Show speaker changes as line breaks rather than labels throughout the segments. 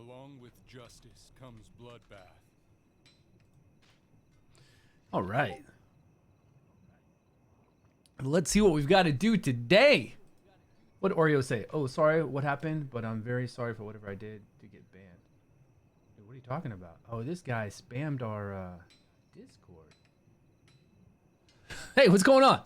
Along with justice comes bloodbath.
All right. Let's see what we've got to do today. What did Oreo say? Oh, sorry, what happened? But I'm very sorry for whatever I did to get banned. Dude, what are you talking about? Oh, this guy spammed our Discord. Hey, what's going on?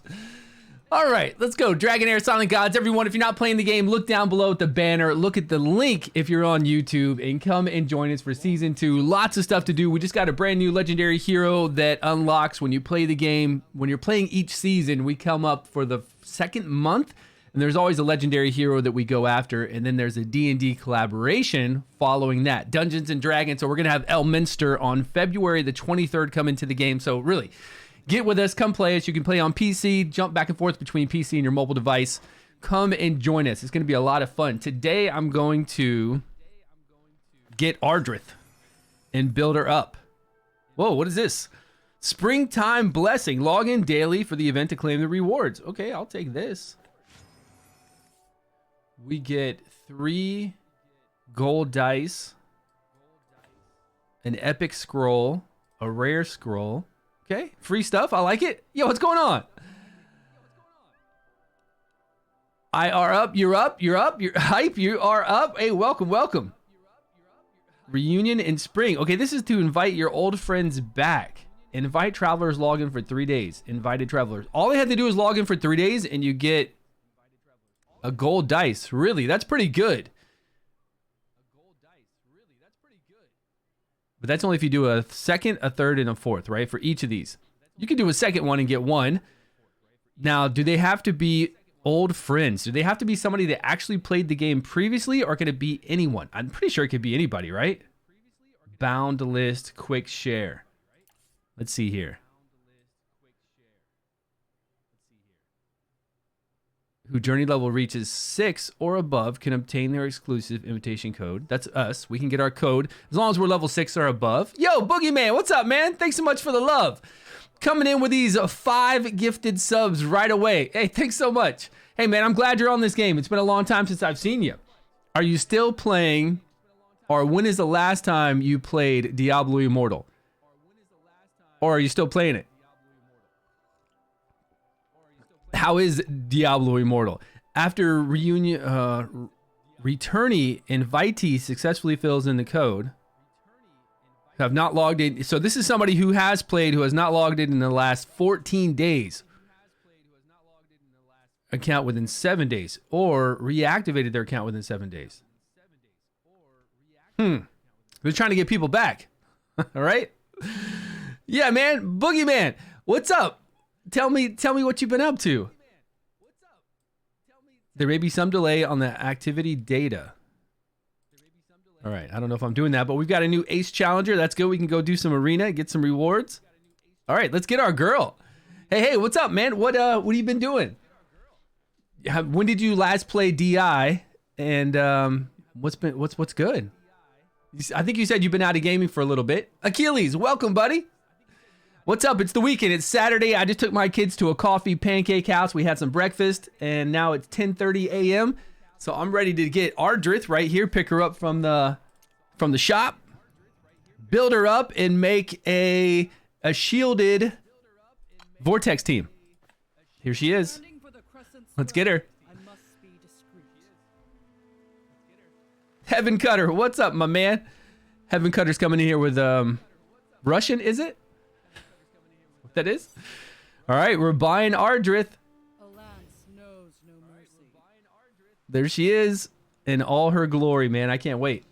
All right, let's go. Dragonheir Silent Gods. Everyone, if you're not playing the game, look down below at the banner. Look at the link if you're on YouTube and come and join us for Season 2. Lots of stuff to do. We just got a brand new legendary hero that unlocks when you play the game. When you're playing each season, we come up for the second month, and there's always a legendary hero that we go after, and then there's a D&D collaboration following that. Dungeons & Dragons. So we're going to have Elminster on February the 23rd come into the game. So really, get with us, come play us. You can play on PC, jump back and forth between PC and your mobile device. Come and join us. It's going to be a lot of fun. Today, I'm going to get Ardreth and build her up. Whoa, what is this? Springtime Blessing. Log in daily for the event to claim the rewards. Okay, I'll take this. We get 3 gold dice, an epic scroll, a rare scroll. Okay, free stuff. I like it. Yo, what's going on? I are up. You're up. You're up. You're hype. You are up. Hey, welcome, welcome. Reunion in spring. Okay, this is to invite your old friends back. Invite travelers. Log in for 3 days. Invited travelers. All they have to do is log in for 3 days, and you get a gold dice. Really, that's pretty good. But that's only if you do a second, a third, and a fourth, right? For each of these. You can do a second one and get 1. Now, do they have to be old friends? Do they have to be somebody that actually played the game previously, or can it be anyone? I'm pretty sure it could be anybody, right? Bound list, quick share. Let's see here. Who journey level reaches 6 or above can obtain their exclusive invitation code. That's us. We can get our code as long as we're level 6 or above. Yo, Boogeyman, what's up, man? Thanks so much for the love. Coming in with these 5 gifted subs right away. Hey, thanks so much. Hey, man, I'm glad you're on this game. It's been a long time since I've seen you. Are you still playing, or when is the last time you played Diablo Immortal? Or are you still playing it? How is Diablo Immortal? After reunion, returnee invitee successfully fills in the code. Have not logged in. So this is somebody who has played, who has not logged in the last 14 days. Account within 7 days, or reactivated their account within 7 days. They're trying to get people back. All right. Yeah, man. Boogeyman, what's up? Tell me what you've been up to. There may be some delay on the activity data. All right, I don't know if I'm doing that, but we've got a new Ace Challenger. That's good. We can go do some arena, get some rewards. All right, let's get our girl. Hey, what's up, man? What have you been doing? When did you last play DI? And what's good? I think you said you've been out of gaming for a little bit. Achilles, welcome, buddy. What's up? It's the weekend. It's Saturday. I just took my kids to a coffee pancake house. We had some breakfast, and now it's 10:30 a.m. So I'm ready to get Ardreth right here, pick her up from the shop, build her up, and make a shielded Vortex team. Here she is. Let's get her. Heaven Cutter, what's up, my man? Heaven Cutter's coming in here with Russian, is it? That is. All right, we're buying Ardreth. There she is in all her glory, man. I can't wait.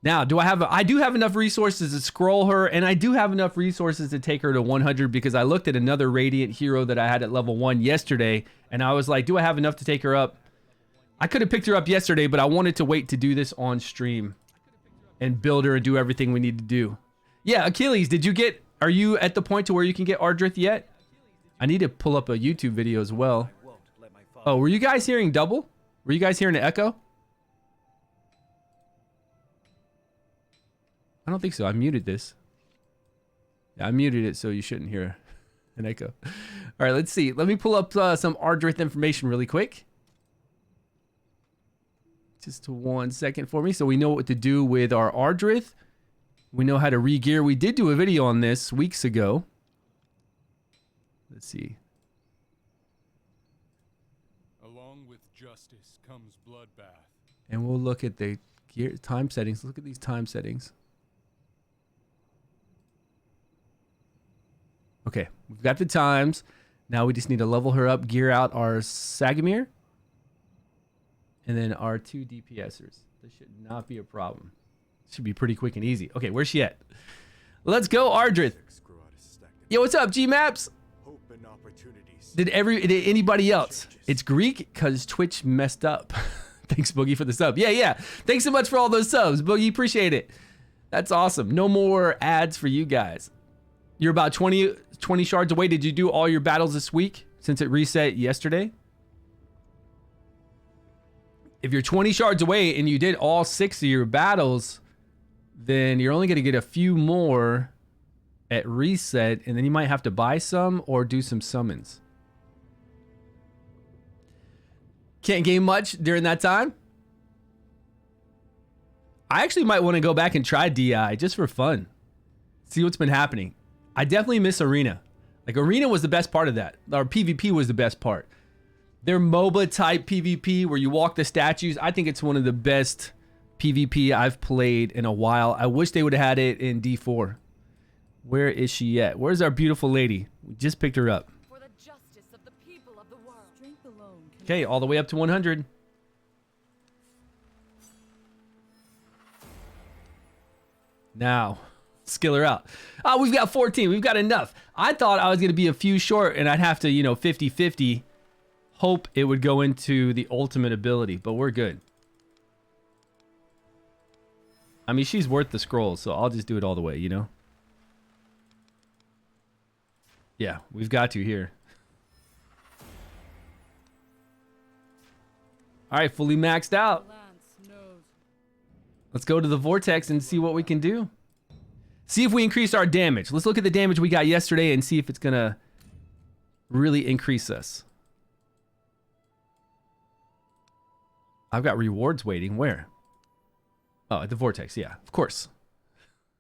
Now, I do have enough resources to scroll her, and I do have enough resources to take her to 100 because I looked at another Radiant hero that I had at level 1 yesterday, and I was like, do I have enough to take her up? I could have picked her up yesterday, but I wanted to wait to do this on stream and build her and do everything we need to do. Yeah, Achilles, are you at the point to where you can get Ardreth yet? I need to pull up a YouTube video as well. Oh, were you guys hearing double? Were you guys hearing an echo? I don't think so. I muted this. Yeah, I muted it so you shouldn't hear an echo. All right, let's see. Let me pull up some Ardreth information really quick. Just 1 second for me. So we know what to do with our Ardreth. We know how to re-gear. We did do a video on this weeks ago. Let's see.
Along with justice comes bloodbath.
And we'll look at the gear time settings. Look at these time settings. Okay, we've got the times. Now we just need to level her up, gear out our Sagamir, and then our 2 DPSers. This should not be a problem. Should be pretty quick and easy. Okay, where's she at? Let's go, Ardreth. Yo, what's up, G-Maps? Did anybody else? It's Greek because Twitch messed up. Thanks, Boogie, for the sub. Yeah. Thanks so much for all those subs, Boogie. Appreciate it. That's awesome. No more ads for you guys. You're about 20 shards away. Did you do all your battles this week since it reset yesterday? If you're 20 shards away and you did all 6 of your battles, then you're only going to get a few more at reset, and then you might have to buy some or do some summons. Can't game much during that time. I actually might want to go back and try DI just for fun. See what's been happening. I definitely miss Arena. Like, Arena was the best part of that. Or PvP was the best part. Their MOBA type PvP where you walk the statues, I think it's one of the best PvP I've played in a while. I wish they would have had it in D4. Where is she at? Where's our beautiful lady? We just picked her up.
For the justice of the people of the world.
Okay, all the way up to 100. Now, skill her out. Oh, we've got 14. We've got enough. I thought I was going to be a few short and I'd have to, 50-50. Hope it would go into the ultimate ability, but we're good. I mean, she's worth the scrolls, so I'll just do it all the way, Yeah, we've got to here. All right, fully maxed out. Let's go to the vortex and see what we can do. See if we increase our damage. Let's look at the damage we got yesterday and see if it's gonna really increase us. I've got rewards waiting. Where? Oh, at the vortex. Yeah, of course.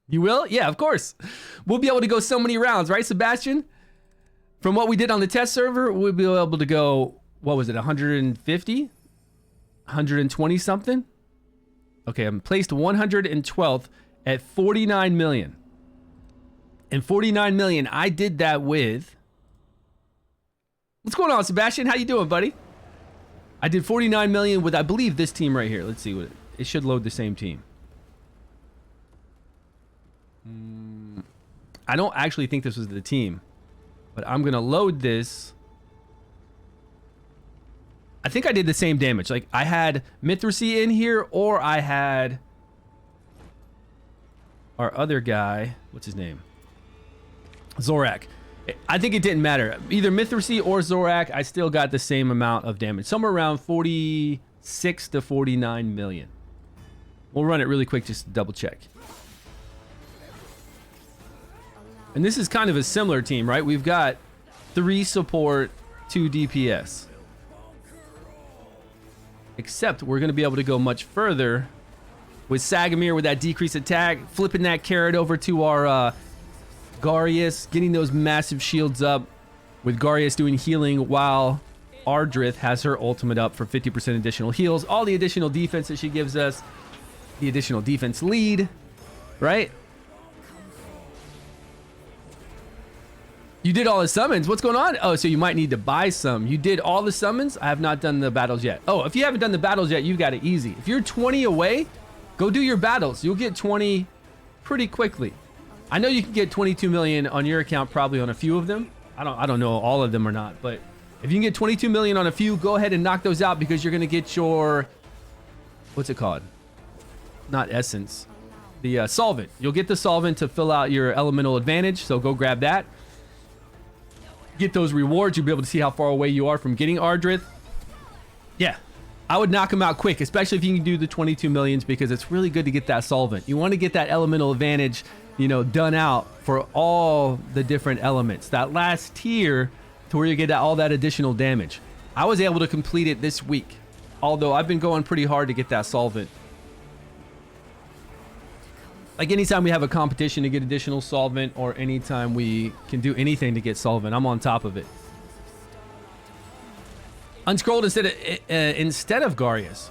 You will? Yeah, of course. We'll be able to go so many rounds, right, Sebastian? From what we did on the test server, we'll be able to go, what was it, 150? 120 something? Okay, I'm placed 112th at 49 million. And 49 million, I did that with... What's going on, Sebastian? How you doing, buddy? I did 49 million with, I believe, this team right here. Let's see what it should load the same team. I don't actually think this was the team, but I'm gonna load this. I think I did the same damage. Like, I had Mithracy in here, or I had our other guy. What's his name? Zorak. I think it didn't matter. Either Mithracy or Zorak, I still got the same amount of damage. Somewhere around 46 to 49 million. We'll run it really quick just to double check. And this is kind of a similar team, right? We've got 3 support, 2 DPS. Except we're going to be able to go much further with Sagamir with that decreased attack, flipping that carrot over to our Garius, getting those massive shields up, with Garius doing healing while Ardreth has her ultimate up for 50% additional heals. All the additional defense that she gives us, the additional defense lead, right? You did all the summons. What's going on? Oh, so you might need to buy some. You did all the summons? I have not done the battles yet. Oh, if you haven't done the battles yet, you've got it easy. If you're 20 away, go do your battles. You'll get 20 pretty quickly. I know you can get 22 million on your account probably on a few of them. I don't know all of them or not, but if you can get 22 million on a few, go ahead and knock those out because you're going to get your, what's it called? Not essence. The solvent. You'll get the solvent to fill out your elemental advantage, so go grab that. Get those rewards. You'll be able to see how far away you are from getting Ardreth. Yeah, I would knock them out quick, especially if you can do the 22 millions, because it's really good to get that solvent. You want to get that elemental advantage, done out for all the different elements. That last tier to where you get all that additional damage. I was able to complete it this week. Although I've been going pretty hard to get that solvent. Like anytime we have a competition to get additional solvent, or anytime we can do anything to get solvent, I'm on top of it. Unscrolled instead of Garius,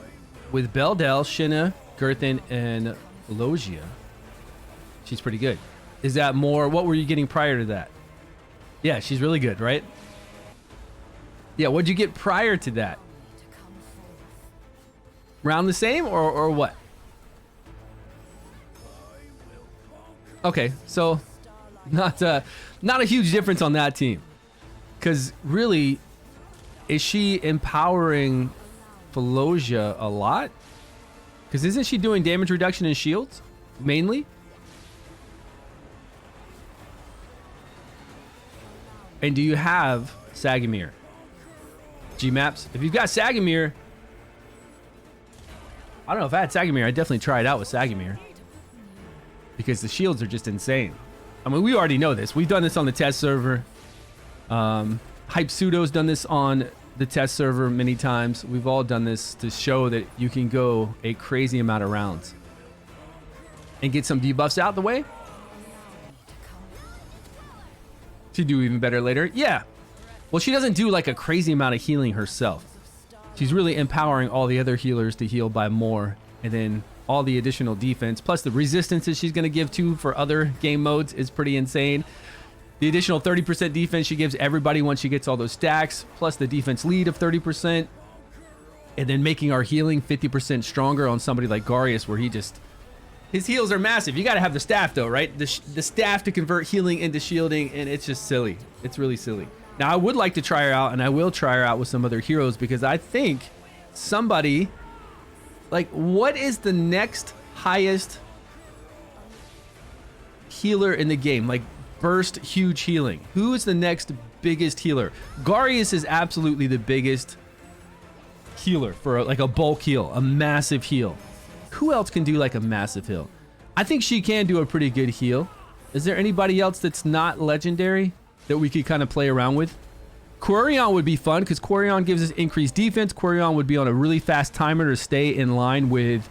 with Beldel, Shinna, Girthin, and Logia. She's pretty good. Is that more? What were you getting prior to that? Yeah, she's really good, right? Yeah, what'd you get prior to that? Round the same or what? Okay, so not a huge difference on that team. Because really, is she empowering Felosia a lot? Because isn't she doing damage reduction and shields mainly? And do you have Sagamir? G-Maps? If you've got Sagamir, I don't know if I had Sagamir. I'd definitely try it out with Sagamir. Because the shields are just insane. I mean, we already know this. We've done this on the test server. Hype Pseudo's done this on the test server many times. We've all done this to show that you can go a crazy amount of rounds. And get some debuffs out the way. To do even better later. Yeah. Well, she doesn't do like a crazy amount of healing herself. She's really empowering all the other healers to heal by more. And then all the additional defense, plus the resistances she's going to give to for other game modes is pretty insane. The additional 30% defense she gives everybody once she gets all those stacks, plus the defense lead of 30%. And then making our healing 50% stronger on somebody like Garius, where his heals are massive. You got to have the staff though, right? The staff to convert healing into shielding, and it's just silly. It's really silly. Now, I would like to try her out, and I will try her out with some other heroes, because I think somebody... Like, what is the next highest healer in the game? Like, burst huge healing. Who is the next biggest healer? Garius is absolutely the biggest healer for like a bulk heal, a massive heal. Who else can do like a massive heal? I think she can do a pretty good heal. Is there anybody else that's not legendary that we could kind of play around with? Quarion would be fun because Quarion gives us increased defense. Quarion would be on a really fast timer to stay in line with...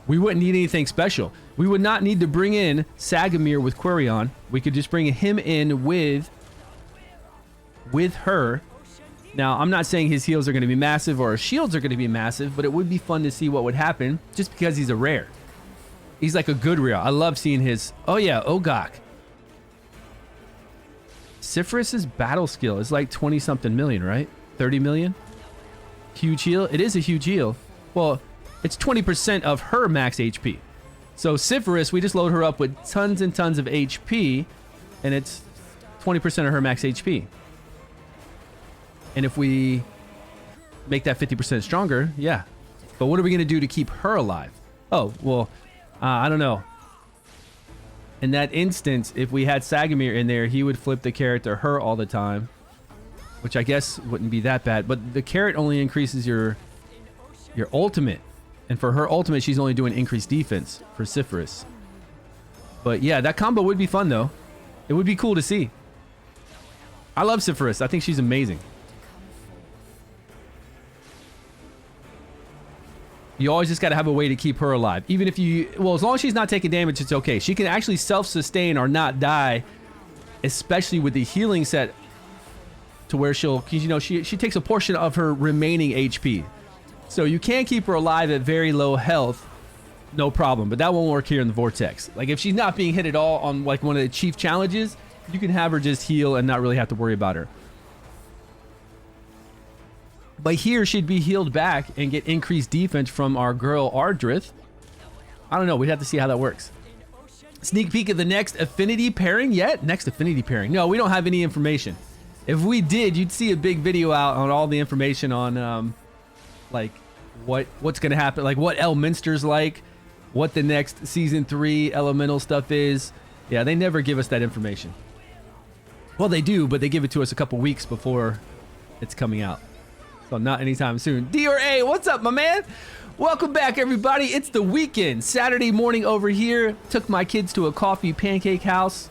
We wouldn't need anything special. We would not need to bring in Sagamir with Quarion. We could just bring him in with her. Now, I'm not saying his heals are going to be massive or his shields are going to be massive, but it would be fun to see what would happen just because he's a rare. He's like a good rare. I love seeing his... Oh yeah, Ogok. Sifris's battle skill is like 20 something million, right? 30 million? Huge heal? It is a huge heal. Well, it's 20% of her max HP. So Sifris, we just load her up with tons and tons of HP, and it's 20% of her max HP. And if we make that 50% stronger, yeah. But what are we going to do to keep her alive? Oh, well, I don't know. In that instance, if we had Sagamir in there, he would flip the carrot to her all the time, which I guess wouldn't be that bad. But the carrot only increases your ultimate, and for her ultimate, she's only doing increased defense for Sifris. But yeah, that combo would be fun though. It would be cool to see. I love Sifris. I think she's amazing. You always just got to have a way to keep her alive. Even if you... Well, as long as she's not taking damage, it's okay. She can actually self-sustain or not die, especially with the healing set to where she'll... Because, you know, she takes a portion of her remaining HP. So you can keep her alive at very low health, no problem. But that won't work here in the Vortex. Like, if she's not being hit at all on, like, one of the chief challenges, you can have her just heal and not really have to worry about her. But here, she'd be healed back and get increased defense from our girl Ardreth. I don't know. We'd have to see how that works. Sneak peek of the next affinity pairing yet? Next affinity pairing. No, we don't have any information. If we did, you'd see a big video out on all the information on, like, what's going to happen. Like, what Elminster's like. What the next Season 3 elemental stuff is. Yeah, they never give us that information. Well, they do, but they give it to us a couple weeks before it's coming out. So not anytime soon. D or A, what's up, my man? Welcome back, everybody. It's the weekend. Saturday morning over here. Took my kids to a coffee pancake house.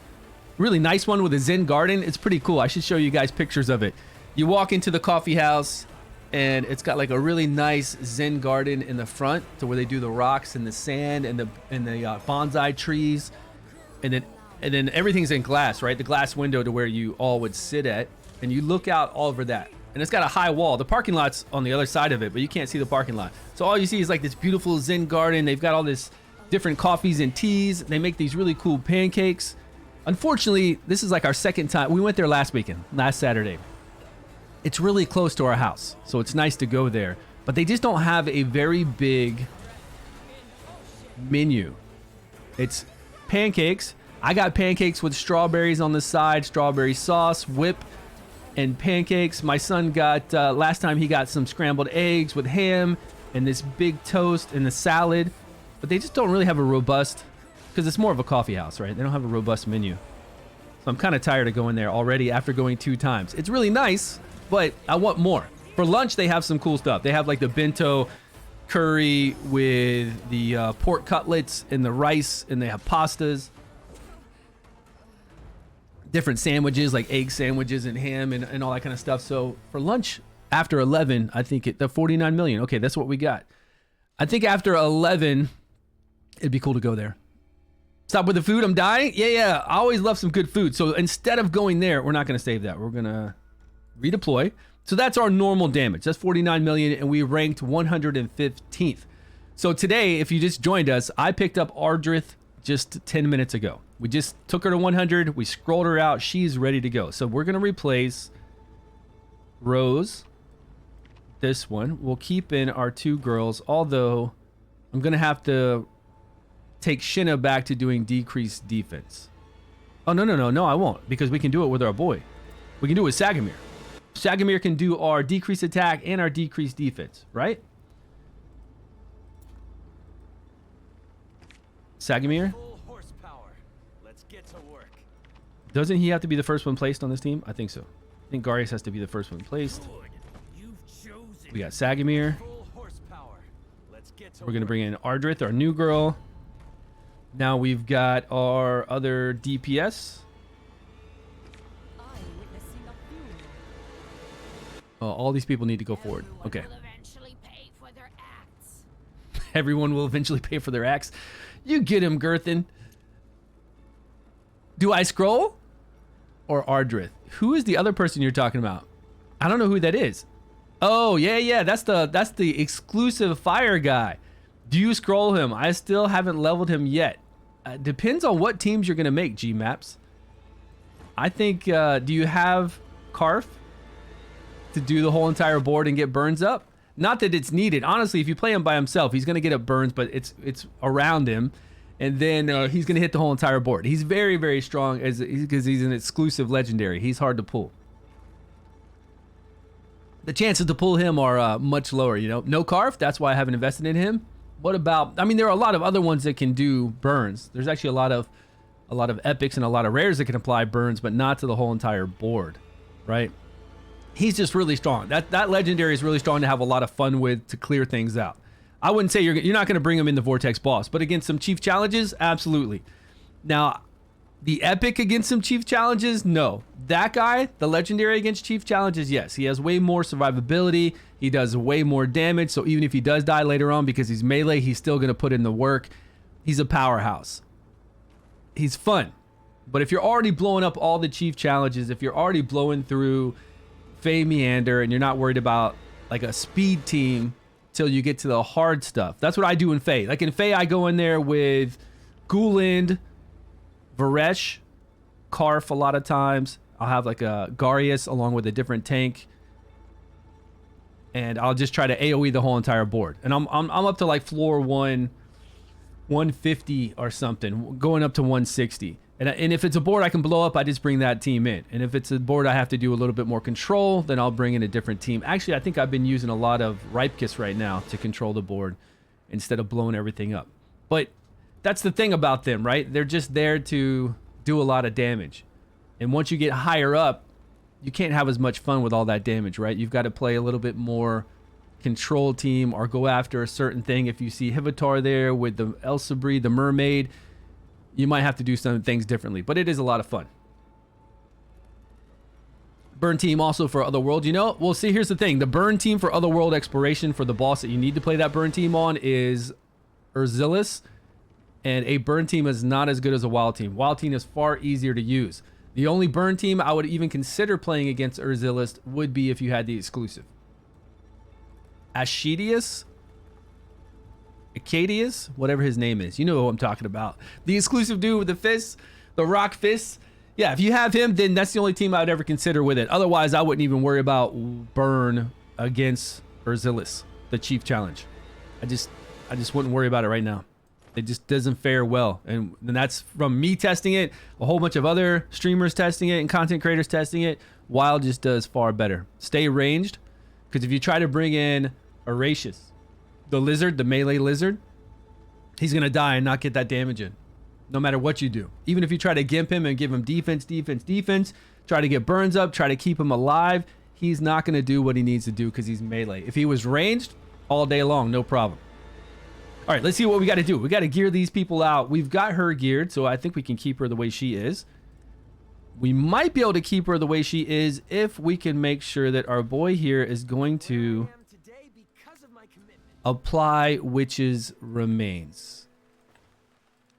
Really nice one with a Zen garden. It's pretty cool. I should show you guys pictures of it. You walk into the coffee house. and it's got like a really nice Zen garden in the front to where they do the rocks and the sand and the bonsai trees, and then everything's in glass, right? The glass window to where you all would sit at, and you look out all over that. And it's got a high wall. The parking lot's on the other side of it, but you can't see the parking lot. So all you see is like this beautiful Zen garden. They've got all this different coffees and teas. They make these really cool pancakes. Unfortunately, this is like our second time. We went there last Saturday. It's really close to our house, so it's nice to go there. But they just don't have a very big menu. It's pancakes. I got pancakes with strawberries on the side, strawberry sauce, whip, and pancakes. My son got, last time he got some scrambled eggs with ham and this big toast and the salad. But they just don't really have a robust, because it's more of a coffee house, right? They don't have a robust menu. So I'm kind of tired of going there already after going 2 times. It's really nice, but I want more. For lunch, they have some cool stuff. They have like the bento curry with the pork cutlets and the rice, and they have pastas. Different sandwiches like egg sandwiches and ham and all that kind of stuff. So for lunch after 11, I think the 49 million. Okay, that's what we got. I think after 11, it'd be cool to go there. Stop with the food. I'm dying. Yeah. I always love some good food. So instead of going there, we're not going to save that. We're going to redeploy. So that's our normal damage. That's 49 million, and we ranked 115th. So today, if you just joined us, I picked up Ardreth just 10 minutes ago. We just took her to 100. We scrolled her out. She's ready to go. So we're going to replace Rose. This one. We'll keep in our 2 girls, although I'm going to have to take Shinna back to doing decreased defense. Oh, no, I won't, because we can do it with our boy. We can do it with Sagamir. Sagamir can do our decreased attack and our decreased defense, right? Sagamir?
Let's get to work.
Doesn't he have to be the first one placed on this team? I think so. I think Garius has to be the first one placed. We got Sagamir. We're going to bring in Ardreth, our new girl. Now we've got our other DPS. Oh, all these people need to go forward. Okay. Everyone will eventually pay for their acts. You get him, Girthin. Do I scroll? Or Ardreth? Who is the other person you're talking about? I don't know who that is. Oh, yeah. That's the exclusive fire guy. Do you scroll him? I still haven't leveled him yet. Depends on what teams you're going to make, G-Maps. I think, do you have Karf to do the whole entire board and get burns up? Not that it's needed. Honestly, if you play him by himself, he's going to get up burns, but it's around him. And then he's going to hit the whole entire board. He's very, very strong because he's an exclusive legendary. He's hard to pull. The chances to pull him are much lower, you know. No Karf, that's why I haven't invested in him. What about, I mean, there are a lot of other ones that can do burns. There's actually a lot of epics and a lot of rares that can apply burns, but not to the whole entire board, right? He's just really strong. That legendary is really strong to have a lot of fun with, to clear things out. I wouldn't say you're not going to bring him in the Vortex boss, but against some chief challenges, absolutely. Now, the epic against some chief challenges, no. That guy, the legendary against chief challenges, yes. He has way more survivability. He does way more damage. So even if he does die later on because he's melee, he's still going to put in the work. He's a powerhouse. He's fun. But if you're already blowing up all the chief challenges, if you're already blowing through Fey Meander and you're not worried about like a speed team till you get to the hard stuff. That's what I do in Fey. Like in Fey, I go in there with Gulind, Varesh, Karf a lot of times. I'll have like a Garius along with a different tank. And I'll just try to AoE the whole entire board. And I'm up to like floor 150 or something, going up to 160. And if it's a board I can blow up, I just bring that team in. And if it's a board I have to do a little bit more control, then I'll bring in a different team. Actually, I think I've been using a lot of Ripekis right now to control the board instead of blowing everything up. But that's the thing about them, right? They're just there to do a lot of damage. And once you get higher up, you can't have as much fun with all that damage, right? You've got to play a little bit more control team or go after a certain thing. If you see Hivitar there with the Elsabri, the mermaid, you might have to do some things differently, but it is a lot of fun. Burn team also for Otherworld. You know, well, see, here's the thing. The burn team for Otherworld exploration for the boss that you need to play that burn team on is Urzilis. And a burn team is not as good as a wild team. Wild team is far easier to use. The only burn team I would even consider playing against Urzilis would be if you had the exclusive. Ashidius? Acadius? Whatever his name is. You know who I'm talking about. The exclusive dude with the fists. The rock fists. Yeah, if you have him, then that's the only team I would ever consider with it. Otherwise, I wouldn't even worry about burn against Urzilis, the chief challenge. I just wouldn't worry about it right now. It just doesn't fare well. And that's from me testing it, a whole bunch of other streamers testing it, and content creators testing it. Wild just does far better. Stay ranged, because if you try to bring in Horatius, the lizard, the melee lizard, he's going to die and not get that damage in, no matter what you do. Even if you try to gimp him and give him defense, try to get burns up, try to keep him alive, he's not going to do what he needs to do because he's melee. If he was ranged, all day long, no problem. All right, let's see what we got to do. We got to gear these people out. We've got her geared, so I think we can keep her the way she is. We might be able to keep her the way she is if we can make sure that our boy here is going to apply Witch's Remains.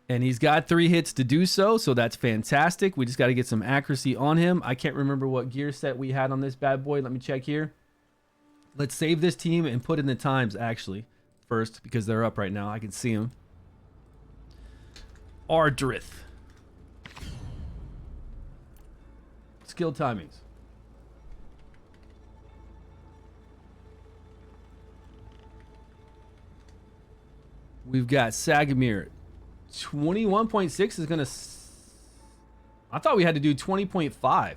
And he's got 3 hits to do so, so that's fantastic. We just got to get some accuracy on him. I can't remember what gear set we had on this bad boy. Let me check here. Let's save this team and put in the times, actually, first, because they're up right now. I can see them. Ardreth. Skill timings. We've got Sagamir. 21.6 is going to... I thought we had to do 20.5.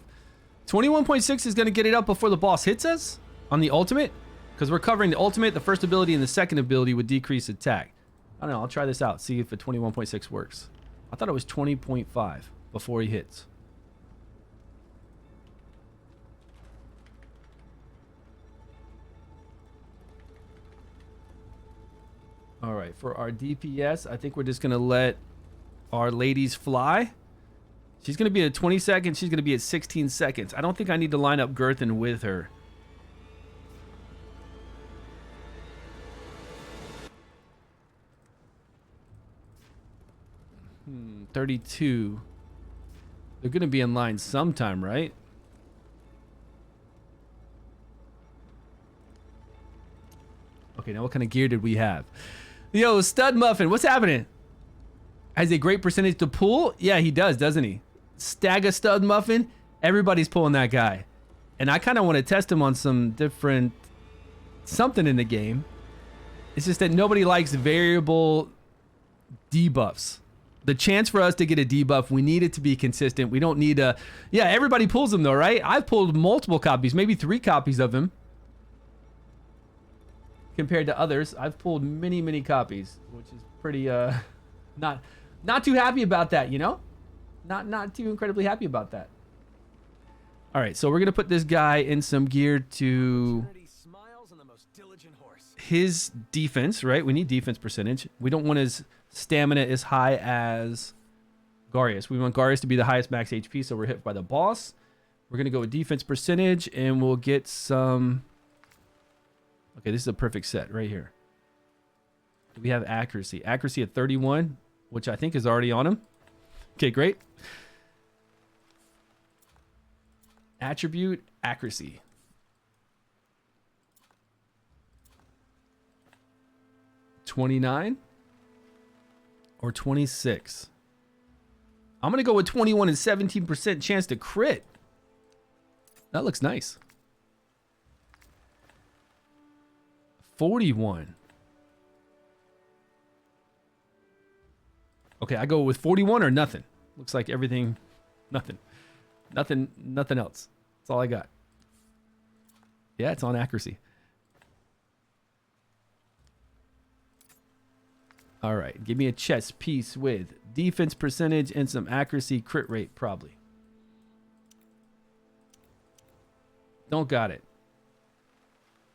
21.6 is going to get it up before the boss hits us on the ultimate. Because we're covering the ultimate, the first ability, and the second ability would decrease attack. I don't know. I'll try this out. See if a 21.6 works. I thought it was 20.5 before he hits. All right, for our DPS, I think we're just going to let our ladies fly. She's going to be at 20 seconds. She's going to be at 16 seconds. I don't think I need to line up Girthin with her. Hmm, 32. They're going to be in line sometime, right? Okay, now what kind of gear did we have? Yo, Stud Muffin, what's happening? Has a great percentage to pull? Yeah, he does, doesn't he? Stagga Stud Muffin, everybody's pulling that guy. And I kind of want to test him on some different something in the game. It's just that nobody likes variable debuffs. The chance for us to get a debuff, we need it to be consistent. We don't need a... Yeah, everybody pulls him though, right? I've pulled multiple copies, maybe 3 copies of him. Compared to others, I've pulled many copies, which is pretty not too happy about that, you know? Not too incredibly happy about that. All right, so we're gonna put this guy in some gear to his defense, right? We need defense percentage. We don't want his stamina as high as Garius. We want Garius to be the highest max HP, so we're hit by the boss. We're gonna go with defense percentage, and we'll get some... Okay, this is a perfect set right here. We have accuracy. Accuracy at 31, which I think is already on him. Okay, great. Attribute, accuracy. $29 or 26. I'm going to go with 21 and 17% chance to crit. That looks nice. 41. Okay, I go with 41 or nothing. Looks like everything, nothing else. That's all I got. Yeah, it's on accuracy. All right, give me a chess piece with defense percentage and some accuracy, crit rate probably. Don't got it.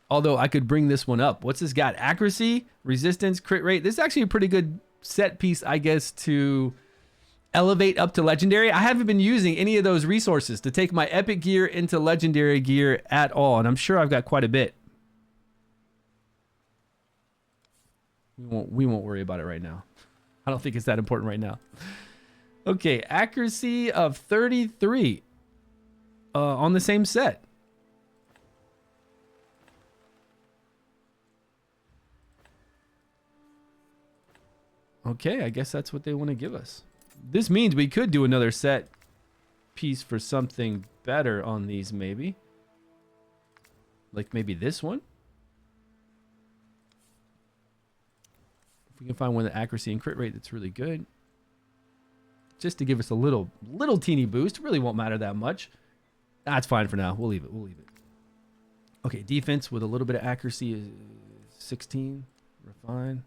Although I could bring this one up. What's this got? Accuracy, resistance, crit rate. This is actually a pretty good set piece, I guess, to elevate up to legendary. I haven't been using any of those resources to take my epic gear into legendary gear at all, and I'm sure I've got quite a bit. We won't worry about it right now. I don't think it's that important right now. Okay, accuracy of 33 on the same set. Okay, I guess that's what they want to give us. This means we could do another set piece for something better on these, maybe. Like maybe this one. If we can find one with accuracy and crit rate that's really good. Just to give us a little teeny boost. It really won't matter that much. That's fine for now. We'll leave it. Okay, defense with a little bit of accuracy is 16. Refine.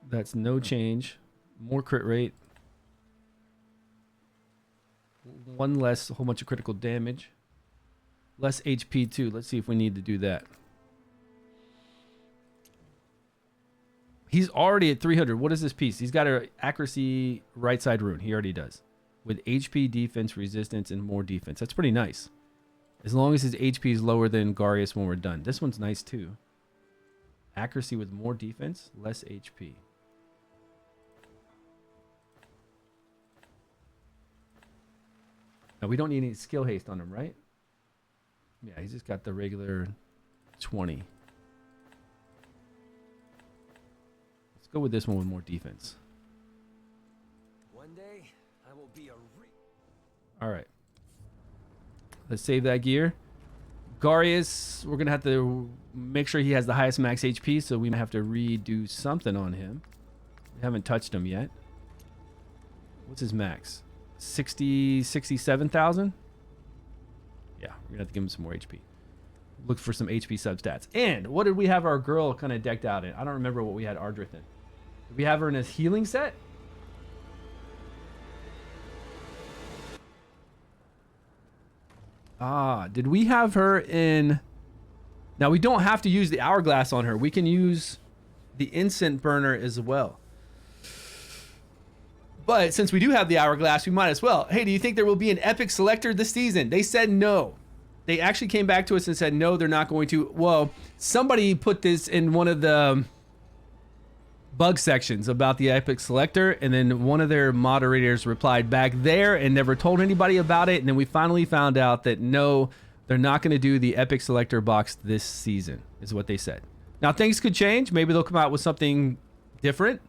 That's no change. More crit rate. One less, a whole bunch of critical damage. Less HP too. Let's see if we need to do that. He's already at 300. What is this piece? He's got an accuracy right side rune. He already does. With HP, defense, resistance, and more defense. That's pretty nice. As long as his HP is lower than Garius when we're done. This one's nice too. Accuracy with more defense, less HP. Now, we don't need any skill haste on him, right? Yeah, he's just got the regular 20. Let's go with this one with more defense.
One day, I will be a
All right. Let's save that gear. Garius, we're going to have to make sure he has the highest max HP, so we might have to redo something on him. We haven't touched him yet. What's his max? 67,000? Yeah, we're gonna have to give him some more HP. Look for some HP substats. And what did we have our girl kind of decked out in? I don't remember what we had Ardreth in. Did we have her in a healing set? Did we have her in... Now, we don't have to use the hourglass on her. We can use the incense burner as well. But since we do have the hourglass, we might as well. Hey, do you think there will be an epic selector this season? They said no. They actually came back to us and said no, they're not going to. Well, somebody put this in one of the bug sections about the epic selector, and then one of their moderators replied back there and never told anybody about it. And then we finally found out that no, they're not going to do the epic selector box this season, is what they said. Now, things could change. Maybe they'll come out with something different,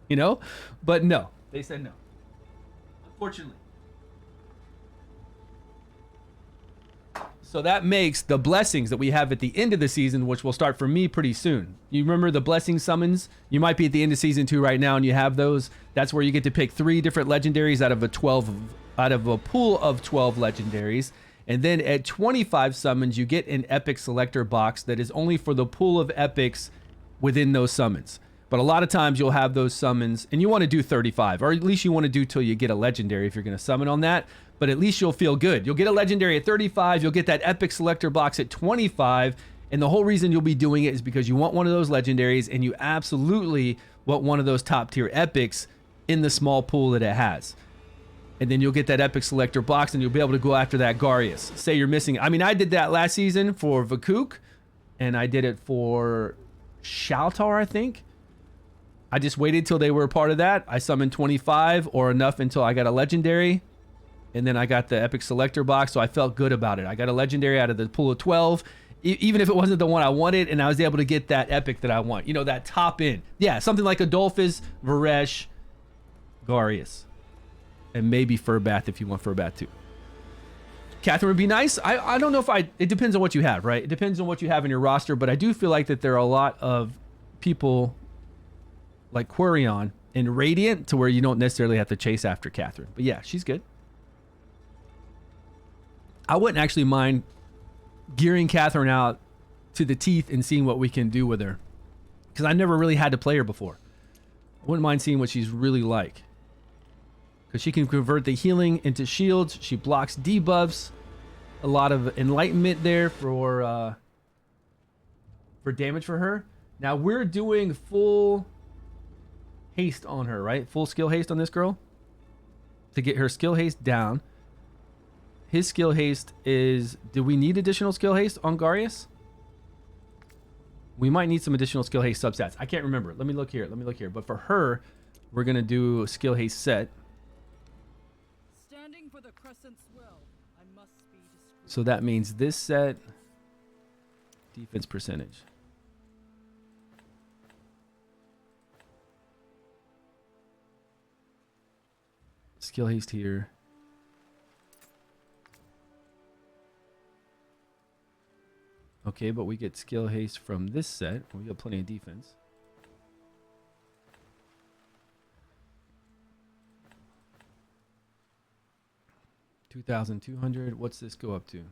you know, but no. They said no. Unfortunately. So that makes the blessings that we have at the end of the season, which will start for me pretty soon. You remember the blessing summons? You might be at the end of season 2 right now and you have those. That's where you get to pick 3 different legendaries out of a pool of 12 legendaries. And then at 25 summons, you get an epic selector box that is only for the pool of epics within those summons. But a lot of times you'll have those summons, and you want to do 35, or at least you want to do till you get a legendary if you're going to summon on that. But at least you'll feel good. You'll get a legendary at 35, you'll get that epic selector box at 25, and the whole reason you'll be doing it is because you want one of those legendaries, and you absolutely want one of those top tier epics in the small pool that it has. And then you'll get that epic selector box, and you'll be able to go after that Garius. Say you're missing. I mean, I did that last season for Vakuk, and I did it for Shaltar, I think. I just waited till they were a part of that. I summoned 25 or enough until I got a legendary. And then I got the epic selector box, so I felt good about it. I got a legendary out of the pool of 12, even if it wasn't the one I wanted, and I was able to get that epic that I want. You know, that top end. Yeah, something like Adolphus, Varesh, Garius. And maybe Furbath if you want Furbath too. Catherine would be nice. I don't know if it depends on what you have, right? It depends on what you have in your roster, but I do feel like that there are a lot of people like Quirion and Radiant to where you don't necessarily have to chase after Catherine. But yeah, she's good. I wouldn't actually mind gearing Catherine out to the teeth and seeing what we can do with her, because I never really had to play her before. I wouldn't mind seeing what she's really like, because she can convert the healing into shields. She blocks debuffs. a lot of enlightenment there for damage for her. Now we're doing full haste on her, right? Full skill haste on this girl to get her skill haste down. His skill haste is... Do we need additional skill haste on Garius? We might need some additional skill haste substats. I can't remember. Let me look here. But for her, we're going to do a skill haste set.
Standing for the Crescent's will, I must be discreet.
So that means this set, defense percentage. Skill haste here. Okay, but we get skill haste from this set. We got plenty of defense. $2,200. What's this go up to?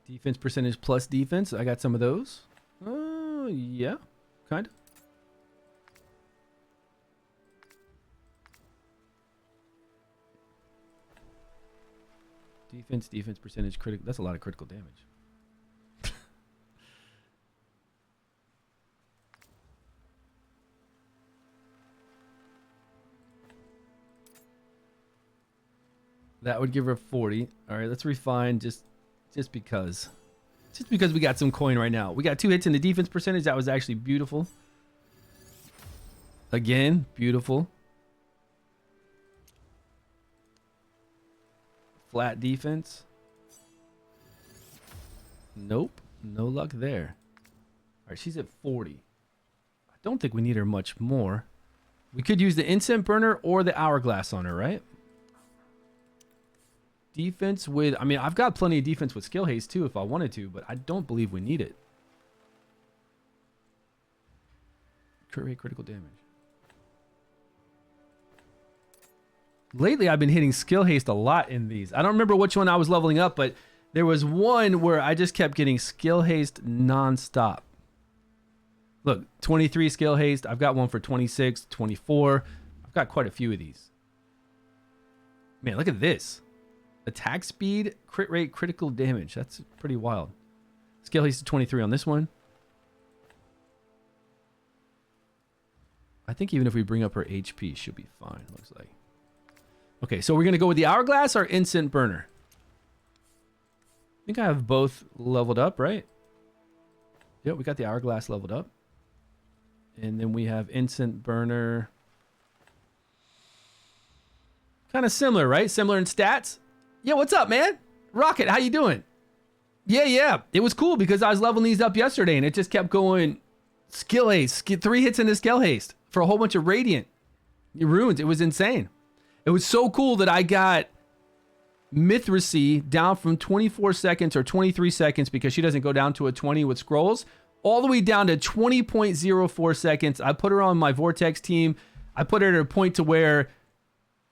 Defense percentage plus defense. I got some of those. Yeah, kind of. Defense percentage, critical. That's a lot of critical damage. That would give her 40. All right, let's refine just because. Just because we got some coin right now. We got 2 hits in the defense percentage. That was actually beautiful. Again, beautiful. Flat defense. Nope. No luck there. All right, she's at 40. I don't think we need her much more. We could use the incense burner or the hourglass on her, right? Defense with... I mean, I've got plenty of defense with skill haste too if I wanted to, but I don't believe we need it. Crit rate, critical damage. Lately, I've been hitting skill haste a lot in these. I don't remember which one I was leveling up, but there was one where I just kept getting skill haste nonstop. Look, 23 skill haste. I've got one for 26, 24. I've got quite a few of these. Man, look at this. Attack speed, crit rate, critical damage. That's pretty wild. Skill haste to 23 on this one. I think even if we bring up her HP, she'll be fine, looks like. Okay, so we're going to go with the hourglass or incense burner. I think I have both leveled up, right? Yep, we got the hourglass leveled up. And then we have incense burner. Kind of similar, right? Similar in stats. Yeah, what's up, man? Rocket, how you doing? Yeah. It was cool because I was leveling these up yesterday and it just kept going skill haste. 3 hits into skill haste for a whole bunch of radiant runes. It was insane. It was so cool that I got Mithracy down from 24 seconds or 23 seconds because she doesn't go down to a 20 with scrolls, all the way down to 20.04 seconds. I put her on my Vortex team. I put her at a point to where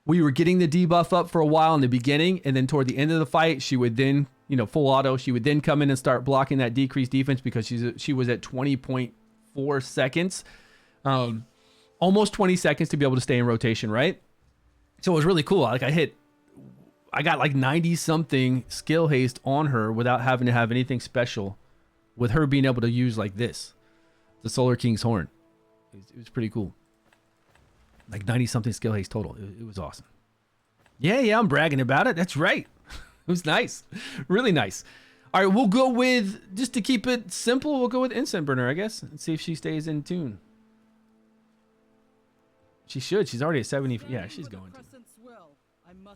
we were getting the debuff up for a while in the beginning, and then toward the end of the fight, she would then, full auto, she would then come in and start blocking that decreased defense because she was at 20.4 seconds. Almost 20 seconds to be able to stay in rotation, right? So it was really cool. Like I got like 90 something skill haste on her without having to have anything special, with her being able to use like this, the Solar King's Horn. It was pretty cool. Like 90 something skill haste total. It was awesome. Yeah, I'm bragging about it. That's right. It was nice. Really nice. All right, we'll go with, just to keep it simple, we'll go with incense burner, I guess, and see if she stays in tune. She should. She's already at 70. Yeah, she's going to.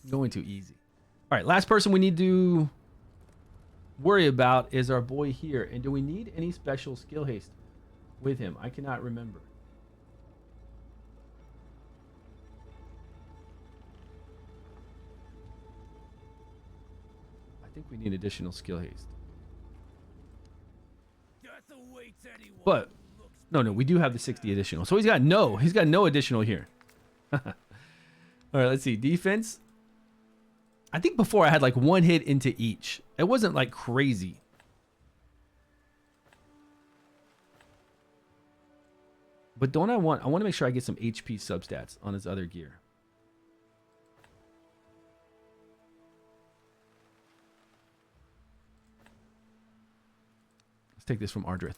Going too easy. All right, last person we need to worry about is our boy here. And do we need any special skill haste with him? I cannot remember. I think we need additional skill haste. But no, we do have the 60 additional. So he's got no additional here. All right, let's see. Defense. I think before I had like 1 hit into each. It wasn't like crazy. But don't I want to make sure I get some HP substats on his other gear. Let's take this from Ardreth.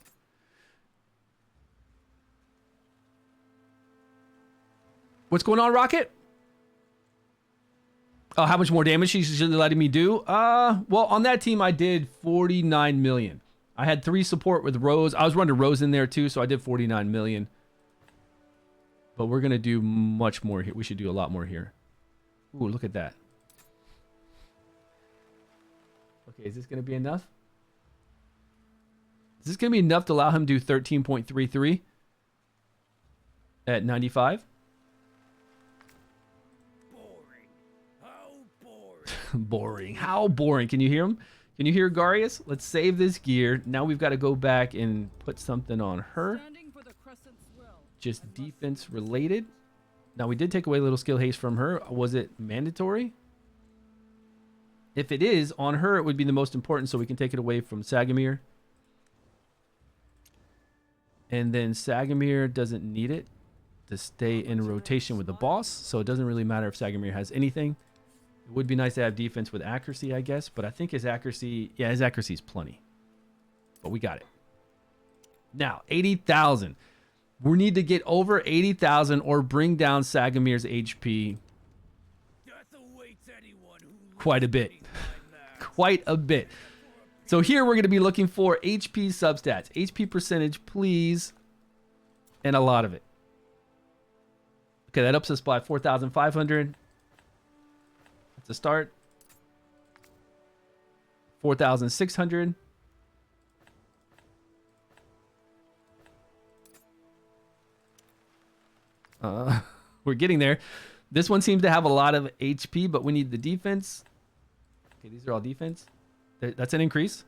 What's going on, Rocket? Oh, how much more damage she's letting me do? Well, on that team, I did 49 million. I had 3 support with Rose. I was running Rose in there too, so I did 49 million. But we're going to do much more here. We should do a lot more here. Ooh, look at that. Okay, is this going to be enough? Is this going to be enough to allow him to do 13.33 at 95? Boring. How boring. Can you hear him? Can you hear Garius? Let's save this gear. Now we've got to go back and put something on her. Just defense related. Now we did take away a little skill haste from her. Was it mandatory? If it is, on her it would be the most important, so we can take it away from Sagamir. And then Sagamir doesn't need it to stay in rotation with the boss, so it doesn't really matter if Sagamir has anything. It would be nice to have defense with accuracy, I guess, but I think his accuracy, yeah, his accuracy is plenty. But we got it. Now, 80,000. We need to get over 80,000 or bring down Sagamir's HP quite a bit. Quite a bit. So here we're going to be looking for HP substats. HP percentage, please. And a lot of it. Okay, that ups us by 4,500. That's a start. 4,600. We're getting there. This one seems to have a lot of HP, but we need the defense. Okay, these are all defense. That's an increase.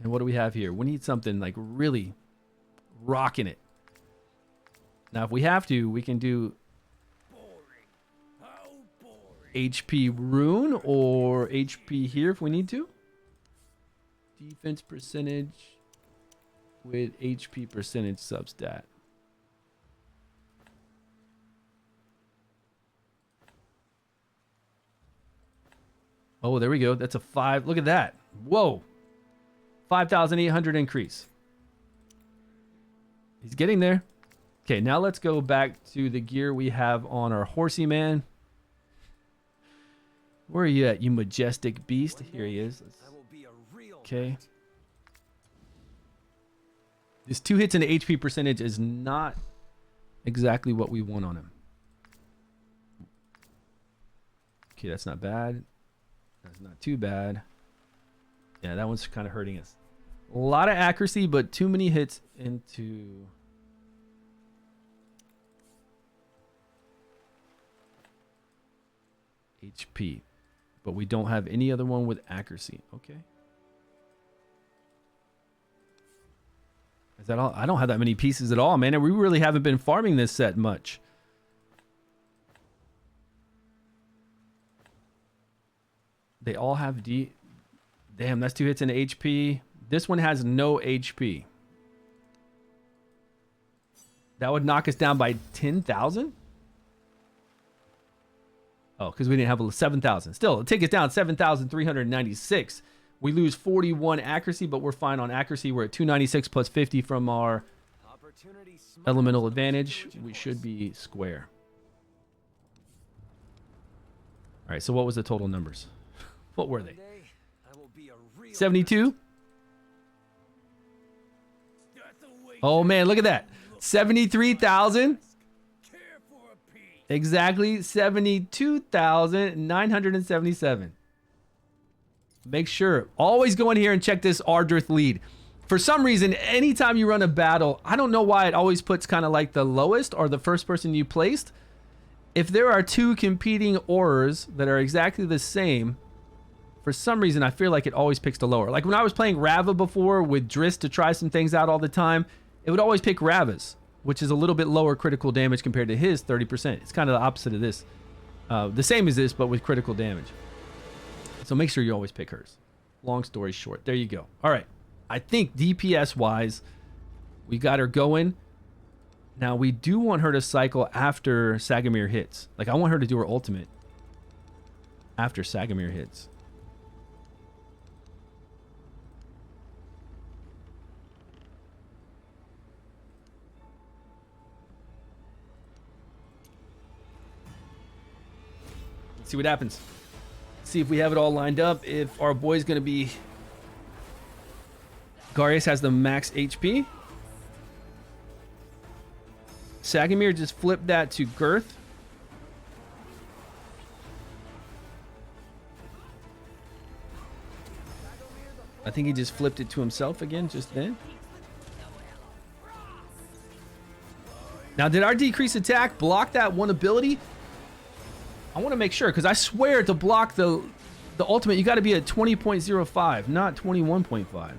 And what do we have here? We need something like really rocking it. Now, if we have to, we can do HP rune or HP here if we need to. Defense percentage with HP percentage substat. Oh, there we go. That's a 5. Look at that. Whoa. 5,800 increase. He's getting there. Okay, now let's go back to the gear we have on our horsey man. Where are you at, you majestic beast? Here he is. Okay. This 2 hits into HP percentage is not exactly what we want on him. Okay, that's not bad. That's not too bad. Yeah, that one's kind of hurting us. A lot of accuracy, but too many hits into... HP. But we don't have any other one with accuracy. Okay. Is that all? I don't have that many pieces at all, man. And we really haven't been farming this set much. They all have D. Damn, that's 2 hits into HP. This one has no HP. That would knock us down by 10,000? Oh, because we didn't have a 7,000. Still, it'll take us down 7,396. We lose 41 accuracy, but we're fine on accuracy. We're at 296 plus 50 from our elemental advantage. We should be square. All right, so what was the total numbers? What were they? 72? Oh, man, look at that. 73,000. Exactly 72,977. Make sure, always go in here and check this Ardreth lead. For some reason, anytime you run a battle, I don't know why it always puts kind of like the lowest or the first person you placed. If there are 2 competing auras that are exactly the same, for some reason, I feel like it always picks the lower. Like when I was playing Rava before with Driss to try some things out all the time, it would always pick Rava's, which is a little bit lower critical damage compared to his 30%. It's kind of the opposite of this. The same as this, but with critical damage. So make sure you always pick hers. Long story short. There you go. All right. I think DPS-wise, We got her going. Now, we do want her to cycle after Sagamir hits. Like, I want her to do her ultimate after Sagamir hits. Let's see what happens. See if we have it all lined up. If our boy's going to be... Garius has the max HP. Sagamir just flipped that to Girth. I think he just flipped it to himself again just then. Now, did our decrease attack block that one ability? I want to make sure, because I swear to block the ultimate, you got to be at 20.05, not 21.5.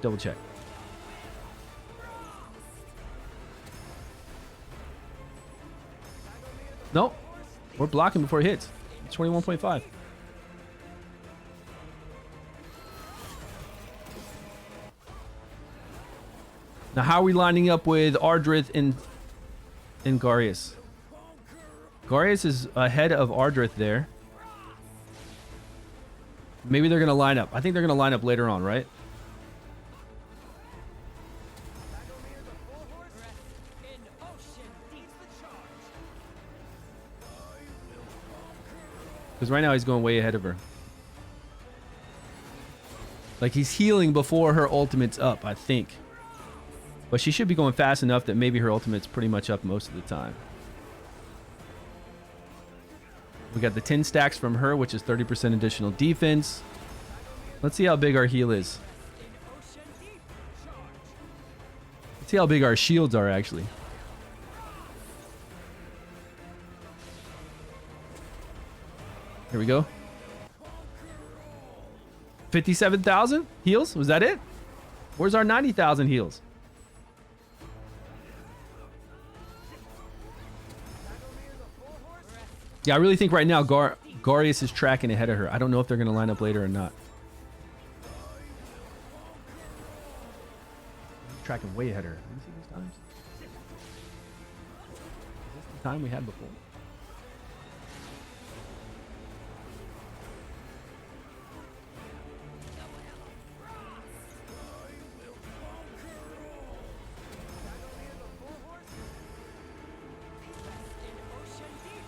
Double check. Nope. We're blocking before it hits. 21.5. Now, how are we lining up with Ardreth and Garius? Garius is ahead of Ardreth there. Maybe they're going to line up. I think they're going to line up later on, right? Because right now he's going way ahead of her. Like, he's healing before her ultimate's up, I think. But she should be going fast enough that maybe her ultimate's pretty much up most of the time. We got the 10 stacks from her, which is 30% additional defense. Let's see how big our heal is. Let's see how big our shields are, actually. Here we go. 57,000 heals? Was that it? Where's our 90,000 heals? Yeah, I really think right now Garius is tracking ahead of her. I don't know if they're going to line up later or not. Tracking way ahead of her. Let me see these times. Is this the time we had before?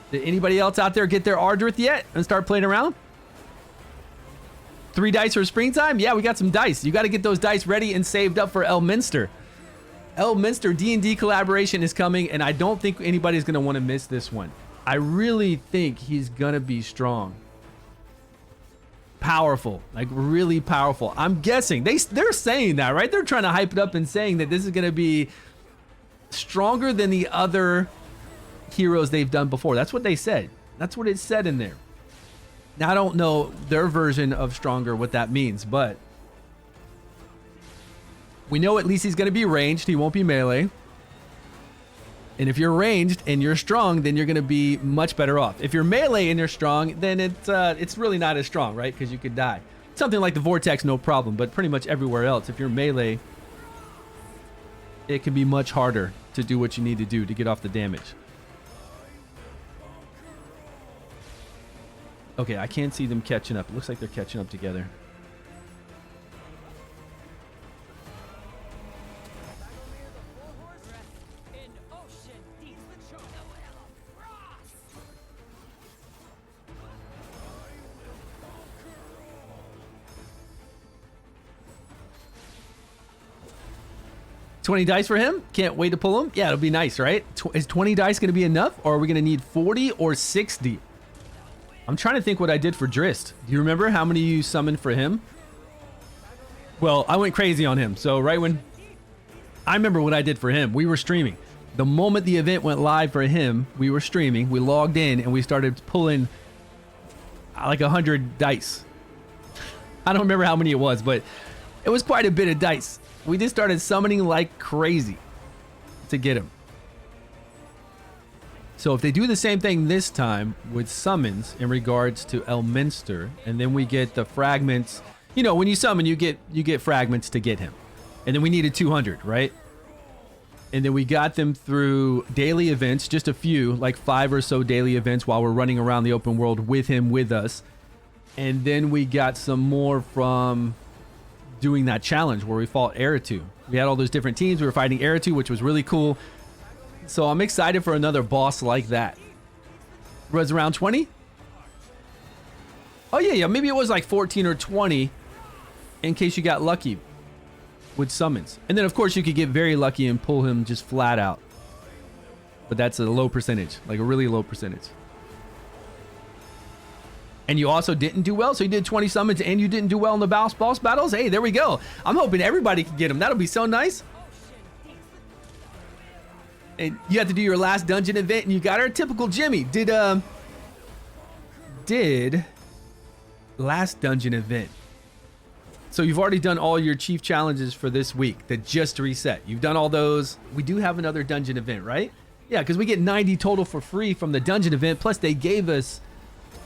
Did anybody else out there get their Ardreth yet and start playing around? 3 dice for springtime? Yeah, we got some dice. You got to get those dice ready and saved up for Elminster. Elminster D&D collaboration is coming, and I don't think anybody's going to want to miss this one. I really think he's going to be strong. Powerful. Like, really powerful. I'm guessing. They're saying that, right? They're trying to hype it up and saying that this is going to be stronger than the other heroes they've done before. That's what they said. That's what it said in there. Now, I don't know their version of stronger, what that means, but we know at least he's going to be ranged. He won't be melee. And if you're ranged and you're strong, then you're going to be much better off. If you're melee and you're strong, then it's really not as strong, right? Because you could die. Something like the Vortex, no problem, but pretty much everywhere else, if you're melee, it can be much harder to do what you need to do to get off the damage. Okay, I can't see them catching up. It looks like they're catching up together. $20 dice for him? Can't wait to pull him? Yeah, it'll be nice, right? Is 20 dice going to be enough? Or are we going to need 40 or 60? I'm trying to think what I did for Drist. Do you remember how many you summoned for him? Well, I went crazy on him. So right when... I remember what I did for him. We were streaming. The moment the event went live for him, we were streaming. We logged in and we started pulling like 100 dice. I don't remember how many it was, but it was quite a bit of dice. We just started summoning like crazy to get him. So if they do the same thing this time with summons in regards to Elminster, and then we get the fragments, you know, when you summon, you get fragments to get him. And then we needed 200, right? And then we got them through daily events, just a few, like 5 or so daily events while we're running around the open world with him, with us. And then we got some more from doing that challenge where we fought Eritu. We had all those different teams. We were fighting Eritu, which was really cool. So I'm excited for another boss like that. Was around 20? Oh, yeah. Maybe it was like 14 or 20 in case you got lucky with summons. And then, of course, you could get very lucky and pull him just flat out. But that's a low percentage, like a really low percentage. And you also didn't do well, so you did 20 summons and you didn't do well in the boss battles. Hey, there we go. I'm hoping everybody can get him. That'll be so nice. And you have to do your last dungeon event, and you got our typical Jimmy. Did last dungeon event. So you've already done all your chief challenges for this week that just reset. You've done all those. We do have another dungeon event, right? Yeah, because we get 90 total for free from the dungeon event. Plus they gave us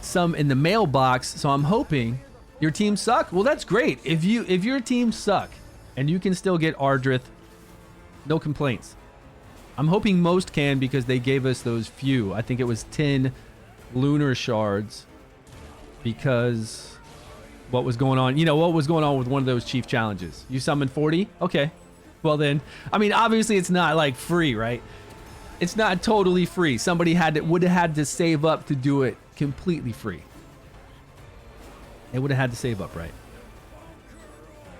some in the mailbox. So I'm hoping your team suck. Well, that's great. If your team suck and you can still get Ardreth, no complaints. I'm hoping most can because they gave us those few. I think it was 10 lunar shards because what was going on? You know, what was going on with one of those chief challenges? You summoned 40? Okay. Well then, I mean, obviously it's not like free, right? It's not totally free. Somebody would have had to save up to do it completely free. They would have had to save up, right?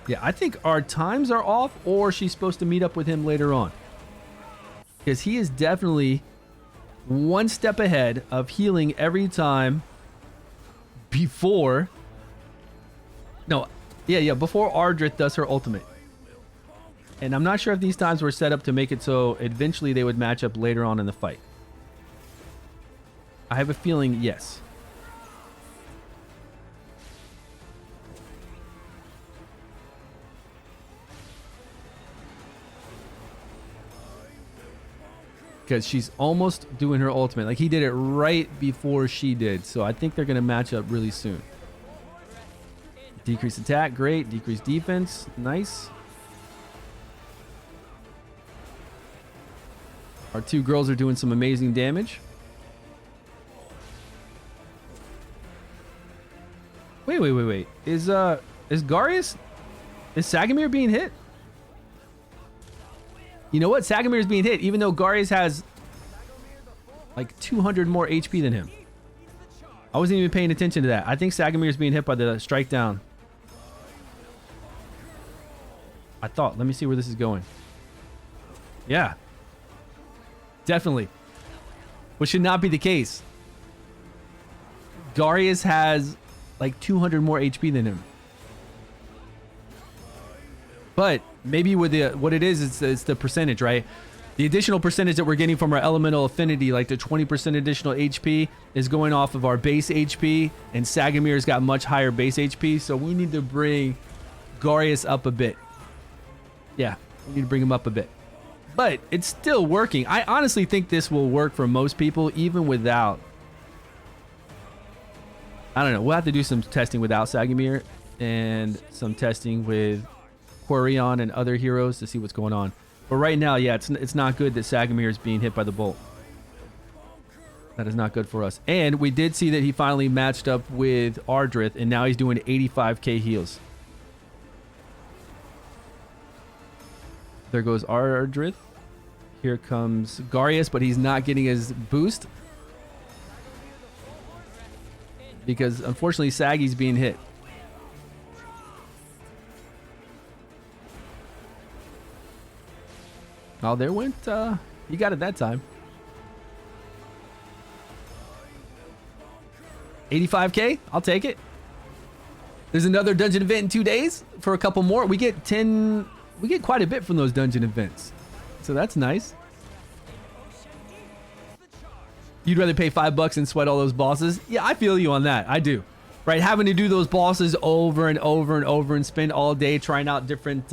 Yeah, I think our times are off, or she's supposed to meet up with him later on. Because he is definitely one step ahead of healing every time before... No, yeah, before Ardreth does her ultimate. And I'm not sure if these times were set up to make it so eventually they would match up later on in the fight. I have a feeling yes. Because she's almost doing her ultimate. Like, he did it right before she did. So I think they're going to match up really soon. Decrease attack, great. Decrease defense, nice. Our two girls are doing some amazing damage. Wait. Is Garius... Is Sagamir being hit? You know what? Sagamir's being hit, even though Garius has like 200 more HP than him. I wasn't even paying attention to that. I think Sagamir's being hit by the strike down. I thought. Let me see where this is going. Yeah. Definitely. Which should not be the case. Garius has like 200 more HP than him. But maybe with what it is, it's the percentage, right? The additional percentage that we're getting from our elemental affinity, like the 20% additional HP, is going off of our base HP, and Sagamir's got much higher base HP, so we need to bring Garius up a bit. Yeah, we need to bring him up a bit. But it's still working. I honestly think this will work for most people, even without... I don't know. We'll have to do some testing without Sagamir and some testing with Quarion and other heroes to see what's going on. But right now, yeah, it's not good that Sagamir is being hit by the bolt. That is not good for us. And we did see that he finally matched up with Ardreth, and now he's doing 85k heals. There goes Ardreth. Here comes Garius, but he's not getting his boost. Because, unfortunately, Saggy's being hit. Oh, there went... you got it that time. 85k? I'll take it. There's another dungeon event in 2 days for a couple more. We get 10... We get quite a bit from those dungeon events. So that's nice. You'd rather pay $5 and sweat all those bosses? Yeah, I feel you on that. I do. Right? Having to do those bosses over and over and over and spend all day trying out different...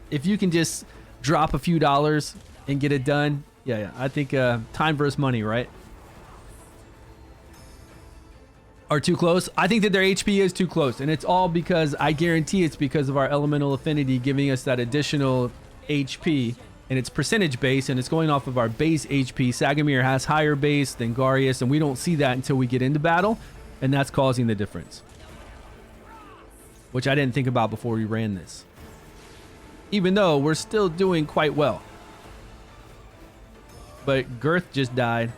if you can just drop a few dollars and get it done. Yeah. I think time versus money, right? Are too close. I think that their HP is too close, and it's all because I guarantee it's because of our elemental affinity giving us that additional HP, and it's percentage base, and it's going off of our base HP. Sagamir has higher base than Garius, and we don't see that until we get into battle, and that's causing the difference, which I didn't think about before we ran this, even though we're still doing quite well. But Girth just died.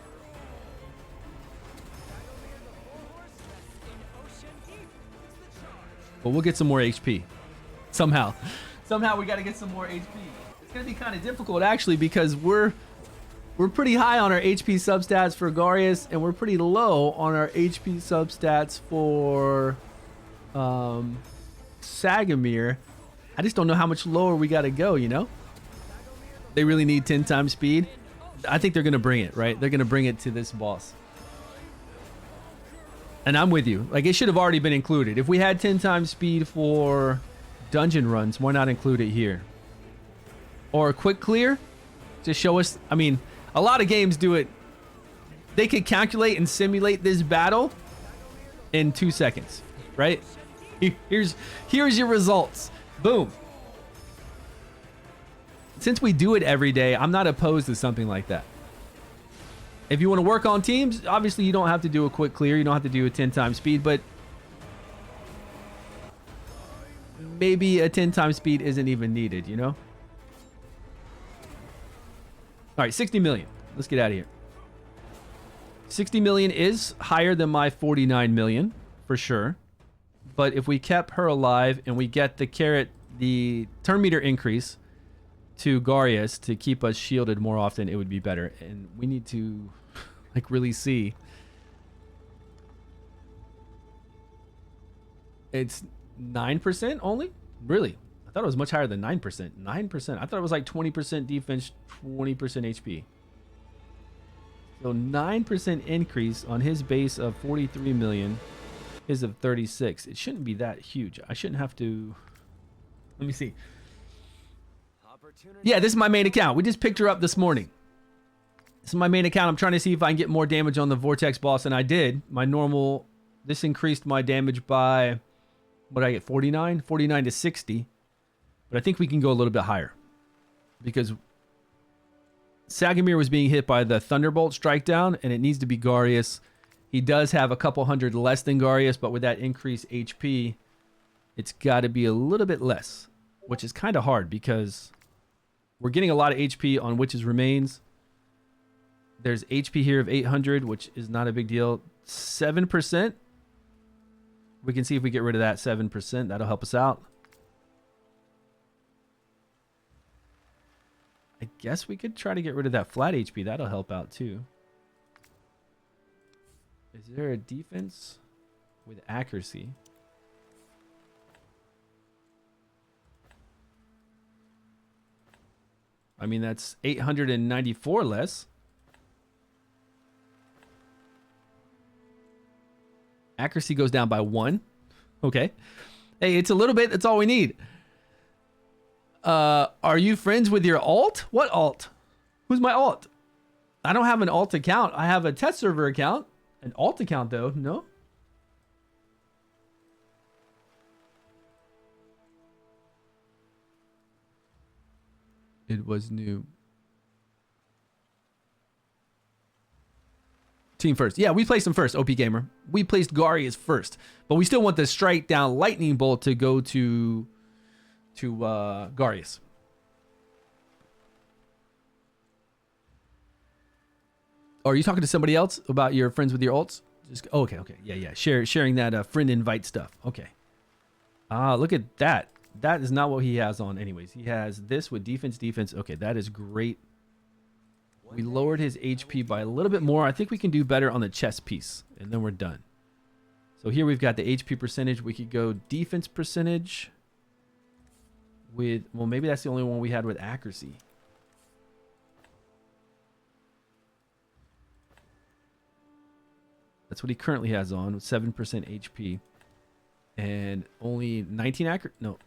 But we'll get some more HP. Somehow we got to get some more HP. It's going to be kind of difficult, actually, because we're pretty high on our HP substats for Garius, and we're pretty low on our HP substats for Sagamir. I just don't know how much lower we got to go, you know? They really need 10 times speed. I think they're going to bring it, right? They're going to bring it to this boss. And I'm with you. Like, it should have already been included. If we had 10 times speed for dungeon runs, why not include it here? Or a quick clear to show us. I mean, a lot of games do it. They could calculate and simulate this battle in 2 seconds, right? Here's your results. Boom. Since we do it every day, I'm not opposed to something like that. If you want to work on teams, obviously you don't have to do a quick clear. You don't have to do a 10 times speed, but maybe a 10 times speed isn't even needed, you know? All right, 60 million. Let's get out of here. 60 million is higher than my 49 million for sure. But if we kept her alive and we get the turn meter increase to Garius to keep us shielded more often, it would be better. And we need to like really see. It's 9% only? Really? I thought it was much higher than 9%. 9%. I thought it was like 20% defense, 20% HP. So 9% increase on his base of 43 million, his of 36. It shouldn't be that huge. I shouldn't have to. Let me see. Yeah, this is my main account. We just picked her up this morning. This is my main account. I'm trying to see if I can get more damage on the Vortex boss, and I did. My normal, this increased my damage by, what did I get, 49? 49 to 60. But I think we can go a little bit higher. Because Sagamir was being hit by the Thunderbolt strike down, and it needs to be Garius. He does have a couple hundred less than Garius, but with that increased HP, it's got to be a little bit less, which is kind of hard because we're getting a lot of HP on Witch's Remains. There's HP here of 800, which is not a big deal. 7%. We can see if we get rid of that 7%. That'll help us out. I guess we could try to get rid of that flat HP. That'll help out too. Is there a defense with accuracy? I mean, that's 894 less. Accuracy goes down by 1. Okay. Hey, it's a little bit. That's all we need. Are you friends with your alt? What alt? Who's my alt? I don't have an alt account. I have a test server account. An alt account, though. No? It was new. Team first. Yeah, we placed him first, OP Gamer. We placed Garius first. But we still want the strike down lightning bolt to go to Garius. Are you talking to somebody else about your friends with your alts? Just okay. Yeah. Sharing that friend invite stuff. Okay. Look at that. That is not what he has on anyways. He has this with defense. Okay, that is great. We lowered his HP by a little bit more. I think we can do better on the chest piece, and then we're done. So here we've got the HP percentage. We could go defense percentage with, well, maybe that's the only one we had with accuracy. That's what he currently has on with 7% HP and only 19 accuracy. No,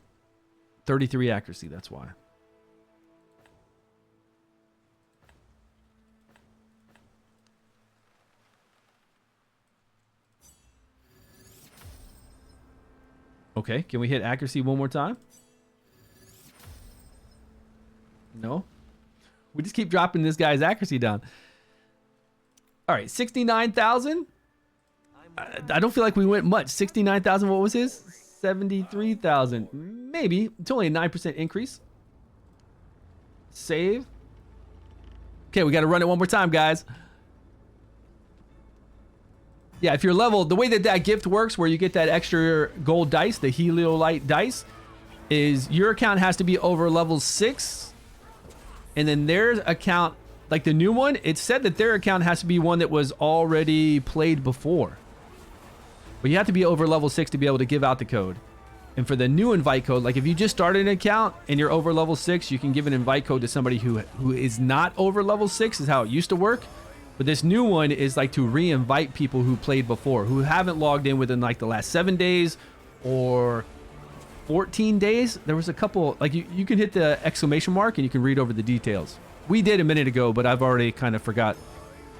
33 accuracy. That's why. Okay, can we hit accuracy one more time? No. We just keep dropping this guy's accuracy down. All right, 69,000. I don't feel like we went much. 69,000, what was his? 73,000. Maybe. It's only a 9% increase. Save. Okay, we got to run it one more time, guys. Yeah, if you're leveled, the way that that gift works, where you get that extra gold dice, the Heliolite dice, is your account has to be over level 6. And then their account, like the new one, it said that their account has to be one that was already played before. But you have to be over level 6 to be able to give out the code. And for the new invite code, like if you just started an account and you're over level 6, you can give an invite code to somebody who is not over level 6, is how it used to work. But this new one is like to re-invite people who played before, who haven't logged in within like the last 7 days or 14 days. There was a couple, like you can hit the exclamation mark and you can read over the details. We did a minute ago, but I've already kind of forgot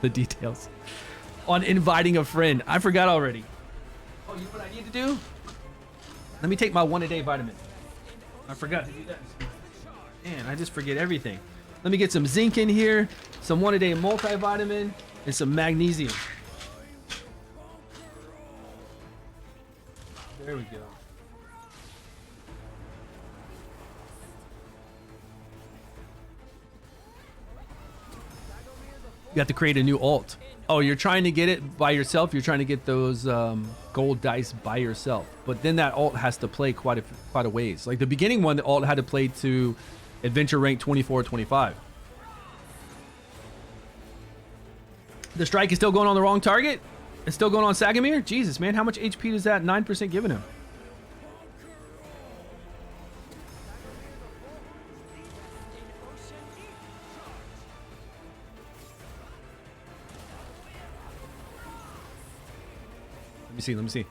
the details on inviting a friend. I forgot already. Oh, you know what I need to do? Let me take my 1-a-day vitamin. I forgot to do that. Man, I just forget everything. Let me get some zinc in here, some 1-a-day multivitamin, and some magnesium. There we go. You have to create a new alt. Oh, you're trying to get it by yourself. You're trying to get those gold dice by yourself. But then that alt has to play quite a ways. Like the beginning one, the alt had to play to adventure rank 24, 25. The strike is still going on the wrong target. It's still going on Sagamir. Jesus, man, how much HP does that 9% giving him? Let me see.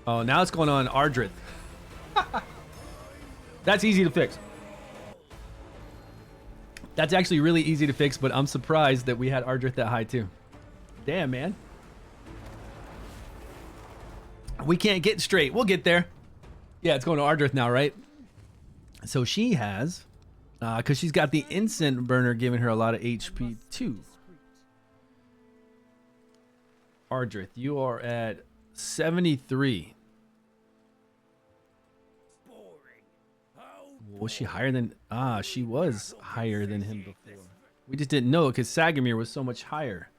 Oh, now it's going on Ardreth. That's easy to fix. That's actually really easy to fix, but I'm surprised that we had Ardreth that high too. Damn, man. We can't get straight. We'll get there. Yeah, it's going to Ardreth now, right? So she has, because she's got the incense burner giving her a lot of HP too. Ardreth, you are at 73. Was she higher than... she was higher than him before. We just didn't know because Sagamir was so much higher.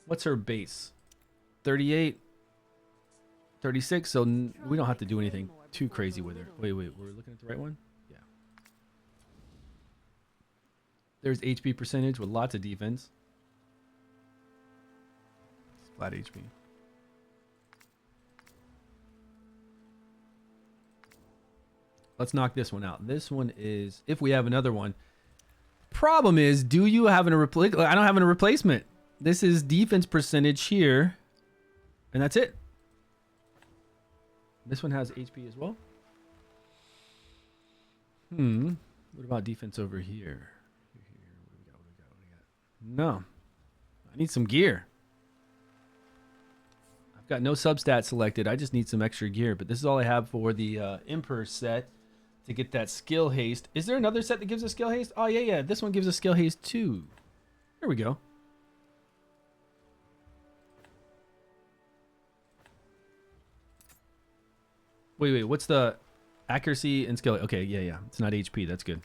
What's her base? 38? 36? So we don't have to do anything too crazy with her. Wait, we're looking at the right one? Yeah. There's HP percentage with lots of defense. Flat HP. Let's knock this one out. This one is, if we have another one. Problem is, do you have a replacement? I don't have a replacement. This is defense percentage here. And that's it. This one has HP as well. What about defense over here? What do we got? No. I need some gear. I've got no substat selected. I just need some extra gear. But this is all I have for the Emperor set to get that skill haste. Is there another set that gives a skill haste? Oh, yeah. This one gives a skill haste too. There we go. Wait. What's the accuracy and skill? Okay, yeah. It's not HP. That's good.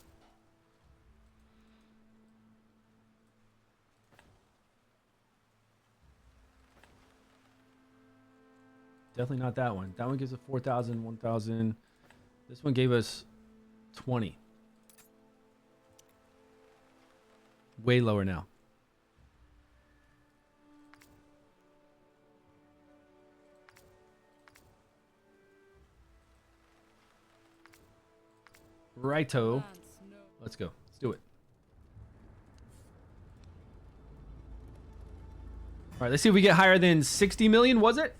Definitely not that one. That one gives us 4,000, 1,000. This one gave us 20. Way lower now. Righto. Let's go. Let's do it. All right, let's see if we get higher than 60 million, was it?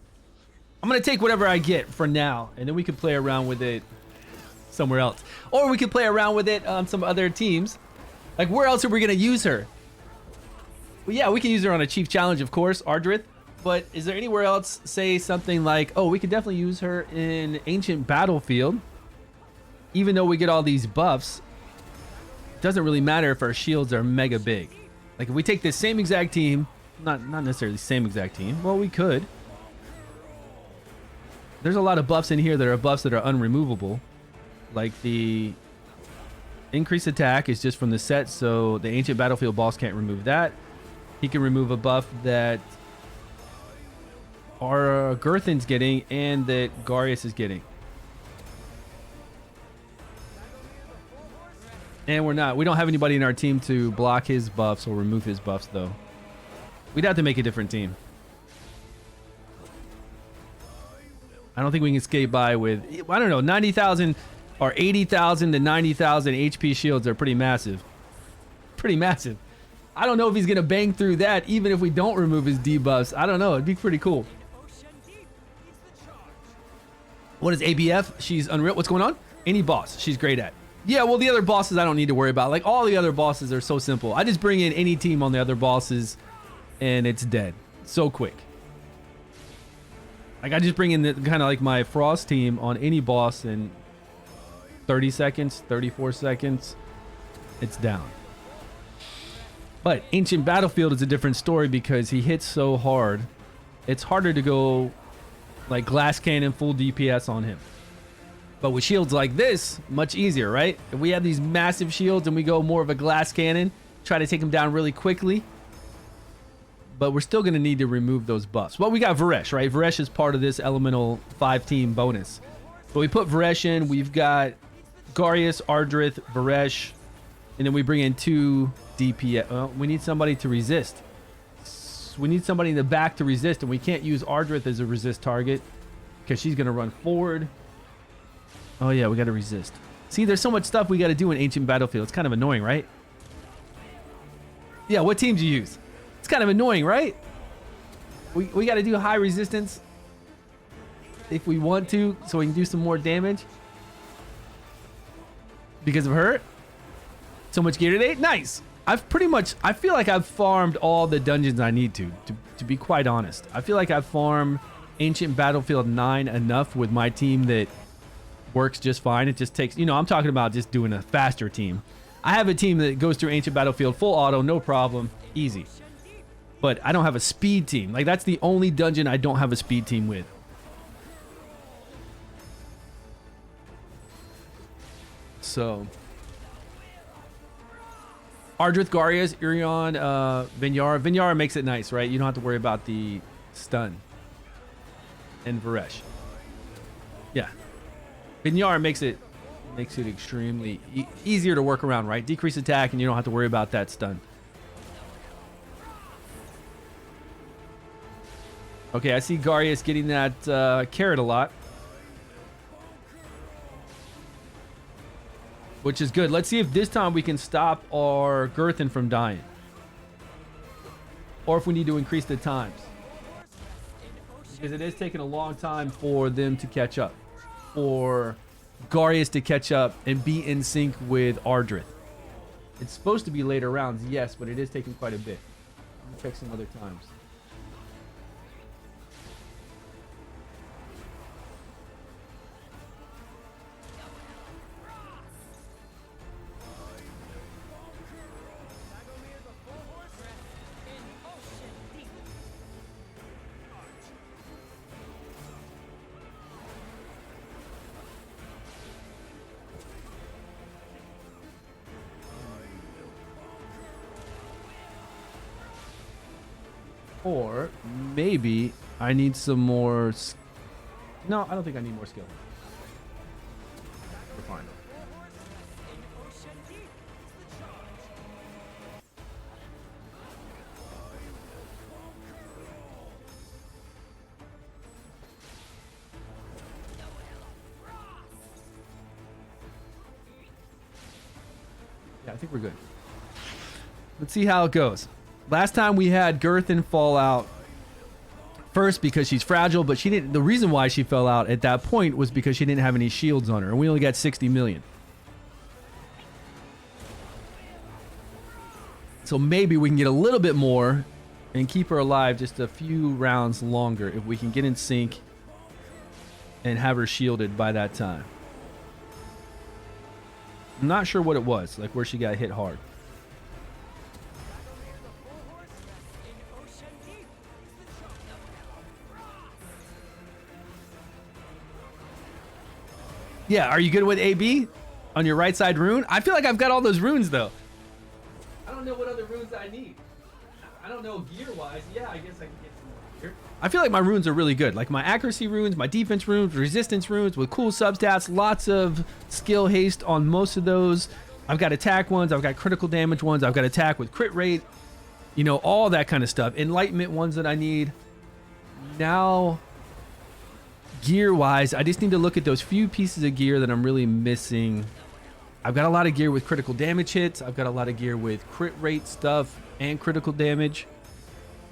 I'm going to take whatever I get for now, and then we can play around with it somewhere else. Or we can play around with it on some other teams. Like, where else are we going to use her? Well, yeah, we can use her on a Chief Challenge, of course. Ardreth. But is there anywhere else, say something like, oh, we could definitely use her in Ancient Battlefield. Even though we get all these buffs, it doesn't really matter if our shields are mega big. Like if we take this same exact team, not necessarily the same exact team. Well, we could. There's a lot of buffs in here that are buffs that are unremovable. Like the increased attack is just from the set, so the Ancient Battlefield boss can't remove that. He can remove a buff that our Girthin's getting and that Garius is getting. And we don't have anybody in our team to block his buffs or remove his buffs though. We'd have to make a different team. I don't think we can skate by with, I don't know, 90,000 or 80,000 to 90,000 HP shields are pretty massive. Pretty massive. I don't know if he's going to bang through that even if we don't remove his debuffs. I don't know. It'd be pretty cool. What is ABF? She's unreal. What's going on? Any boss she's great at. Yeah, well, the other bosses I don't need to worry about. Like, all the other bosses are so simple. I just bring in any team on the other bosses, and it's dead. So quick. Like, I just bring in the kind of like my Frost team on any boss in 30 seconds, 34 seconds. It's down. But Ancient Battlefield is a different story because he hits so hard. It's harder to go like glass cannon full DPS on him. But with shields like this, much easier, right? If we have these massive shields and we go more of a glass cannon, try to take him down really quickly. But we're still going to need to remove those buffs. Well, we got Varesh, right? Varesh is part of this elemental 5-team bonus. But we put Varesh in. We've got Garius, Ardreth, Varesh. And then we bring in 2 DPS. Well, we need somebody to resist. We need somebody in the back to resist. And we can't use Ardreth as a resist target because she's going to run forward. Oh, yeah, we got to resist. See, there's so much stuff we got to do in Ancient Battlefield. It's kind of annoying, right? Yeah, what team do you use? It's kind of annoying, right? We got to do high resistance if we want to, so we can do some more damage. Because of her? So much gear today? Nice. I feel like I've farmed all the dungeons I need to be quite honest. I feel like I've farmed Ancient Battlefield 9 enough with my team that works just fine. It just takes, I'm talking about just doing a faster team. I have a team that goes through Ancient Battlefield full auto, no problem, easy. But I don't have a speed team. Like, that's the only dungeon I don't have a speed team with. So Ardreth, Garius, Urion, Vinyara. Vinyara makes it nice, right? You don't have to worry about the stun. And Varesh. Yeah. Vinyara makes it extremely easier to work around, right? Decrease attack and you don't have to worry about that stun. Okay, I see Garius getting that carrot a lot. Which is good. Let's see if this time we can stop our Girthin from dying. Or if we need to increase the times. Because it is taking a long time for them to catch up. For Garius to catch up and be in sync with Ardreth. It's supposed to be later rounds, yes, but it is taking quite a bit. Let me check some other times. Or maybe I need some more. No, I don't think I need more skill. We're fine. Yeah, I think we're good. Let's see how it goes. Last time we had Girthin fall out first because she's fragile, but she didn't. The reason why she fell out at that point was because she didn't have any shields on her, and we only got 60 million. So maybe we can get a little bit more and keep her alive just a few rounds longer if we can get in sync and have her shielded by that time. I'm not sure what it was, like where she got hit hard. Yeah, are you good with AB on your right side rune? I feel like I've got all those runes though. I don't know what other runes I need. I don't know gear-wise. Yeah, I guess I can get some more gear. I feel like my runes are really good. Like my accuracy runes, my defense runes, resistance runes with cool substats, lots of skill haste on most of those. I've got attack ones, I've got critical damage ones, I've got attack with crit rate, you know, all that kind of stuff. Enlightenment ones that I need. Now, gear-wise, I just need to look at those few pieces of gear that I'm really missing. I've got a lot of gear with critical damage hits. I've got a lot of gear with crit rate stuff and critical damage.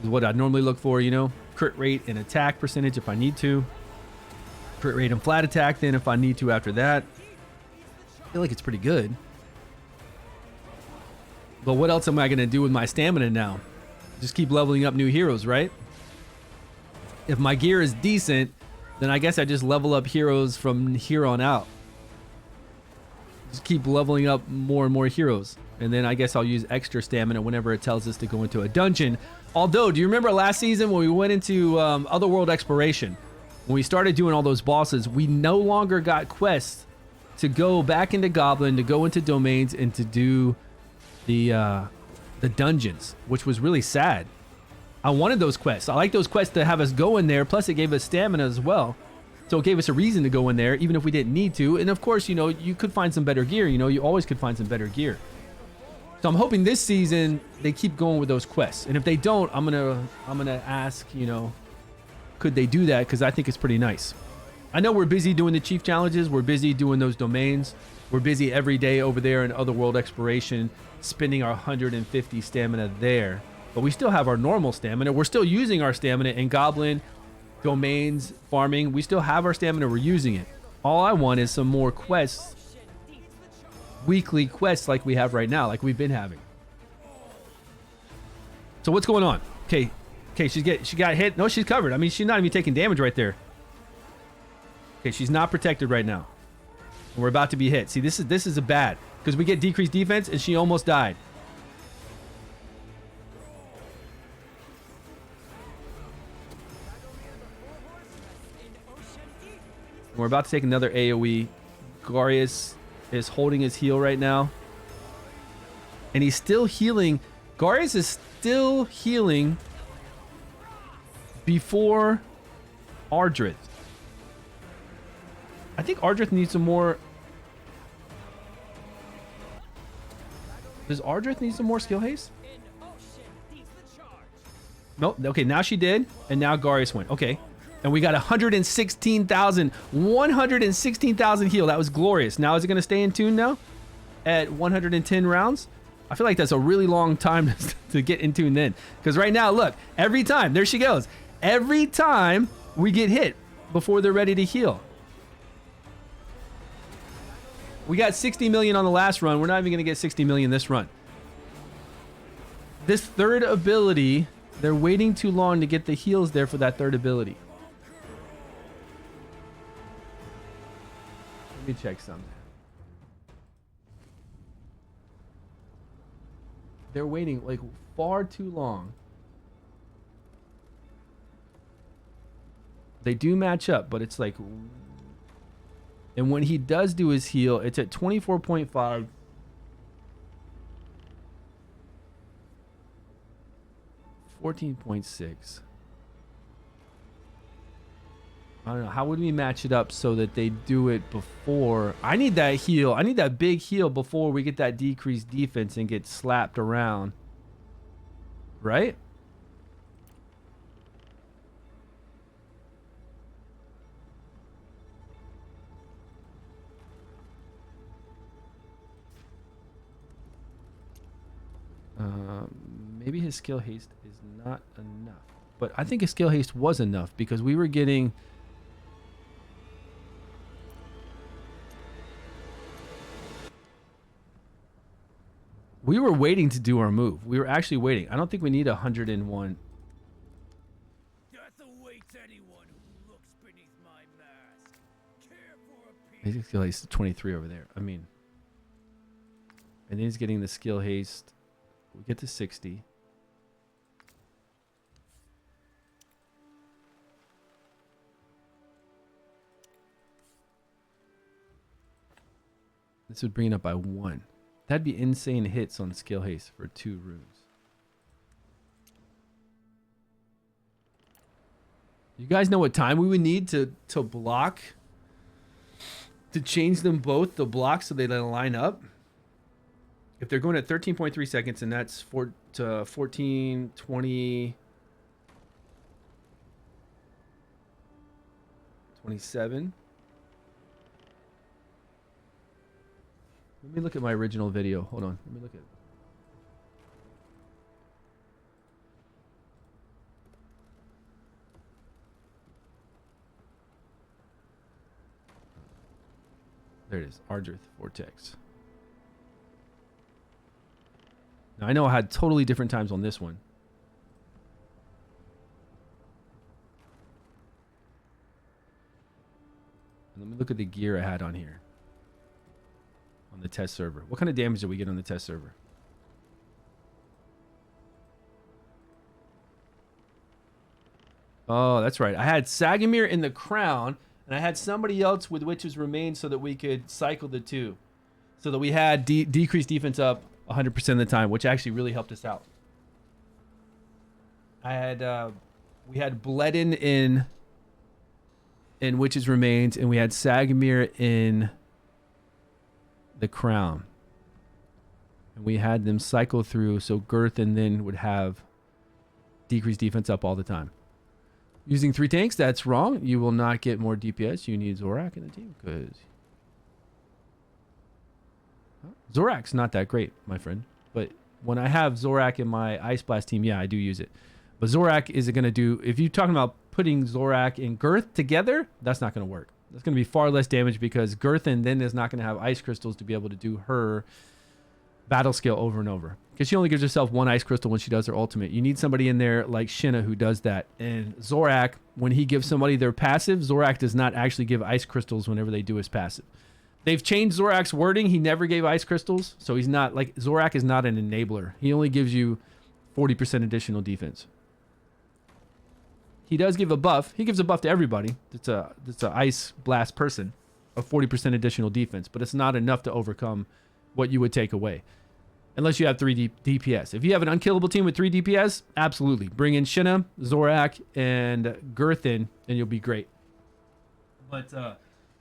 Is what I normally look for, you know. Crit rate and attack percentage if I need to. Crit rate and flat attack then if I need to after that. I feel like it's pretty good. But what else am I going to do with my stamina now? Just keep leveling up new heroes, right? If my gear is decent, then I guess I just level up heroes from here on out. Just keep leveling up more and more heroes. And then I guess I'll use extra stamina whenever it tells us to go into a dungeon. Although, do you remember last season when we went into Otherworld Exploration? When we started doing all those bosses, we no longer got quests to go back into Goblin, to go into domains, and to do the dungeons, which was really sad. I wanted those quests. I like those quests to have us go in there. Plus, it gave us stamina as well. So it gave us a reason to go in there, even if we didn't need to. And of course, you know, you could find some better gear. You know, you always could find some better gear. So I'm hoping this season they keep going with those quests. And if they don't, I'm gonna ask, you know, could they do that? Because I think it's pretty nice. I know we're busy doing the chief challenges. We're busy doing those domains. We're busy every day over there in Otherworld Exploration, spending our 150 stamina there. But we still have our normal stamina. We're still using our stamina in Goblin, domains, farming. We still have our stamina. We're using it. All I want is some more quests, weekly quests like we have right now, like we've been having. So what's going on? Okay, she got hit. No, she's covered. I mean, she's not even taking damage right there. Okay, she's not protected right now. And we're about to be hit. See, this is a bad because we get decreased defense and she almost died. We're about to take another AoE. Garius is holding his heal right now. And he's still healing. Garius is still healing before Ardreth. I think Ardreth needs some more. Does Ardreth need some more skill haste? Nope. Okay, now she did. And now Garius went. Okay. And we got 116,000 heal. That was glorious. Now is it going to stay in tune now at 110 rounds? I feel like that's a really long time to get in tune then. Because right now, look, every time, there she goes. Every time we get hit before they're ready to heal. We got 60 million on the last run. We're not even going to get 60 million this run. This third ability, they're waiting too long to get the heals there for that third ability. Let me check something. They're waiting like far too long. They do match up, but it's like, and when he does do his heal, it's at 24.5. 14.6. I don't know. How would we match it up so that they do it before? I need that heal. I need that big heal before we get that decreased defense and get slapped around. Right? Maybe his skill haste is not enough. But I think his skill haste was enough because we were getting... We were waiting to do our move. We were actually waiting. I don't think we need 101.
awaits anyone who looks beneath my mask. Care for a piece.
Basic skill haste 23 over there. I mean, and then he's getting the skill haste. We get to 60. This would bring it up by 1. That'd be insane hits on skill haste for 2 runes. You guys know what time we would need to block? To change them both, the blocks, so they line up? If they're going at 13.3 seconds, and that's 14, 20, 27. Let me look at my original video. Hold on. Let me look at it. There it is. Ardreth Vortex. Now, I know I had totally different times on this one. And let me look at the gear I had on here. On the test server. What kind of damage did we get on the test server? Oh, that's right. I had Sagamir in the crown, and I had somebody else with Witch's Remains so that we could cycle the two. So that we had decreased defense up 100% of the time, which actually really helped us out. I had we had Bledin in Witch's Remains, and we had Sagamir in the crown. And we had them cycle through, so Girthin then would have decreased defense up all the time. Using 3 tanks, that's wrong. You will not get more DPS. You need Zorak in the team, because Zorak's not that great, my friend. But when I have Zorak in my Ice Blast team, yeah, I do use it. But Zorak is going to do, if you're talking about putting Zorak and Girth together, that's not going to work. That's going to be far less damage, because Girthin then is not going to have ice crystals to be able to do her battle skill over and over. Because she only gives herself 1 ice crystal when she does her ultimate. You need somebody in there like Shinna who does that. And Zorak, when he gives somebody their passive, Zorak does not actually give ice crystals whenever they do his passive. They've changed Zorak's wording. He never gave ice crystals. So he's not, like, Zorak is not an enabler. He only gives you 40% additional defense. He does give a buff. He gives a buff to everybody. It's a ice blast person of 40% additional defense, but it's not enough to overcome what you would take away. Unless you have 3 DPS. If you have an unkillable team with 3 DPS, absolutely. Bring in Shinna, Zorak, and Girthin, and you'll be great. But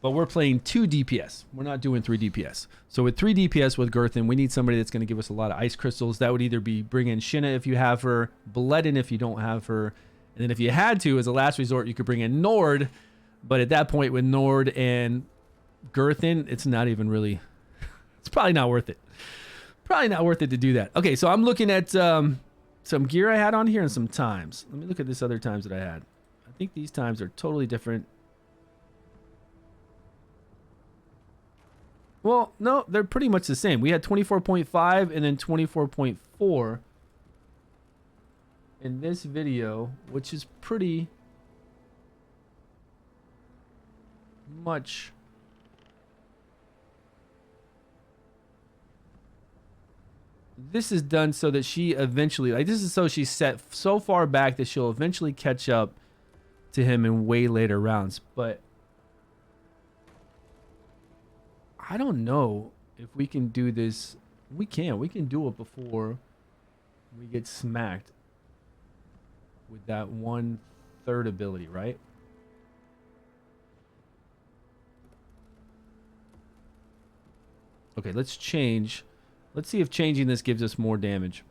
we're playing 2 DPS. We're not doing 3 DPS. So with 3 DPS with Girthin, we need somebody that's going to give us a lot of ice crystals. That would either be bring in Shinna if you have her, Bledin if you don't have her, and then if you had to, as a last resort, you could bring in Nord. But at that point, with Nord and Girthin, it's not even really... It's probably not worth it. Probably not worth it to do that. Okay, so I'm looking at some gear I had on here and some times. Let me look at this other times that I had. I think these times are totally different. Well, no, they're pretty much the same. We had 24.5 and then 24.4 in this video, which is pretty much... This is done so that she eventually, like, this is so she's set so far back that she'll eventually catch up to him in way later rounds. But I don't know if we can do this. We can do it before we get smacked with that 1/3 ability, right? Okay, let's change. Let's see if changing this gives us more damage.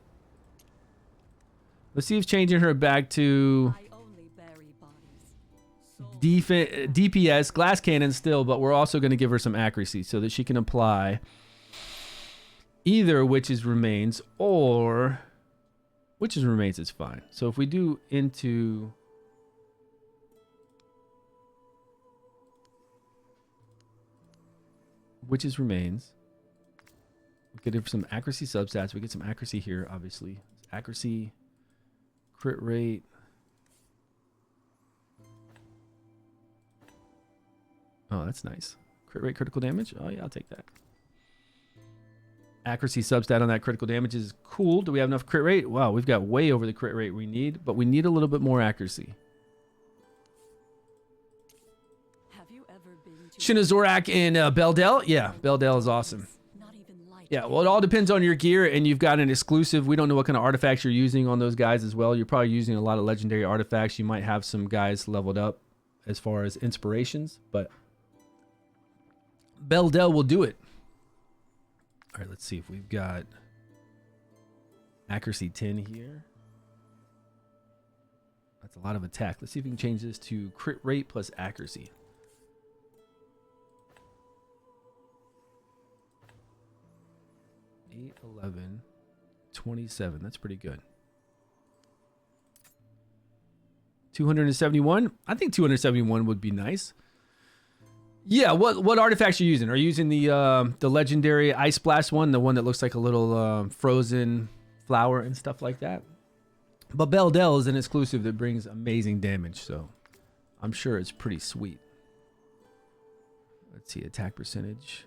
Let's see if changing her back to DPS, glass cannon still, but we're also going to give her some accuracy so that she can apply either Witch's Remains or... Witch's Remains is fine. So if we do into... Witch's Remains... We get some accuracy substats. We get some accuracy here, obviously. Accuracy, crit rate. Oh, that's nice. Crit rate, critical damage. Oh yeah, I'll take that. Accuracy substat on that critical damage is cool. Do we have enough crit rate? Wow, we've got way over the crit rate we need, but we need a little bit more accuracy.
Have you ever been to
Shinazorak in Beldel? Yeah, Beldel is awesome.
not even like
Yeah, well, it all depends on your gear, and you've got an exclusive. We don't know what kind of artifacts you're using on those guys as well. You're probably using a lot of legendary artifacts. You might have some guys leveled up as far as inspirations, but Beldel will do it. All right, let's see if we've got accuracy 10 here. That's a lot of attack. Let's see if we can change this to crit rate plus accuracy. Eight, 11, 27. That's pretty good. 271. I think 271 would be nice. Yeah, what artifacts are you using? Are you using the legendary Ice Blast one, the one that looks like a little frozen flower and stuff like that? But Beldel is an exclusive that brings amazing damage, so I'm sure it's pretty sweet. Let's see, attack percentage.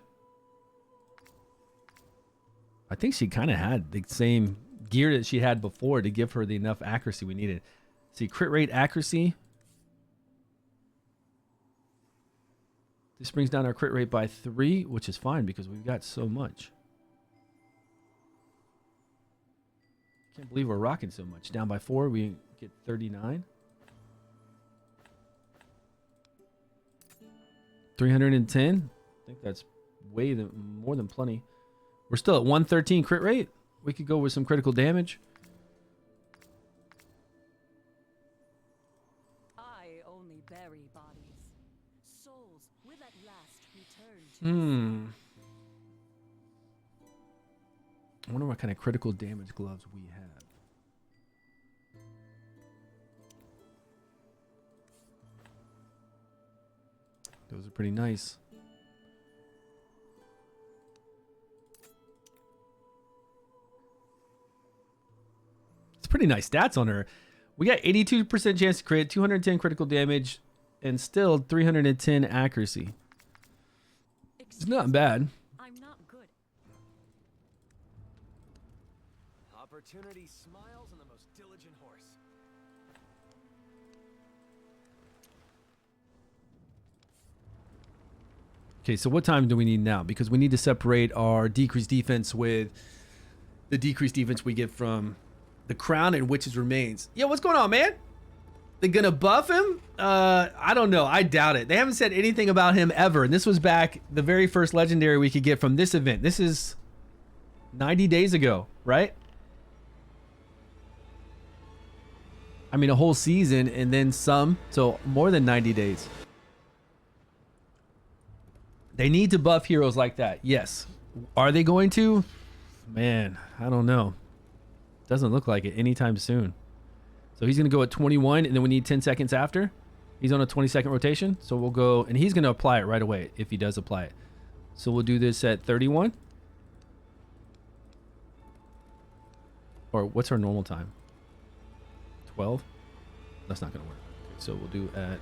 I think she kind of had the same gear that she had before to give her the enough accuracy we needed. See, crit rate accuracy. This brings down our crit rate by 3, which is fine because we've got so much. Can't believe we're rocking so much. Down by 4, we get 39. 310. I think that's more than plenty. We're still at 113 crit rate. We could go with some critical damage.
I only bury bodies. Souls will at last return to
I wonder what kind of critical damage gloves we have. Those are pretty nice. It's pretty nice stats on her. We got 82% chance to crit, 210 critical damage, and still 310 accuracy. It's not bad.
I'm not good.
Opportunity smiles on the most diligent horse.
Okay, so what time do we need now? Because we need to separate our decreased defense with the decreased defense we get from the crown and witch's remains. Yeah, what's going on, man? They're gonna buff him? I don't know. I doubt it. They haven't said anything about him ever. And this was back the very first legendary we could get from this event. This is 90 days ago, right? I mean, a whole season and then some. So more than 90 days. They need to buff heroes like that. Yes. Are they going to? Man, I don't know. Doesn't look like it anytime soon. So he's going to go at 21, and then we need 10 seconds after. He's on a 20-second rotation. So we'll go, and he's going to apply it right away if he does apply it. So we'll do this at 31. Or what's our normal time? 12? That's not going to work. Okay, so we'll do at...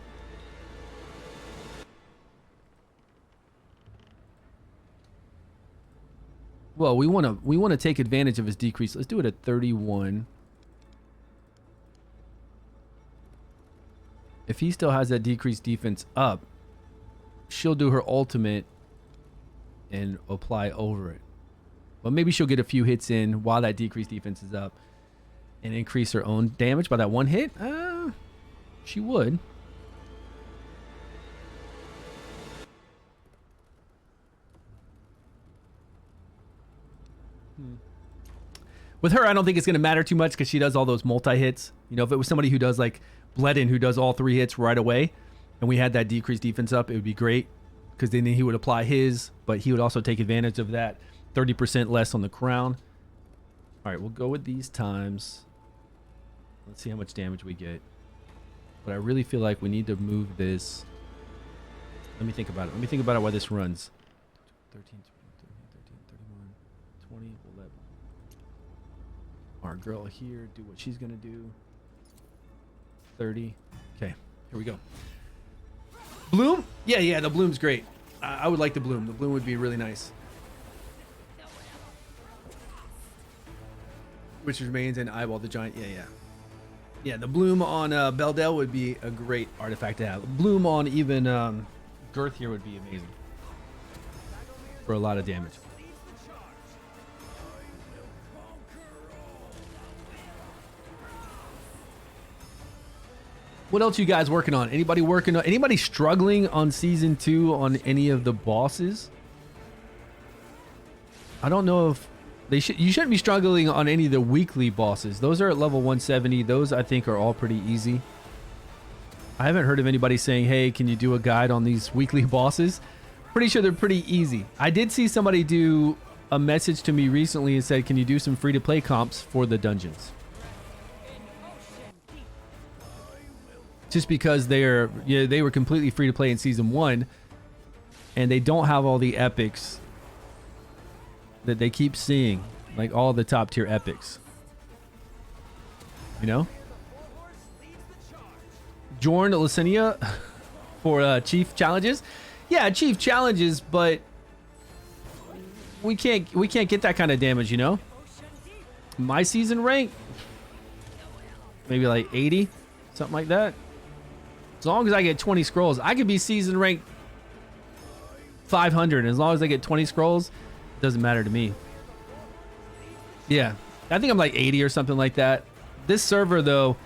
Well, we want to take advantage of his decrease. Let's do it at 31. If he still has that decreased defense up, she'll do her ultimate and apply over it. But maybe she'll get a few hits in while that decreased defense is up and increase her own damage by that one hit. She would. With her, I don't think it's going to matter too much because she does all those multi-hits. You know, if it was somebody who does like Bledin, who does all 3 hits right away, and we had that decreased defense up, it would be great because then he would apply his, but he would also take advantage of that 30% less on the crown. All right, we'll go with these times. Let's see how much damage we get. But I really feel like we need to move this. Let me think about it. Let me think about it while this runs. 13, 13, 31, 20, we'll let our girl here do what she's going to do. 30. Okay, here we go. Bloom? Yeah, the Bloom's great. I would like the Bloom. The Bloom would be really nice. Which remains an eyeball the giant. Yeah, the Bloom on Beldell would be a great artifact to have. Bloom on even Girth here would be amazing for a lot of damage. What else you guys working on? Anybody struggling on season 2 on any of the bosses? I don't know if you shouldn't be struggling on any of the weekly bosses. Those are at level 170. Those I think are all pretty easy. I haven't heard of anybody saying, hey, can you do a guide on these weekly bosses? Pretty sure they're pretty easy. I did see somebody do a message to me recently and said, can you do some free-to-play comps for the dungeons? Just because they were completely free to play in season 1 and they don't have all the epics that they keep seeing, like all the top tier epics, you know. Jorn Licinia for chief challenges. Yeah, chief challenges, but we can't get that kind of damage, you know. My season rank maybe like 80, something like that. As long as I get 20 scrolls, I could be season rank 500. As long as I get 20 scrolls, it doesn't matter to me. Yeah, I think I'm like 80 or something like that. This server, though,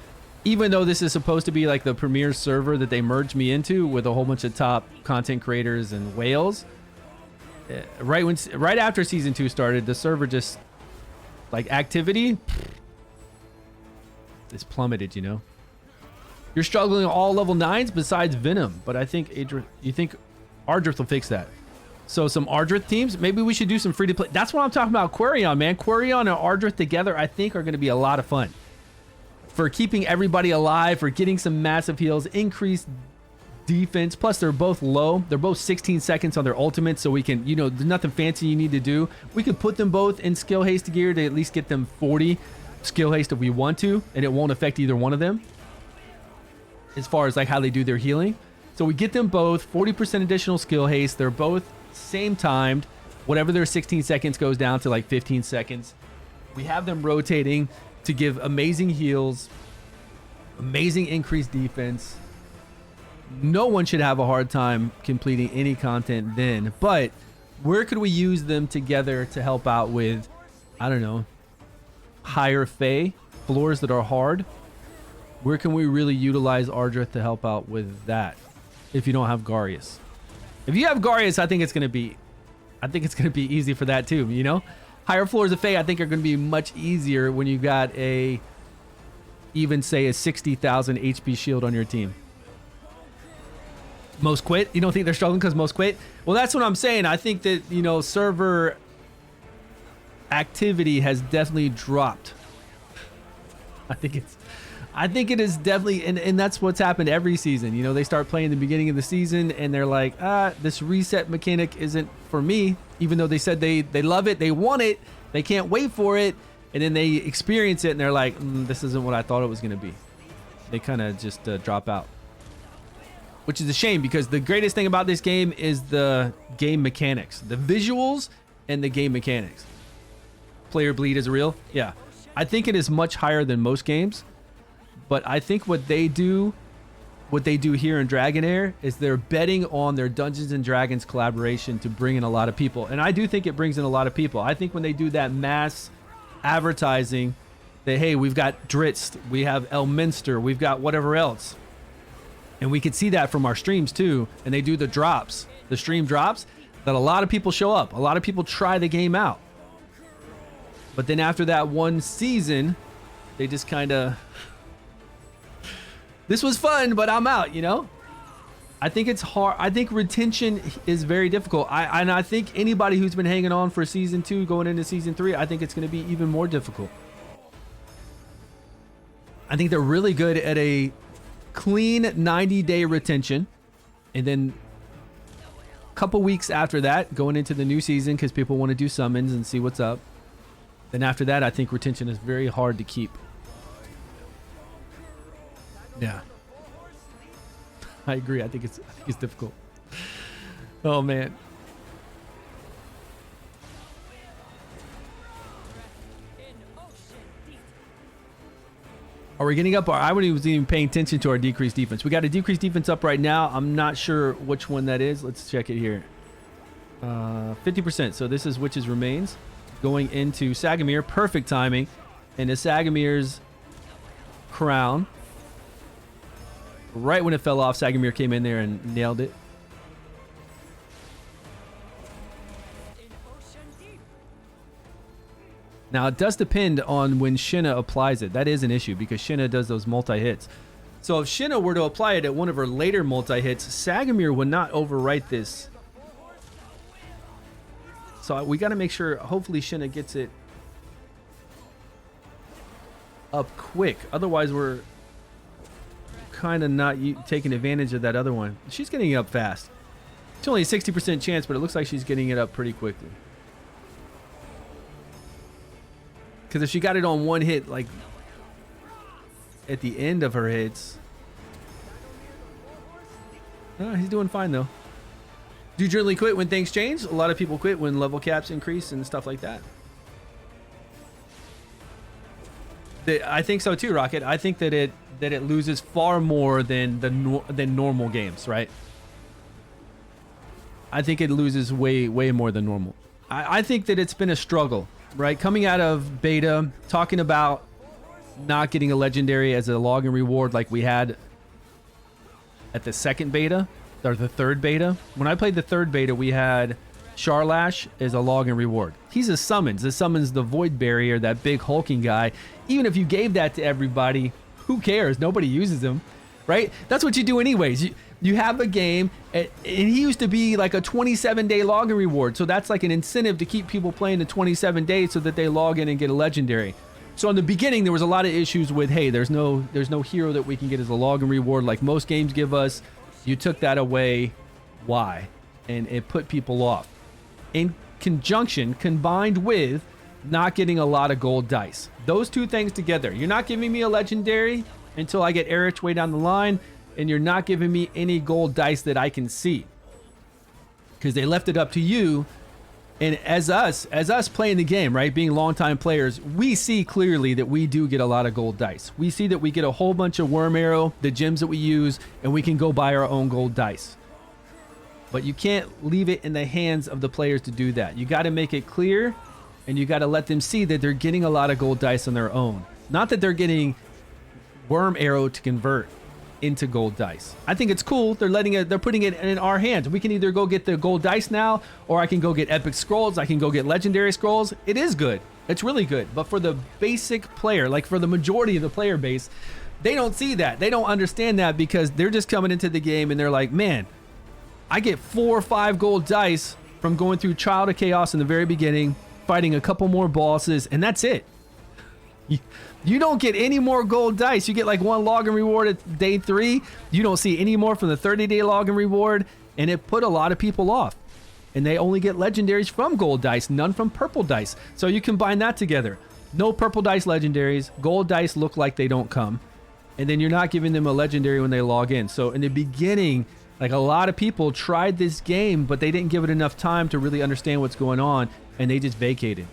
even though this is supposed to be like the premier server that they merged me into with a whole bunch of top content creators and whales, right after season 2 started, the server just, like, activity is plummeted, you know. You're struggling all level 9s besides Venom, but I think Ardreth will fix that. So some Ardreth teams, maybe we should do some free to play. That's what I'm talking about. Quarion, man. Quarion and Ardreth together, I think, are going to be a lot of fun. For keeping everybody alive, for getting some massive heals, increased defense. Plus, they're both low. They're both 16 seconds on their ultimate, so we can, you know, there's nothing fancy you need to do. We could put them both in skill haste gear to at least get them 40 skill haste if we want to, and it won't affect either one of them as far as like how they do their healing. So we get them both 40% additional skill haste. They're both same timed. Whatever their 16 seconds goes down to like 15 seconds. We have them rotating to give amazing heals, amazing increased defense. No one should have a hard time completing any content then. But where could we use them together to help out with, I don't know, higher Fey floors that are hard? Where can we really utilize Ardreth to help out with that if you don't have Garius? If you have Garius, I think it's going to be easy for that too, you know? Higher floors of Fey, I think, are going to be much easier when you got even say a 60,000 HP shield on your team. Most quit? You don't think they're struggling because most quit? Well, that's what I'm saying. I think that, you know, server activity has definitely dropped. I think it is definitely, and that's what's happened every season. You know, they start playing the beginning of the season and they're like, this reset mechanic isn't for me, even though they said they love it, they want it, they can't wait for it, and then they experience it and they're like, this isn't what I thought it was going to be. They kind of just drop out, which is a shame because the greatest thing about this game is the game mechanics, the visuals and the game mechanics. Player bleed is real. Yeah, I think it is much higher than most games. But I think what they do here in Dragonheir is they're betting on their Dungeons and Dragons collaboration to bring in a lot of people. And I do think it brings in a lot of people. I think when they do that mass advertising that, hey, we've got Dritz, we have Elminster, we've got whatever else. And we could see that from our streams too. And they do the drops, the stream drops, that a lot of people show up. A lot of people try the game out. But then after that one season, they just kind of... This was fun, but I'm out, you know? I think it's hard. I think retention is very difficult. And I think anybody who's been hanging on for season 2 going into season 3, I think it's going to be even more difficult. I think they're really good at a clean 90-day retention. And then a couple weeks after that, going into the new season, because people want to do summons and see what's up. Then after that, I think retention is very hard to keep. Yeah. I agree. I think it's difficult. Oh man. Are we getting up? I wasn't even paying attention to our decreased defense. We got a decreased defense up right now. I'm not sure which one that is. Let's check it here. 50%. So this is Witch's Remains going into Sagamir. Perfect timing. And the Sagamir's crown. Right when it fell off, Sagamir came in there and nailed it. Now, it does depend on when Shinna applies it. That is an issue because Shinna does those multi-hits. So if Shinna were to apply it at one of her later multi-hits, Sagamir would not overwrite this. So we got to make sure, hopefully Shinna gets it up quick. Otherwise, we're kind of not taking advantage of that other one. She's getting it up fast. It's only a 60% chance, but it looks like she's getting it up pretty quickly. Because if she got it on one hit, like at the end of her hits. Oh, he's doing fine though. Do you generally quit when things change? A lot of people quit when level caps increase and stuff like that. I think so too, Rocket. I think that it loses far more than than normal games, right? I think it loses way more than normal. I think that it's been a struggle. Right, coming out of beta, talking about not getting a legendary as a login reward like we had at the second beta or the third beta. When I played the third beta, we had Charlash as a login reward. He's a summons. This summons the Void Barrier, that big hulking guy. Even if you gave that to everybody, who cares? Nobody uses him, right? That's what you do anyways. You have a game, and he used to be like a 27-day login reward. So that's like an incentive to keep people playing the 27 days so that they log in and get a legendary. So in the beginning, there was a lot of issues with, hey, there's no hero that we can get as a login reward like most games give us. You took that away. Why? And it put people off. In conjunction, combined with not getting a lot of gold dice. Those two things together. You're not giving me a legendary until I get Erich way down the line. And you're not giving me any gold dice that I can see because they left it up to you. And as us playing the game, right, being longtime players, we see clearly that we do get a lot of gold dice. We see that we get a whole bunch of worm arrow, the gems that we use, and we can go buy our own gold dice. But you can't leave it in the hands of the players to do that. You got to make it clear, and you got to let them see that they're getting a lot of gold dice on their own. Not that they're getting worm arrow to convert into gold dice. I think it's cool. They're putting it in our hands. We can either go get the gold dice now, or I can go get epic scrolls. I can go get legendary scrolls. It is good. It's really good. But for the basic player, like for the majority of the player base, they don't see that. They don't understand that because they're just coming into the game and they're like, man, I get 4 or 5 gold dice from going through Child of Chaos in the very beginning, fighting a couple more bosses, and that's it. You don't get any more gold dice. You get like 1 login reward at day 3. You don't see any more from the 30-day login reward, and it put a lot of people off. And they only get legendaries from gold dice, none from purple dice. So you combine that together. No purple dice legendaries. Gold dice look like they don't come. And then you're not giving them a legendary when they log in. So in the beginning, like a lot of people tried this game, but they didn't give it enough time to really understand what's going on, and they just vacated.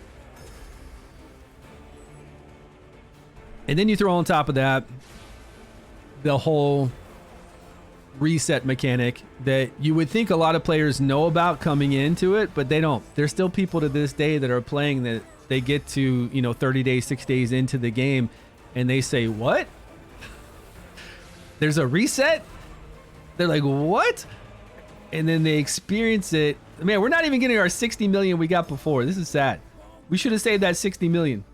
And then you throw on top of that the whole reset mechanic that you would think a lot of players know about coming into it, but they don't. There's still people to this day that are playing that they get to, 30 days, 6 days into the game, and they say, what? There's a reset? They're like, what? And then they experience it. Man, we're not even getting our 60 million we got before. This is sad. We should have saved that 60 million.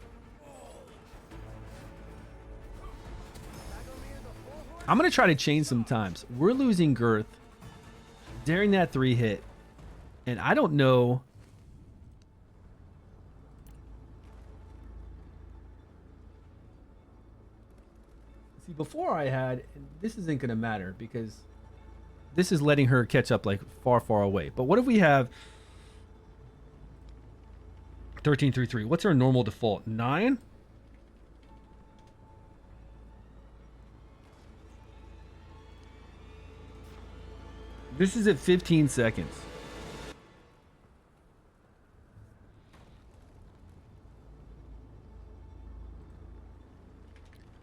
I'm going to try to change sometimes. We're losing girth during that 3 hit. And I don't know. See, before I had, this isn't going to matter because this is letting her catch up like far, far away. But what if we have 1333? What's our normal default? 9? This is at 15 seconds.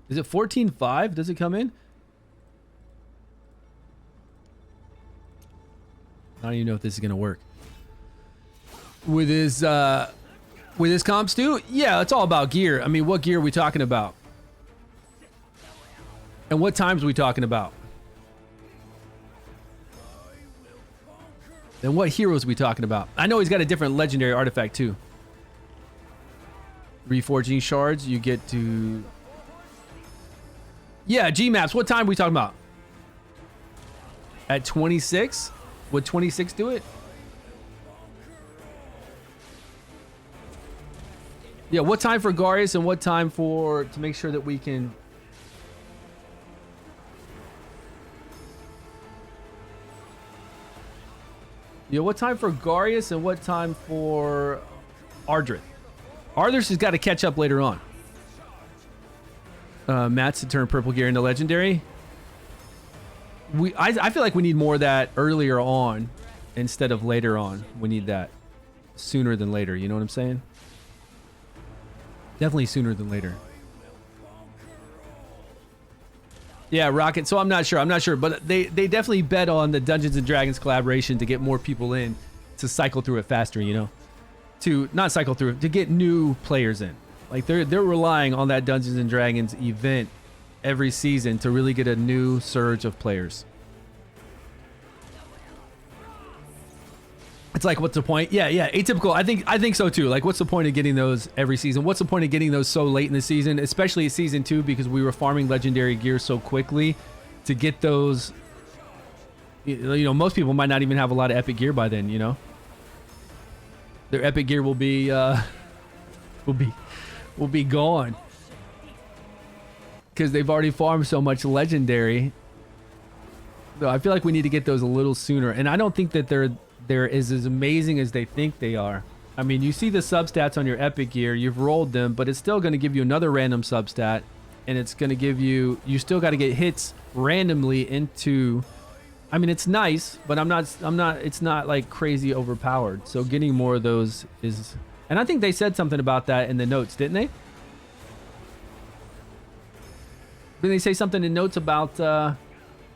Is it 14.5? Does it come in? I don't even know if this is gonna work. With his comps too? Yeah, it's all about gear. I mean, what gear are we talking about? And what times are we talking about? And what heroes are we talking about? I know he's got a different legendary artifact too. Reforging shards, you get to... Yeah, G-maps. What time are we talking about? At 26? Would 26 do it? Yeah, what time for Garius and what time for... to make sure that we can... Yeah, what time for Garius and what time for Ardreth? Ardreth has got to catch up later on. Matt's to turn purple gear into legendary. I feel like we need more of that earlier on instead of later on. We need that sooner than later. You know what I'm saying? Definitely sooner than later. Yeah, Rocket. So I'm not sure, but they definitely bet on the Dungeons and Dragons collaboration to get more people in to cycle through it faster, you know? To not cycle through it, to get new players in. Like they're relying on that Dungeons and Dragons event every season to really get a new surge of players. It's like, what's the point? Yeah, atypical. I think so too. Like, what's the point of getting those every season? What's the point of getting those so late in the season, especially season 2, because we were farming legendary gear so quickly to get those. You know, most people might not even have a lot of epic gear by then. You know, their epic gear will be gone because they've already farmed so much legendary. So I feel like we need to get those a little sooner, and I don't think that they're as amazing as they think they are. I mean, you see the substats on your epic gear, you've rolled them, but it's still going to give you another random substat, and it's going to give you still got to get hits randomly into. I mean, it's nice, but it's not like crazy overpowered. So getting more of those is, and I think they said something about that in the notes, didn't they? Didn't they say something in notes about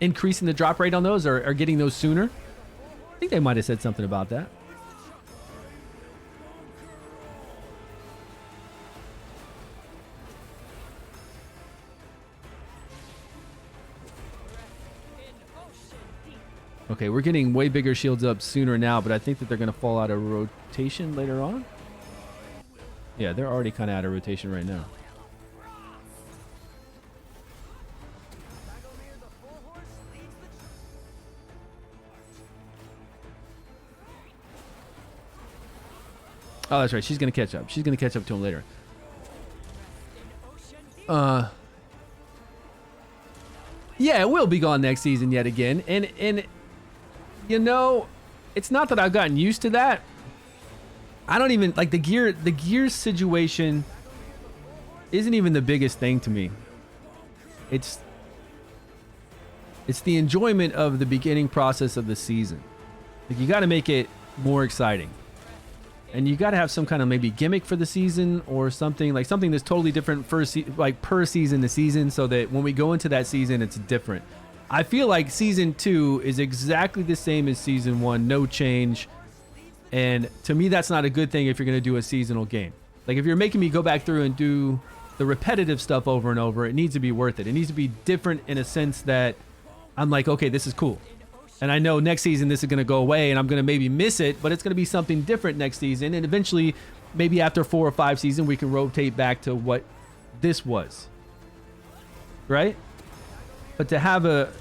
increasing the drop rate on those or getting those sooner? I think they might have said something about that. Okay, we're getting way bigger shields up sooner now, but I think that they're going to fall out of rotation later on. Yeah, they're already kind of out of rotation right now. Oh, that's right. She's going to catch up. She's going to catch up to him later. Yeah, it will be gone next season yet again. And you know, it's not that I've gotten used to that. I don't even like the gear situation isn't even the biggest thing to me. It's the enjoyment of the beginning process of the season. Like, you got to make it more exciting. And you got to have some kind of maybe gimmick for the season or something that's totally different per season to season, so that when we go into that season, it's different. I feel like season 2 is exactly the same as season 1, no change. And to me, that's not a good thing if you're going to do a seasonal game. Like, if you're making me go back through and do the repetitive stuff over and over, it needs to be worth it. It needs to be different in a sense that I'm like, okay, this is cool. And I know next season this is going to go away and I'm going to maybe miss it, but it's going to be something different next season. And eventually, maybe after 4 or 5 seasons, we can rotate back to what this was. Right? But to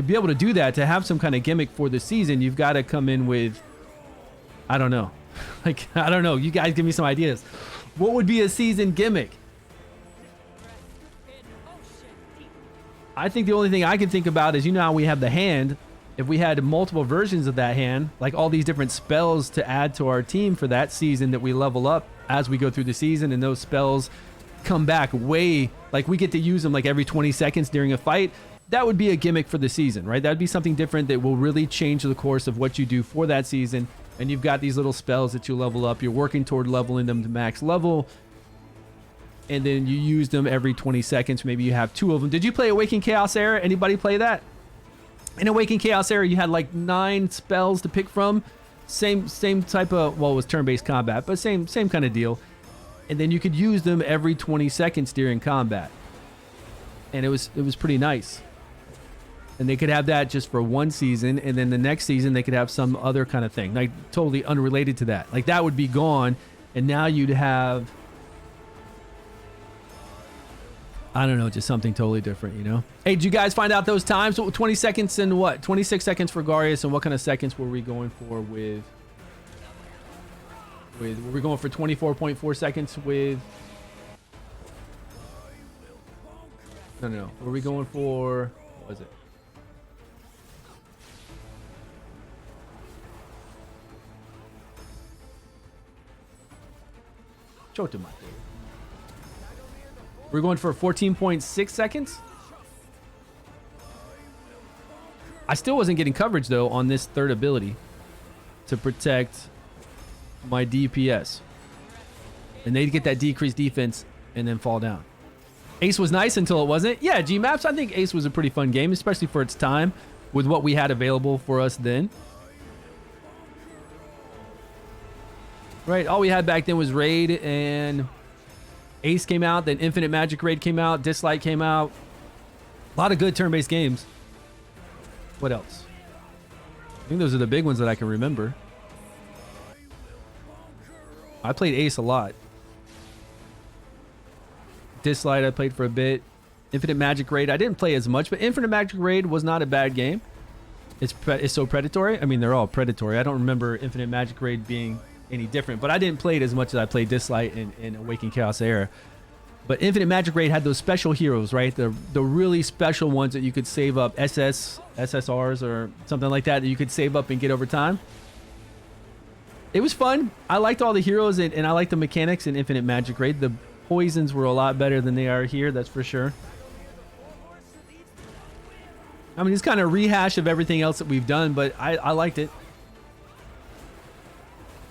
be able to do that, to have some kind of gimmick for the season, you've got to come in with, I don't know. Like, I don't know. You guys give me some ideas. What would be a season gimmick? I think the only thing I can think about is, you know how we have the hand. If we had multiple versions of that hand, like all these different spells to add to our team for that season that we level up as we go through the season, and those spells come back way, like we get to use them like every 20 seconds during a fight. that would be a gimmick for the season, right? That would be something different that will really change the course of what you do for that season. And you've got these little spells that you level up. You're working toward leveling them to max level. And then you use them every 20 seconds. Maybe you have 2 of them. Did you play Awakened Chaos Era? Anybody play that? In Awakened Chaos Era, you had like 9 spells to pick from. Same type of, well, it was turn-based combat, but same kind of deal. And then you could use them every 20 seconds during combat. And it was pretty nice. And they could have that just for one season, and then the next season they could have some other kind of thing, like totally unrelated to that. Like that would be gone, and now you'd have, I don't know, just something totally different, you know? Hey, did you guys find out those times? So 20 seconds and what? 26 seconds for Garius, and what kind of seconds were we going for with were we going for 24.4 seconds with... No. Were we going for... What was it? We're going for 14.6 seconds. I still wasn't getting coverage though on this third ability to protect my DPS, and they'd get that decreased defense and then fall down. Ace was nice until it wasn't. Yeah, G-Maps, I think Ace was a pretty fun game, especially for its time with what we had available for us then. Right, all we had back then was Raid, and Ace came out, then Infinite Magic Raid came out, Dislight came out. A lot of good turn-based games. What else? I think those are the big ones that I can remember. I played Ace a lot. Dislight I played for a bit. Infinite Magic Raid I didn't play as much, but Infinite Magic Raid was not a bad game. It's so predatory. I mean, they're all predatory. I don't remember Infinite Magic Raid being any different, but I didn't play it as much as I played Dislight in Awakened Chaos Era. But Infinite Magic Raid had those special heroes, right? The really special ones that you could save up, SSRs or something like that you could save up and get over time. It was fun. I liked all the heroes, and I liked the mechanics in Infinite Magic Raid. The poisons were a lot better than they are here, that's for sure. I mean, it's kind of a rehash of everything else that we've done, but I liked it.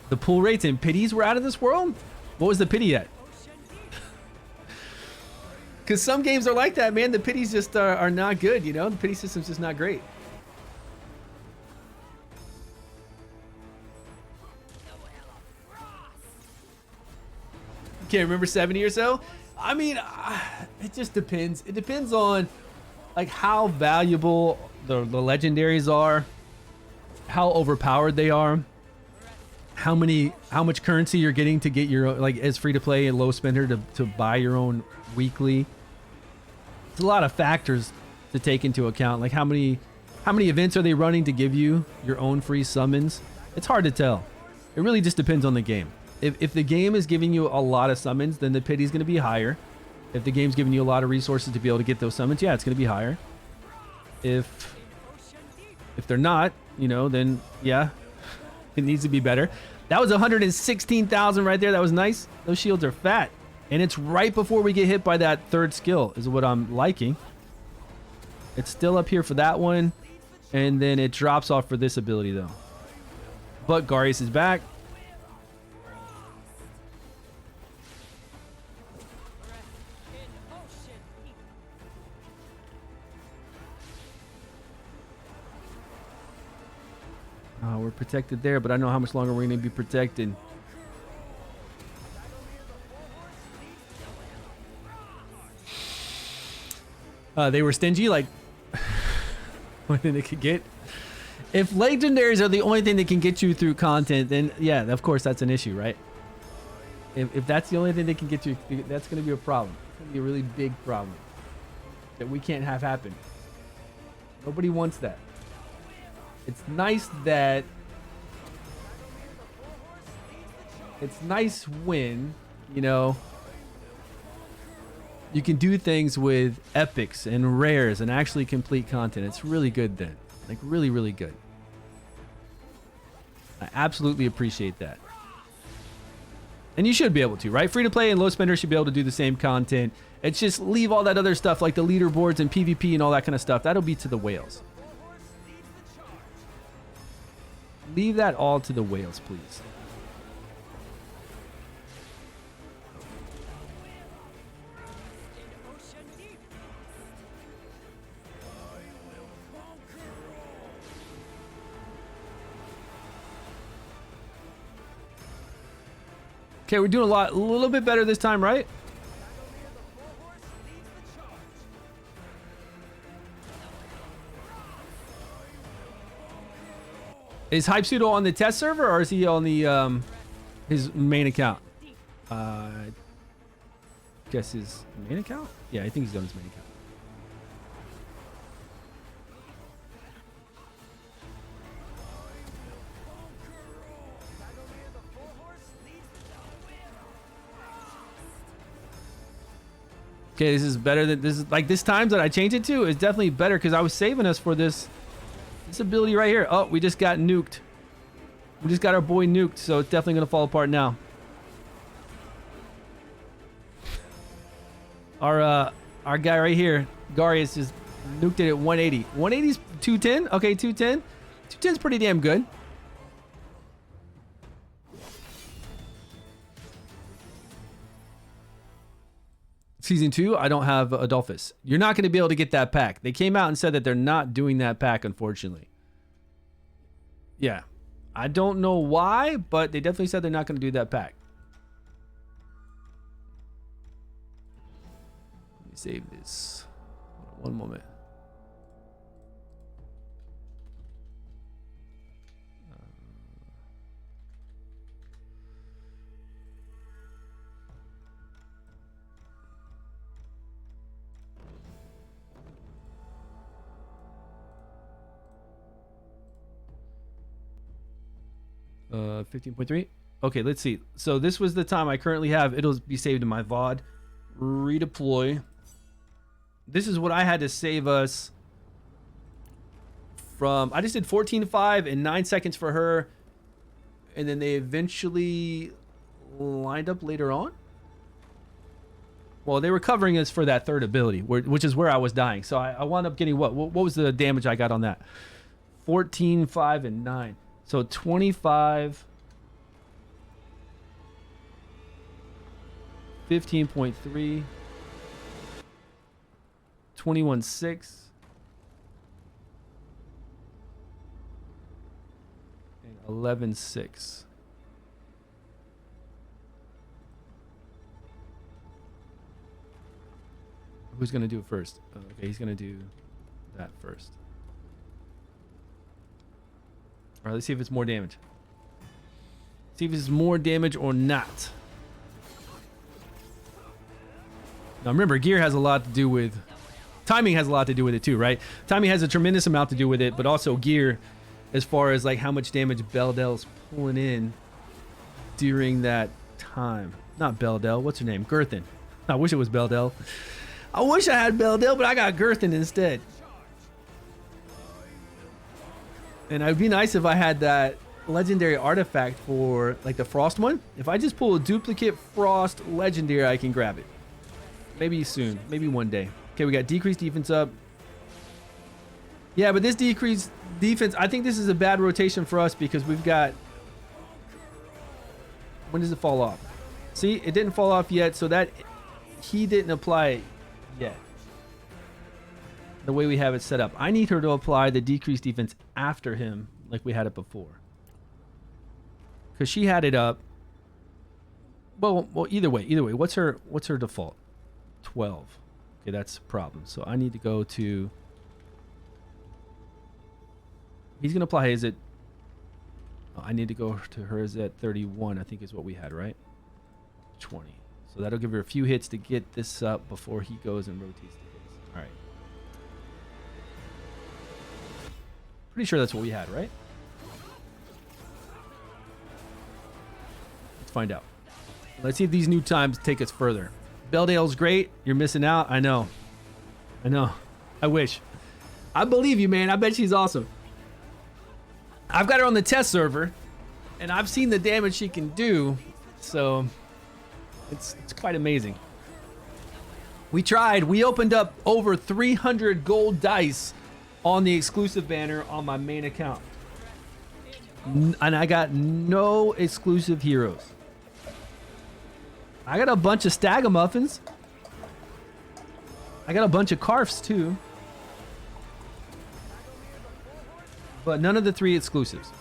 The pull rates and pities were out of this world? What was the pity at? Because some games are like that, man. The pities just are not good, you know? The pity system's just not great. Can't remember 70 or so? I mean, it just depends. It depends on like how valuable the legendaries are, how overpowered they are, how much currency you're getting to get your, like, as free to play and low spender to buy your own weekly. There's a lot of factors to take into account, like how many events are they running to give you your own free summons. It's hard to tell. It really just depends on the game. If the game is giving you a lot of summons, then the pity is going to be higher. If the game's giving you a lot of resources to be able to get those summons, yeah, it's going to be higher. If they're not, you know, then yeah, it needs to be better. That was 116,000 right there. That was nice. Those shields are fat. And it's right before we get hit by that third skill is what I'm liking. It's still up here for that one. And then it drops off for this ability though. But Garius is back. We're protected there, but I know how much longer we're going to be protected. They were stingy, like more than they could get. If legendaries are the only thing that can get you through content, then yeah, of course that's an issue, right? If that's the only thing they can get you, that's going to be a problem. It's going to be a really big problem that we can't have happen. Nobody wants that. It's nice that it's nice when, you know, you can do things with epics and rares and actually complete content. It's really good then. Like really, really good. I absolutely appreciate that. And you should be able to, right? Free to play and low spenders should be able to do the same content It's just leave all that other stuff like the leaderboards and PvP and all that kind of stuff. That'll be to the whales. Leave that all to the whales, please. Okay, we're doing a little bit better this time, right? Is Hype Pseudo on the test server or is he on the his main account? Guess his main account? Yeah, I think he's on his main account. Okay, this is better than this. Is like this time that I changed it to is definitely better because I was saving us for this ability right here. Oh, we just got nuked. We just got our boy nuked, so it's definitely gonna fall apart now. Our guy right here, Garius, just nuked it at 180. 180's 210. Okay, 210. 210's pretty damn good. Season 2, I don't have Adolphus. You're not going to be able to get that pack. They came out and said that they're not doing that pack, unfortunately. Yeah. I don't know why, but they definitely said they're not going to do that pack. Let me save this. One moment. Uh, 15.3. Okay, let's see. So this was the time I currently have. It'll be saved in my VOD. Redeploy. This is what I had to save us from. I just did 14.5 and 9 seconds for her. And then they eventually lined up later on. Well, they were covering us for that third ability, which is where I was dying. So I wound up getting what? What was the damage I got on that? 14.5 and 9. So 25, 15.3, 21.6, and 11.6. Who's going to do it first? Okay, he's going to do that first. All right, let's see if it's more damage. See if it's more damage or not. Now remember, gear has a lot to do with... Timing has a lot to do with it too, right? Timing has a tremendous amount to do with it, but also gear as far as like how much damage Beldell's pulling in during that time. Not Beldell, what's her name? Girthin. I wish it was Beldell. I wish I had Beldell, but I got Girthin instead. And it'd be nice if I had that legendary artifact for like the frost one. If I just pull a duplicate frost legendary, I can grab it. Maybe soon, maybe one day. Okay, we got decreased defense up. Yeah, but this decreased defense, I think this is a bad rotation for us because we've got... When does it fall off? See, it didn't fall off yet, so that he didn't apply it yet. The way we have it set up. I need her to apply the decreased defense after him like we had it before. Because she had it up. Well, either way. What's her default? 12. Okay, that's a problem. So I need to go to... He's going to apply his at... Oh, I need to go to hers at 31, I think is what we had, right? 20. So that'll give her a few hits to get this up before he goes and rotates the hits. All right. Pretty sure that's what we had, right? Let's find out. Let's see if these new times take us further. Beldale's great. You're missing out. I know. I wish. I believe you, man. I bet she's awesome. I've got her on the test server, and I've seen the damage she can do, so it's quite amazing. We tried. We opened up over 300 gold dice on the exclusive banner on my main account. And I got no exclusive heroes. I got a bunch of Stagamuffins. I got a bunch of Carfs too. But none of the 3 exclusives.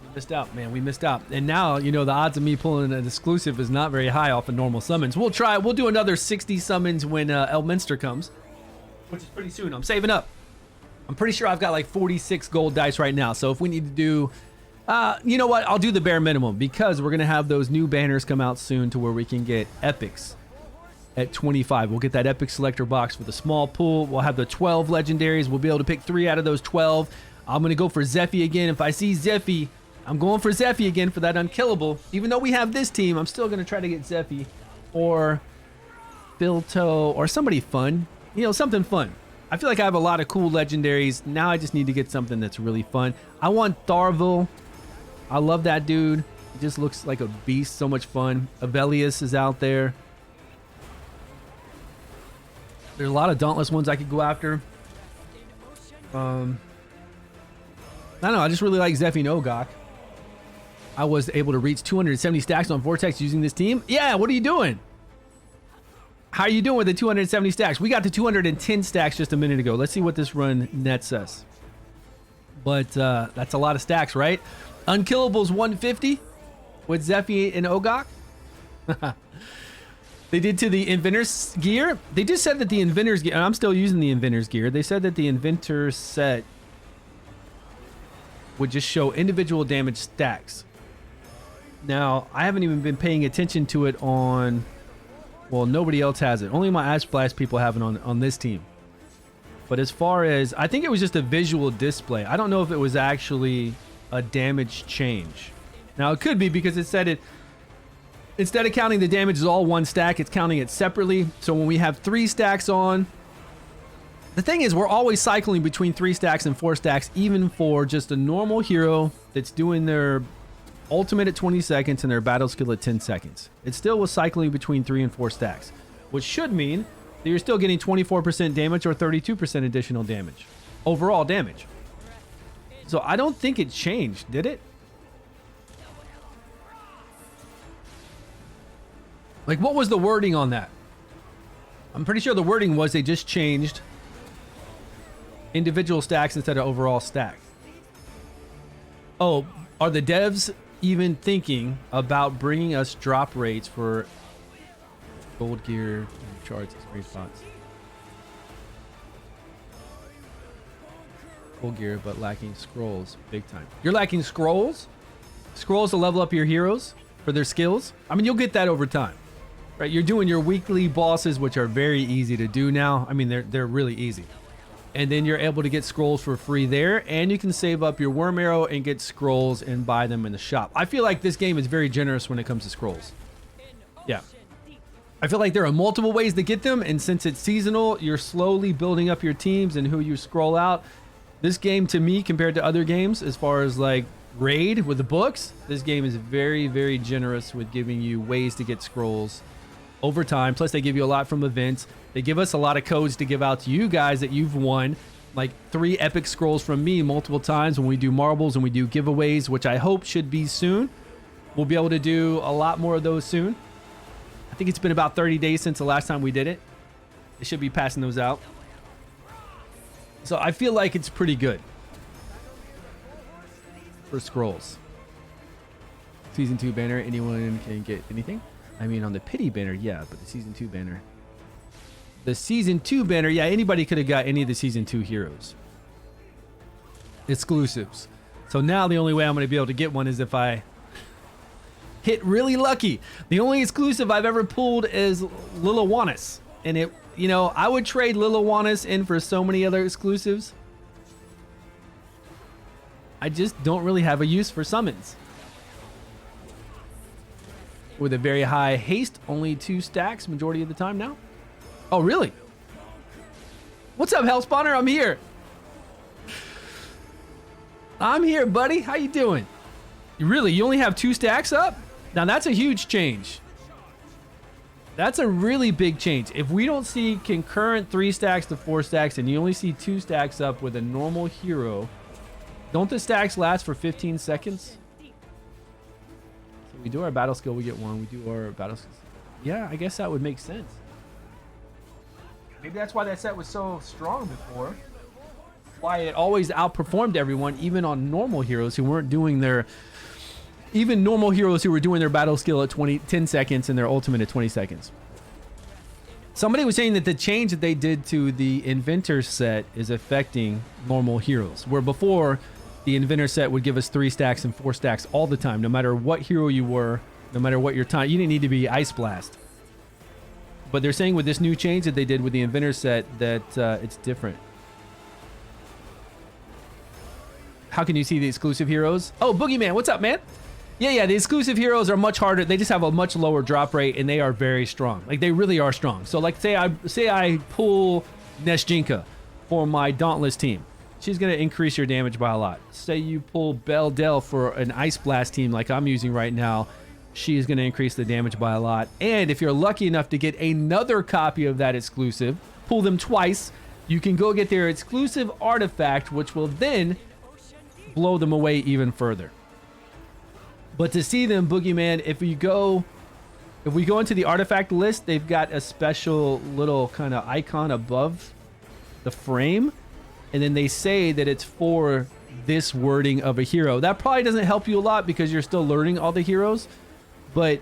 We missed out, man. We missed out. And now, you know, the odds of me pulling an exclusive is not very high off of normal summons. We'll try. We'll do another 60 summons when Elminster comes, which is pretty soon. I'm saving up. I'm pretty sure I've got like 46 gold dice right now. So if we need to do, you know what? I'll do the bare minimum because we're going to have those new banners come out soon to where we can get epics at 25. We'll get that epic selector box with a small pool. We'll have the 12 legendaries. We'll be able to pick 3 out of those 12. I'm going to go for Zephy again. If I see Zephy, I'm going for Zephy again for that unkillable. Even though we have this team, I'm still going to try to get Zephy or Filto or somebody fun. You know, something fun. I feel like I have a lot of cool legendaries. Now I just need to get something that's really fun. I want Tharvil. I love that dude. He just looks like a beast. So much fun. Avelius is out there. There's a lot of Dauntless ones I could go after. I don't know. I just really like Zephy and Ogok. I was able to reach 270 stacks on Vortex using this team. Yeah, what are you doing? How are you doing with the 270 stacks? We got to 210 stacks just a minute ago. Let's see what this run nets us. But that's a lot of stacks, right? Unkillables 150 with Zephy and Ogok. They did to the Inventor's gear. They just said that the Inventor's gear, and I'm still using the Inventor's gear. They said that the Inventor set would just show individual damage stacks. Now, I haven't even been paying attention to it on, well, nobody else has it. Only my Ice Blast people have it on this team. But as far as, I think it was just a visual display. I don't know if it was actually a damage change. Now, it could be because it said it, instead of counting the damage as all one stack, it's counting it separately. So when we have 3 stacks on, the thing is we're always cycling between 3 stacks and 4 stacks, even for just a normal hero that's doing their ultimate at 20 seconds and their battle skill at 10 seconds. It still was cycling between 3 and 4 stacks, which should mean that you're still getting 24% damage or 32% additional damage, overall damage. So I don't think it changed, did it? Like, what was the wording on that? I'm pretty sure the wording was they just changed individual stacks instead of overall stack. Oh, are the devs even thinking about bringing us drop rates for gold gear, charts, experience spots? Gold gear, but lacking scrolls big time. You're lacking scrolls? Scrolls to level up your heroes for their skills? I mean, you'll get that over time. Right, you're doing your weekly bosses, which are very easy to do now. I mean, they're really easy. And then you're able to get scrolls for free there, and you can save up your worm arrow and get scrolls and buy them in the shop. I feel like this game is very generous when it comes to scrolls. Yeah. I feel like there are multiple ways to get them, and since it's seasonal, you're slowly building up your teams and who you scroll out. This game, to me, compared to other games, as far as like raid with the books, this game is very, very generous with giving you ways to get scrolls over time. Plus, they give you a lot from events. They give us a lot of codes to give out to you guys that you've won, like 3 epic scrolls from me multiple times when we do marbles and we do giveaways, which I hope should be soon. We'll be able to do a lot more of those soon. I think it's been about 30 days since the last time we did it. They should be passing those out. So I feel like it's pretty good for scrolls. Season 2 banner, anyone can get anything? I mean, on the pity banner, yeah, but the season 2 banner. The season 2 banner, yeah, anybody could have got any of the season 2 heroes. Exclusives. So now the only way I'm going to be able to get one is if I hit really lucky. The only exclusive I've ever pulled is Liliwannis. And it, you know, I would trade Liliwannis in for so many other exclusives. I just don't really have a use for summons. With a very high haste, only 2 stacks majority of the time now. Oh, really? What's up, Hellspawner? I'm here. I'm here, buddy. How you doing? You only have 2 stacks up? Now that's a huge change. That's a really big change. If we don't see concurrent 3 stacks to 4 stacks and you only see 2 stacks up with a normal hero, don't the stacks last for 15 seconds? So we do our battle skill, we get 1. We do our battle skill. Yeah, I guess that would make sense. Maybe that's why that set was so strong before. Why it always outperformed everyone, even on normal heroes who weren't doing their... Even normal heroes who were doing their battle skill at 10 seconds and their ultimate at 20 seconds. Somebody was saying that the change that they did to the Inventor set is affecting normal heroes. Where before, the Inventor set would give us 3 stacks and 4 stacks all the time. No matter what hero you were, no matter what your time. You didn't need to be Ice Blast. But they're saying with this new change that they did with the Inventor set that it's different. How can you see the exclusive heroes? Oh, Boogeyman, what's up, man? Yeah, the exclusive heroes are much harder. They just have a much lower drop rate, and they are very strong. Like, they really are strong. So, like, say I pull Nesjinka for my Dauntless team. She's going to increase your damage by a lot. Say you pull Beldel for an Ice Blast team like I'm using right now. She's going to increase the damage by a lot. And if you're lucky enough to get another copy of that exclusive, pull them twice, you can go get their exclusive artifact, which will then blow them away even further. But to see them, Boogeyman, if we go into the artifact list, they've got a special little kind of icon above the frame. And then they say that it's for this wording of a hero. That probably doesn't help you a lot because you're still learning all the heroes. But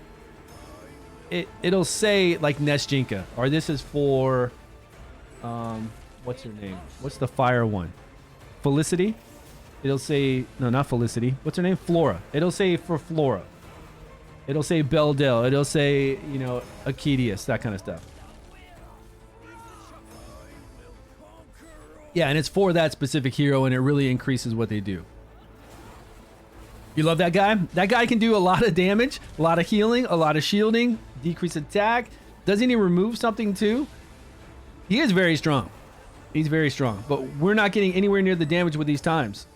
it'll say like Nesjinka, or this is for, what's her name? What's the fire one? Felicity? It'll say, no, not Felicity. What's her name? Flora. It'll say for Flora. It'll say Beldel. It'll say, you know, Achedius, that kind of stuff. Yeah, and it's for that specific hero, and it really increases what they do. You love that guy? That guy can do a lot of damage, a lot of healing, a lot of shielding, decrease attack. Doesn't he remove something too? He is very strong. He's very strong, but we're not getting anywhere near the damage with these times.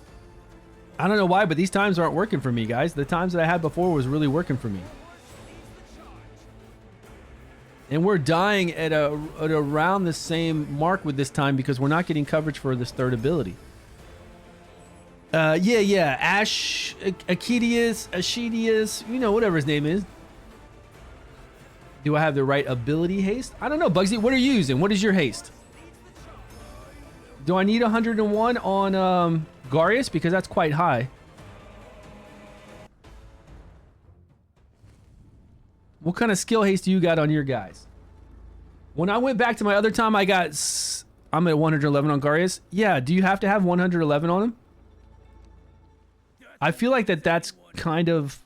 I don't know why, but these times aren't working for me, guys. The times that I had before was really working for me. And we're dying at around the same mark with this time because we're not getting coverage for this third ability. Yeah. Achedius, you know, whatever his name is. Do I have the right ability haste? I don't know, Bugsy. What are you using? What is your haste? Do I need 101 on Garius? Because that's quite high. What kind of skill haste do you got on your guys? When I went back to my other time, I'm at 111 on Garius. Yeah, do you have to have 111 on him? I feel like that's kind of...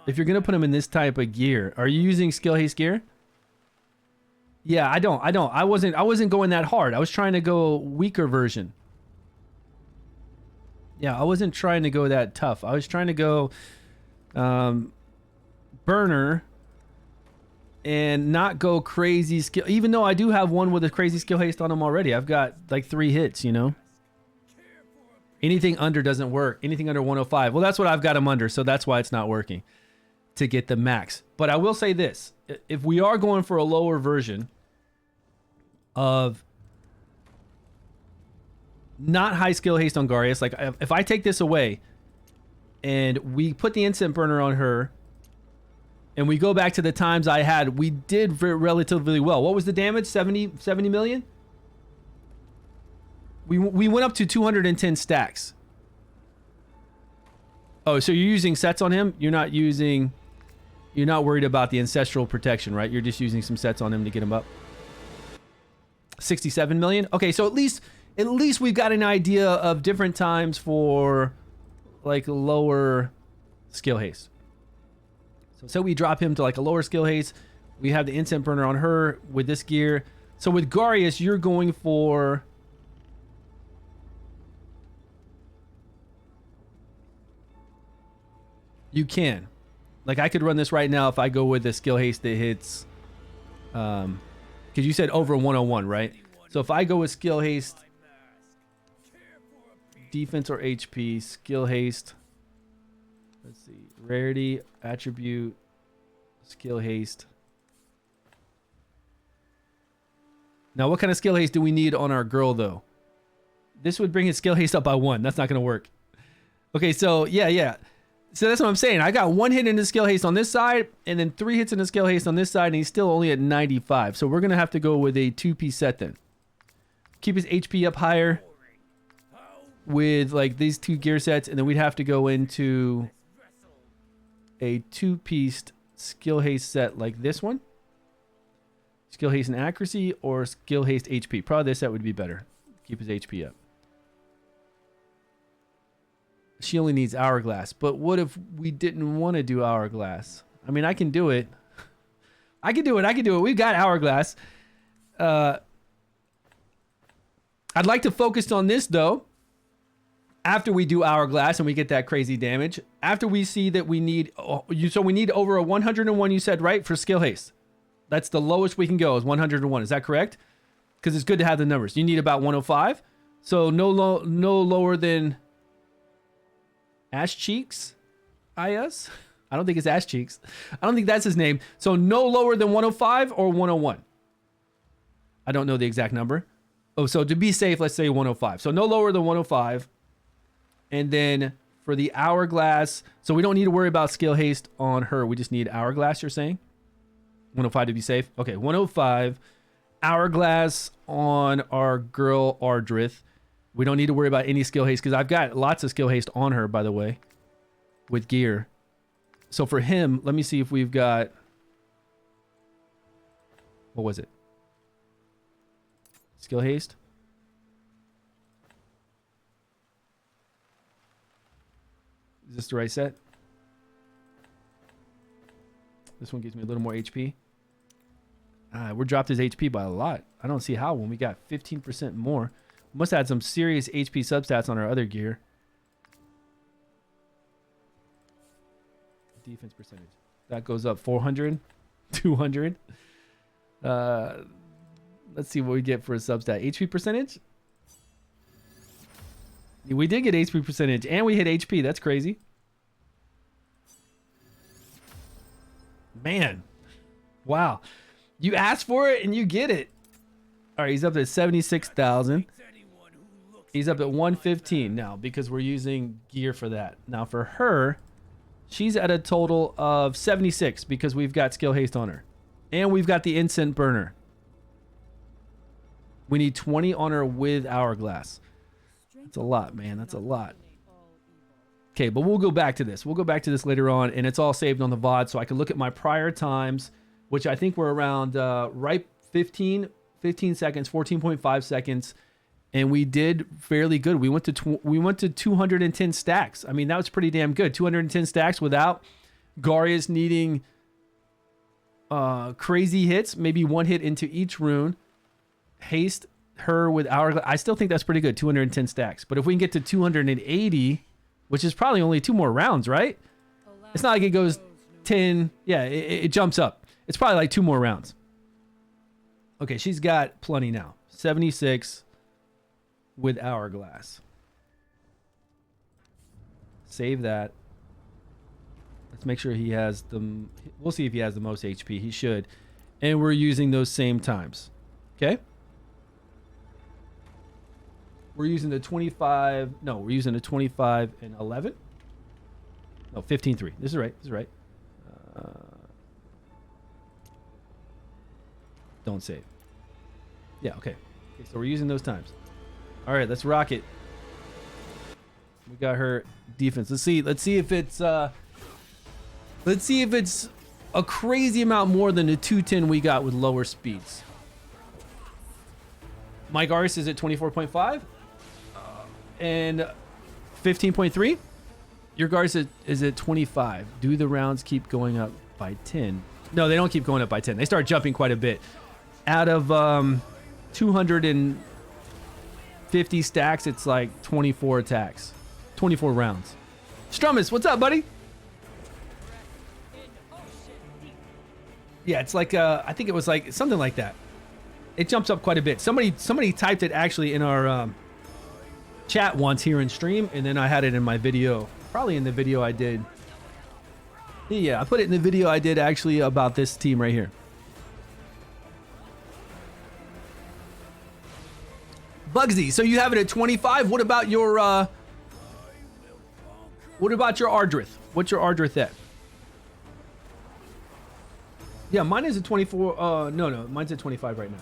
If you're going to put him in this type of gear, are you using skill haste gear? Yeah, I don't. I wasn't going that hard. I was trying to go weaker version. Yeah, I wasn't trying to go that tough. I was trying to go burner and not go crazy skill. Even though I do have one with a crazy skill haste on him already. I've got like 3 hits, you know. Anything under doesn't work. Anything under 105. Well, that's what I've got him under, so that's why it's not working to get the max. But I will say this. If we are going for a lower version of not high skill haste on Garius, like if I take this away and we put the instant burner on her and we go back to the times I had, we did relatively well. What was the damage? 70 million? We went up to 210 stacks. Oh, so you're using sets on him? You're not worried about the ancestral protection, right? You're just using some sets on him to get him up. 67 million? Okay, so at least we've got an idea of different times for like lower skill haste. So we drop him to like a lower skill haste. We have the instant burner on her with this gear. So with Garius, you're going for... You can. Like, I could run this right now if I go with the skill haste that hits... Because you said over 101, right? So if I go with skill haste... Defense or HP, skill haste... Let's see. Rarity, attribute, skill haste. Now, what kind of skill haste do we need on our girl, though? This would bring his skill haste up by 1. That's not going to work. Okay, so yeah. So that's what I'm saying. I got 1 hit in the skill haste on this side, and then 3 hits in the skill haste on this side, and he's still only at 95. So we're going to have to go with a 2-piece set then. Keep his HP up higher with like these 2 gear sets, and then we'd have to go into a 2-piece skill haste set like this one. Skill haste and accuracy, or skill haste HP. Probably this set would be better. Keep his HP up. She only needs hourglass. But what if we didn't want to do hourglass? I mean, I can do it. I can do it. We've got hourglass. I'd like to focus on this, though. After we do hourglass and we get that crazy damage. After we see that we need... So we need over a 101, you said, right? For skill haste. That's the lowest we can go is 101. Is that correct? Because it's good to have the numbers. You need about 105. So no lower than... Ash Cheeks, IS? I don't think it's Ash Cheeks. I don't think that's his name. So no lower than 105 or 101. I don't know the exact number. Oh, so to be safe, let's say 105. So no lower than 105. And then for the hourglass, so we don't need to worry about skill haste on her. We just need hourglass, you're saying? 105 to be safe? Okay, 105. Hourglass on our girl Ardreth. We don't need to worry about any skill haste because I've got lots of skill haste on her, by the way, with gear. So for him, let me see if we've got... What was it? Skill haste? Is this the right set? This one gives me a little more HP. We're dropped his HP by a lot. I don't see how when we got 15% more. Must have had some serious HP substats on our other gear. Defense percentage. That goes up 400, 200. Let's see what we get for a substat. HP percentage? We did get HP percentage and we hit HP. That's crazy. Man. Wow. You asked for it and you get it. All right, he's up to 76,000. He's up at 115 now because we're using gear for that. Now for her, she's at a total of 76 because we've got skill haste on her. And we've got the incense burner. We need 20 on her with hourglass. That's a lot, man. That's a lot. Okay, but we'll go back to this. We'll go back to this later on, and it's all saved on the VOD, so I can look at my prior times, which I think were around right 15 seconds, 14.5 seconds. And we did fairly good. We went to 210 stacks. I mean, that was pretty damn good. 210 stacks without Garius needing crazy hits. Maybe 1 hit into each rune. Haste her with hourglass. I still think that's pretty good. 210 stacks. But if we can get to 280, which is probably only 2 more rounds, right? It's not like it goes 10. Yeah, it jumps up. It's probably like 2 more rounds. Okay, she's got plenty now. 76. With hourglass. Save that. Let's make sure he has the... We'll see if he has the most HP. He should. And we're using those same times. Okay? We're using the 25... No, we're using the 25 and 11. No, 15-3. This is right. This is right. Don't save. Yeah, okay. Okay, so we're using those times. All right, let's rock it. We got her defense. Let's see if it's a crazy amount more than the 210 we got with lower speeds. My Garius is at 24.5 and 15.3. Your Garius is at 25. Do the rounds keep going up by 10? No, they don't keep going up by 10. They start jumping quite a bit. Out of 250 stacks, it's like 24 attacks. 24 rounds. Strummus, what's up, buddy? Yeah, it's like I think it was like something like that. It jumps up quite a bit. Somebody typed it actually in our chat once here in stream, and then I had it in my video. Probably in the video I did. Yeah, I put it in the video I did actually about this team right here. Bugsy, so you have it at 25. What about your Ardreth? What's your Ardreth at? Yeah, mine is at 24. No, mine's at 25 right now.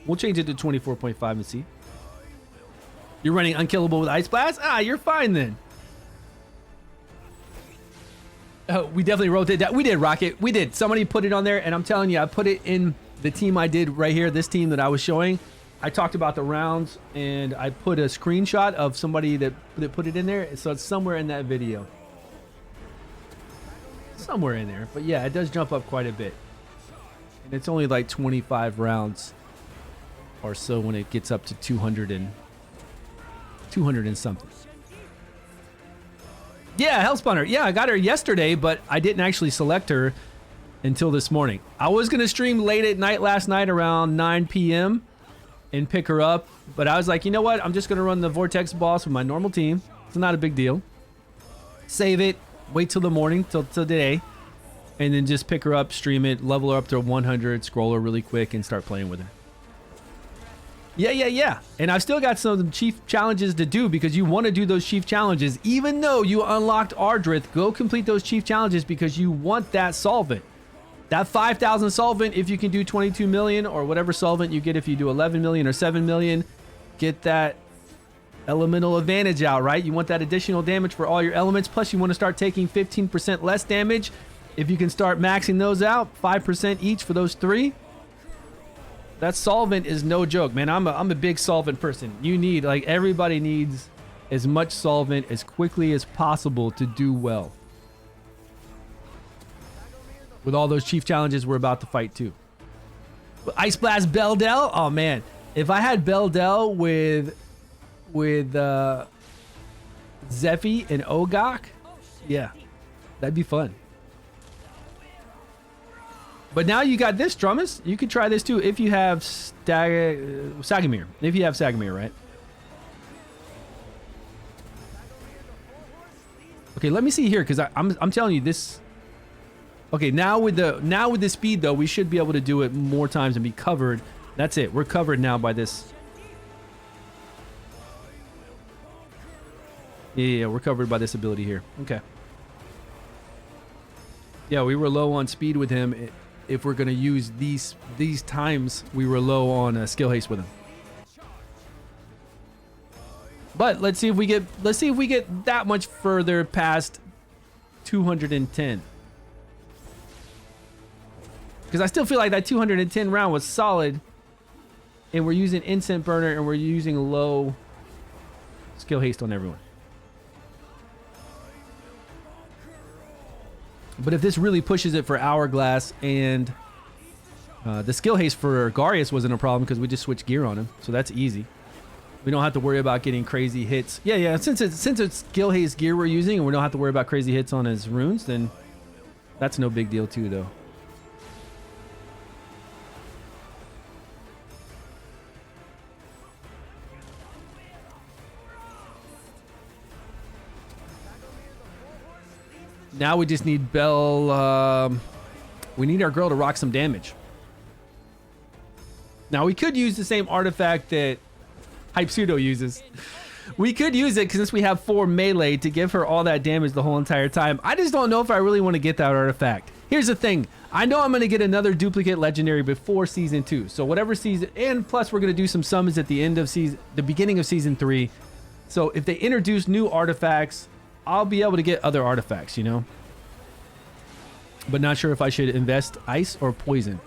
We'll change it to 24.5 and see. You're running unkillable with Ice Blast? Ah, you're fine then. Oh, we definitely wrote it down. We did, Rocket. We did. Somebody put it on there, and I'm telling you, I put it in the team I did right here, this team that I was showing. I talked about the rounds, and I put a screenshot of somebody that put it in there, so it's somewhere in that video. Somewhere in there. But yeah, it does jump up quite a bit. And it's only like 25 rounds or so when it gets up to 200 and something. Yeah, Hellspawner. Yeah, I got her yesterday, but I didn't actually select her until this morning. I was going to stream late at night last night around 9 p.m. and pick her up, but I was like, you know what? I'm just going to run the Vortex boss with my normal team. It's not a big deal. Save it, wait till the morning, till today, and then just pick her up, stream it, level her up to 100, scroll her really quick, and start playing with her. Yeah. And I've still got some chief challenges to do because you want to do those chief challenges. Even though you unlocked Ardreth, go complete those chief challenges because you want that solvent. That 5,000 solvent, if you can do 22 million or whatever solvent you get if you do 11 million or 7 million, get that elemental advantage out, right? You want that additional damage for all your elements. Plus, you want to start taking 15% less damage. If you can start maxing those out, 5% each for those 3. That solvent is no joke, man. I'm a big solvent person. You need, like, everybody needs as much solvent as quickly as possible to do well. With all those chief challenges we're about to fight too. Ice Blast Beldell? Oh man. If I had Beldell with Zephy and Ogok, yeah, that'd be fun. But now you got this, Drummus. You can try this too if you have Sagamir. If you have Sagamir, right? Okay, let me see here because I'm telling you this. Okay, now with the speed though, we should be able to do it more times and be covered. That's it. We're covered now by this. Yeah, we're covered by this ability here. Okay. Yeah, we were low on speed with him. If we're gonna use these times, we were low on skill haste with him. But let's see if we get that much further past 210. Because I still feel like that 210 round was solid, and we're using Incense Burner and we're using low skill haste on everyone. But if this really pushes it for Hourglass, and the skill haste for Garius wasn't a problem because we just switched gear on him, so that's easy. We don't have to worry about getting crazy hits. Yeah. Since it's skill haste gear we're using, and we don't have to worry about crazy hits on his runes, then that's no big deal too, though. Now we just need Bell. We need our girl to rock some damage. Now we could use the same artifact that Hype Pseudo uses. We could use it since we have 4 melee to give her all that damage the whole entire time. I just don't know if I really want to get that artifact. Here's the thing. I know I'm going to get another duplicate legendary before season 2. So whatever season, and plus we're going to do some summons at the end of the beginning of season 3. So if they introduce new artifacts, I'll be able to get other artifacts, you know? But not sure if I should invest ice or poison.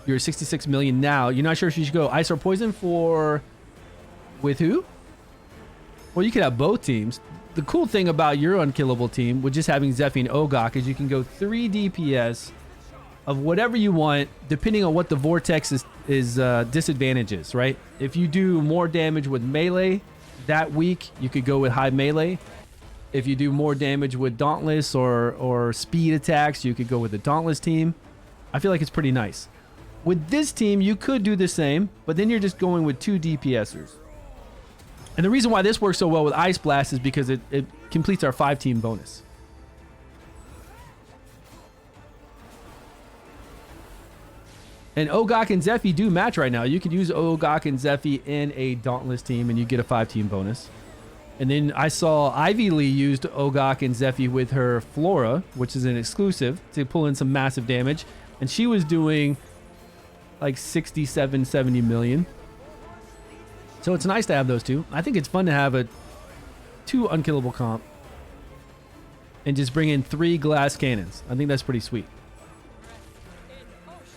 You're 66 million now. You're not sure if you should go ice or poison for... With who? Well, you could have both teams. The cool thing about your unkillable team with just having Zephy and Ogok is you can go 3 DPS of whatever you want, depending on what the Vortex is disadvantages, right? If you do more damage with melee that week, you could go with high melee. If you do more damage with Dauntless or speed attacks, you could go with the Dauntless team. I feel like it's pretty nice. With this team, you could do the same, but then you're just going with 2 DPSers. And the reason why this works so well with Ice Blast is because it completes our 5-team bonus. And Ogok and Zephy do match right now. You could use Ogok and Zephy in a Dauntless team and you get a 5-team bonus. And then I saw Ivy Lee used Ogok and Zephy with her Flora, which is an exclusive, to pull in some massive damage. And she was doing like 67, 70 million. So it's nice to have those two. I think it's fun to have a 2 unkillable comp and just bring in 3 glass cannons. I think that's pretty sweet.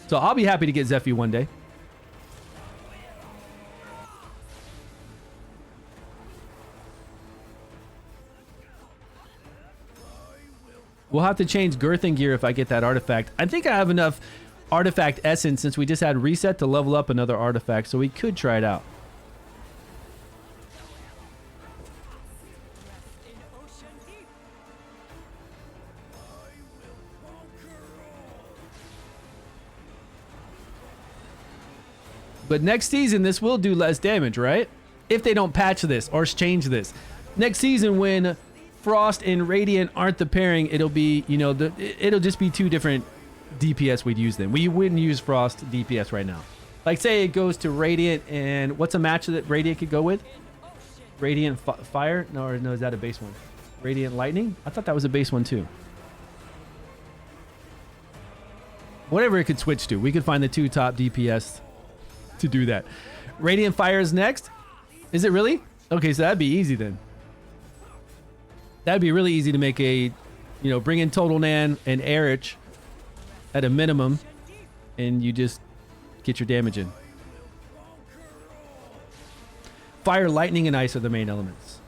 So I'll be happy to get Zephy one day. We'll have to change Girthin gear if I get that artifact. I think I have enough artifact essence since we just had reset to level up another artifact, so we could try it out. But next season, this will do less damage, right? If they don't patch this or change this. Next season, when Frost and Radiant aren't the pairing, it'll be, you know, it'll just be 2 different DPS we'd use then. We wouldn't use Frost DPS right now. Like, say it goes to Radiant, and what's a match that Radiant could go with? Radiant Fire? No, is that a base one? Radiant Lightning? I thought that was a base one too. Whatever it could switch to. We could find the 2 top DPS to do that. Radiant Fire is next. Is it really? Okay, so that'd be easy then. That'd be really easy to make a, you know, bring in Total Nan and Erich at a minimum, and you just get your damage in. Fire, lightning, and ice are the main elements.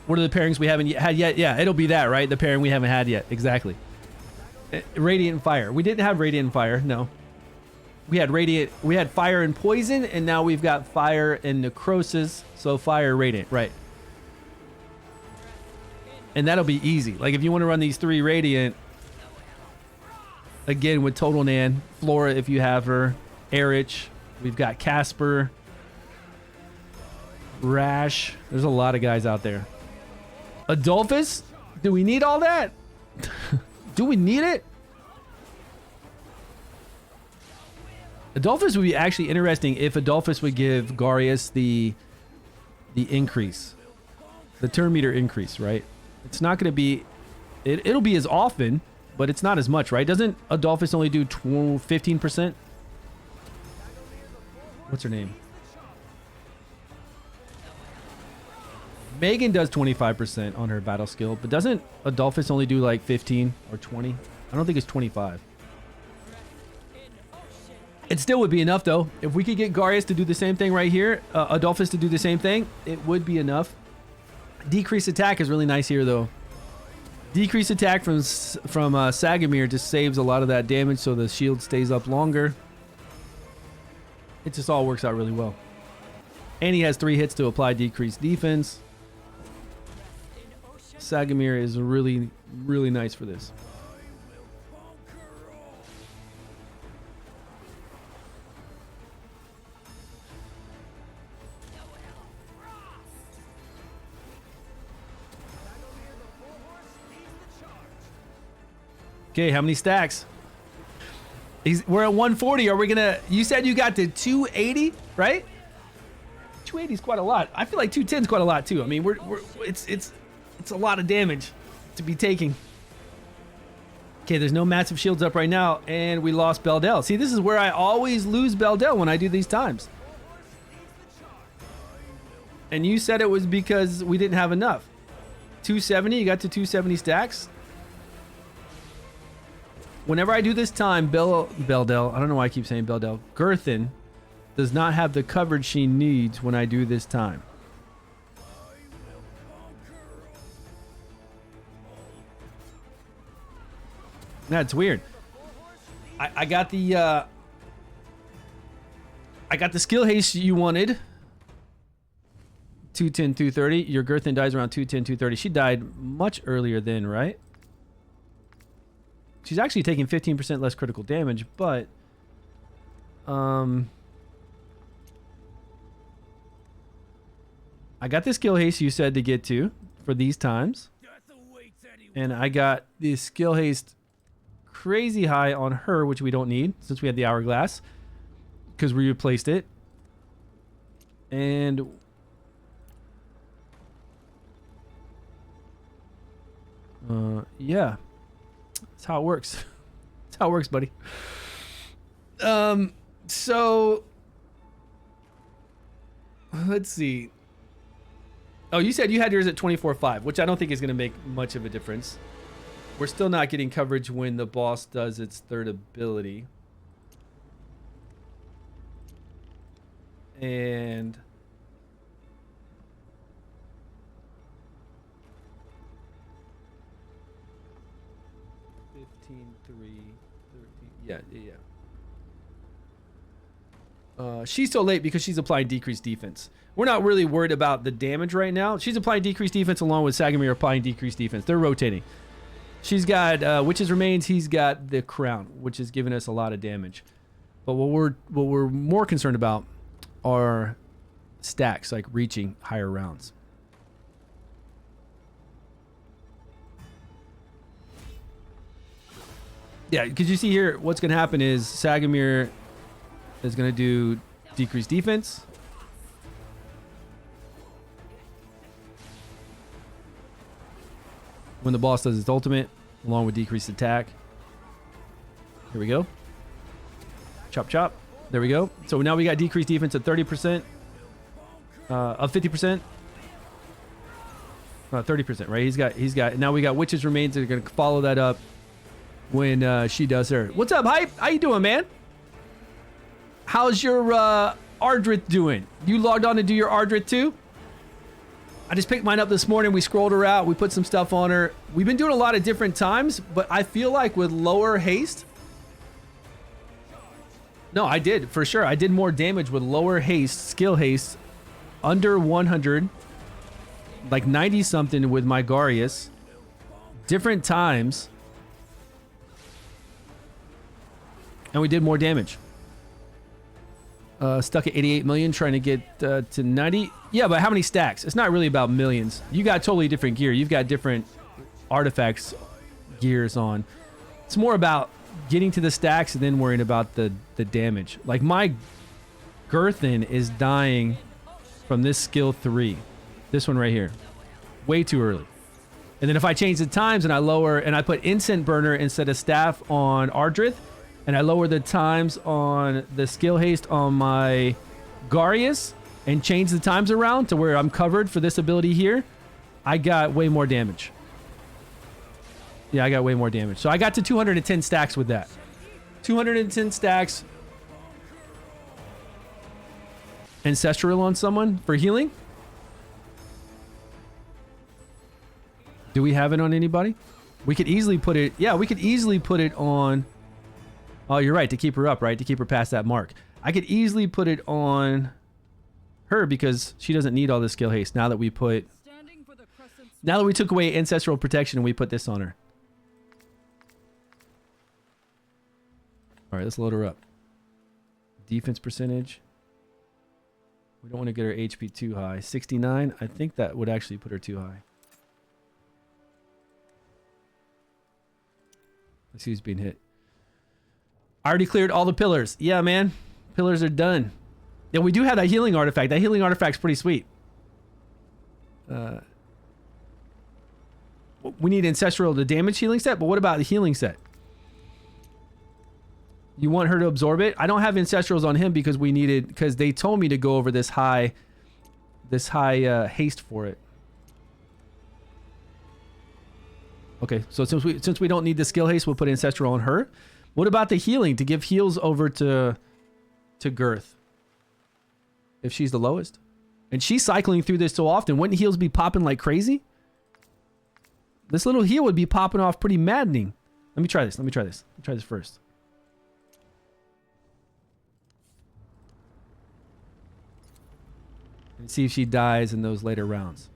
What are the pairings we haven't had yet? Yeah, it'll be that, right? The pairing we haven't had yet. Exactly. Radiant and fire. We didn't have radiant and fire. No. We had radiant. We had fire and poison, and now we've got fire and necrosis. So fire, radiant, right? And that'll be easy. Like if you want to run these 3 radiant, again with Total Nan, Flora if you have her, Erich. We've got Casper, Rash. There's a lot of guys out there. Adolphus? Do we need all that? Do we need it? Adolphus would be actually interesting if Adolphus would give Garius the increase. The turn meter increase, right? It's not going to be... It'll be as often, but it's not as much, right? Doesn't Adolphus only do 15%? What's her name? Megan does 25% on her battle skill, but doesn't Adolphus only do like 15 or 20? I don't think it's 25. It still would be enough though. If we could get Garius to do the same thing right here, Adolphus to do the same thing, it would be enough. Decrease attack is really nice here though. Decrease attack from Sagamir just saves a lot of that damage, so the shield stays up longer. It just all works out really well. And he has 3 hits to apply decreased defense. Sagamir is really, really nice for this. Okay, how many stacks? We're at 140. Are we gonna... You said you got to 280, right? 280 is quite a lot. I feel like 210 is quite a lot too. I mean, it's a lot of damage to be taking. Okay, there's no massive shields up right now, and we lost Beldel. See, this is where I always lose Beldel when I do these times. And you said it was because we didn't have enough. 270, you got to 270 stacks. Whenever I do this time, Beldel, I don't know why I keep saying Beldel, Girthin does not have the coverage she needs when I do this time. That's weird. I got the skill haste you wanted. 210, 230. Your Girthin dies around 210, 230. She died much earlier then, right? She's actually taking 15% less critical damage, but I got the skill haste you said to get to for these times. And I got the skill haste crazy high on her, which we don't need since we had the hourglass because we replaced it. And yeah, that's how it works. That's how it works, buddy. So let's see. Oh, you said you had yours at 24.5, which I don't think is going to make much of a difference. We're still not getting coverage when the boss does its third ability. And yeah. She's so late because she's applying decreased defense. We're not really worried about the damage right now. She's applying decreased defense along with Sagamir applying decreased defense. They're rotating. She's got Witch's Remains. He's got the Crown, which is giving us a lot of damage. But what we're more concerned about are stacks, like reaching higher rounds. Yeah, because you see here, what's going to happen is Sagamir is going to do decreased defense. When the boss does its ultimate, along with decreased attack. Here we go. Chop, chop. There we go. So now we got decreased defense at 30%. Of 50%. 30%, right? He's got, now we got Witch's Remains that are going to follow that up when she does her. What's up, Hype? How you doing, man? How's your Ardreth doing? You logged on to do your Ardreth too? I just picked mine up this morning. We scrolled her out. We put some stuff on her. We've been doing a lot of different times, but I feel like with lower haste. No, I did, for sure. I did more damage with lower haste, skill haste, under 100, like 90 something with my Garius. Different times. And we did more damage. Stuck at 88 million, trying to get to 90. Yeah, but how many stacks? It's not really about millions. You got totally different gear. You've got different artifacts gears on. It's more about getting to the stacks and then worrying about the damage. Like my Girthin is dying from this skill 3. This one right here. Way too early. And then if I change the times and I lower and I put Incense Burner instead of Staff on Ardreth, and I lower the times on the skill haste on my Garius and change the times around to where I'm covered for this ability here, I got way more damage. Yeah, I got way more damage. So I got to 210 stacks with that. 210 stacks. Ancestral on someone for healing. Do we have it on anybody? We could easily put it. Yeah, we could easily put it on. Oh, you're right. To keep her up, right? To keep her past that mark. I could easily put it on her because she doesn't need all this skill haste now that we put. Now that we took away ancestral protection and we put this on her. All right, let's load her up. Defense percentage. We don't want to get her HP too high. 69. I think that would actually put her too high. Let's see who's being hit. I already cleared all the pillars. Yeah, man. Pillars are done. Yeah, we do have that healing artifact. That healing artifact's pretty sweet. We need Ancestral to damage healing set, but what about the healing set? You want her to absorb it? I don't have Ancestrals on him because we needed, because they told me to go over this high haste for it. Okay, so since we don't need the skill haste, we'll put Ancestral on her. What about the healing to give heals over to Girth? If she's the lowest. And she's cycling through this so often, wouldn't heals be popping like crazy? This little heal would be popping off pretty maddening. Let me try this. Let me try this first. And see if she dies in those later rounds.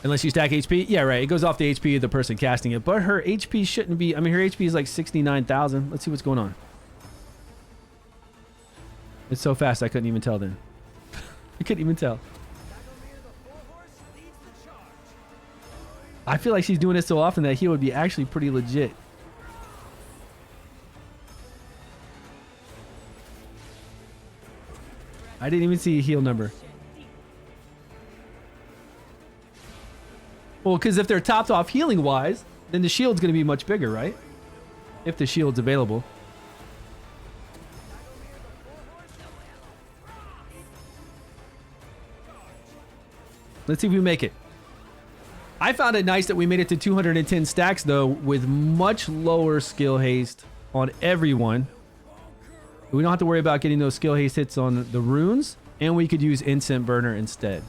Unless you stack HP. Yeah, right. It goes off the HP of the person casting it. But her HP shouldn't be... I mean, her HP is like 69,000. Let's see what's going on. It's so fast, I couldn't even tell then. I couldn't even tell. I feel like she's doing it so often that heal would be actually pretty legit. I didn't even see a heal number. Well, because if they're topped off healing wise, then the shield's going to be much bigger, right? If the shield's available. Let's see if we make it. I found it nice that we made it to 210 stacks, though, with much lower skill haste on everyone. We don't have to worry about getting those skill haste hits on the runes, and we could use Incense Burner instead.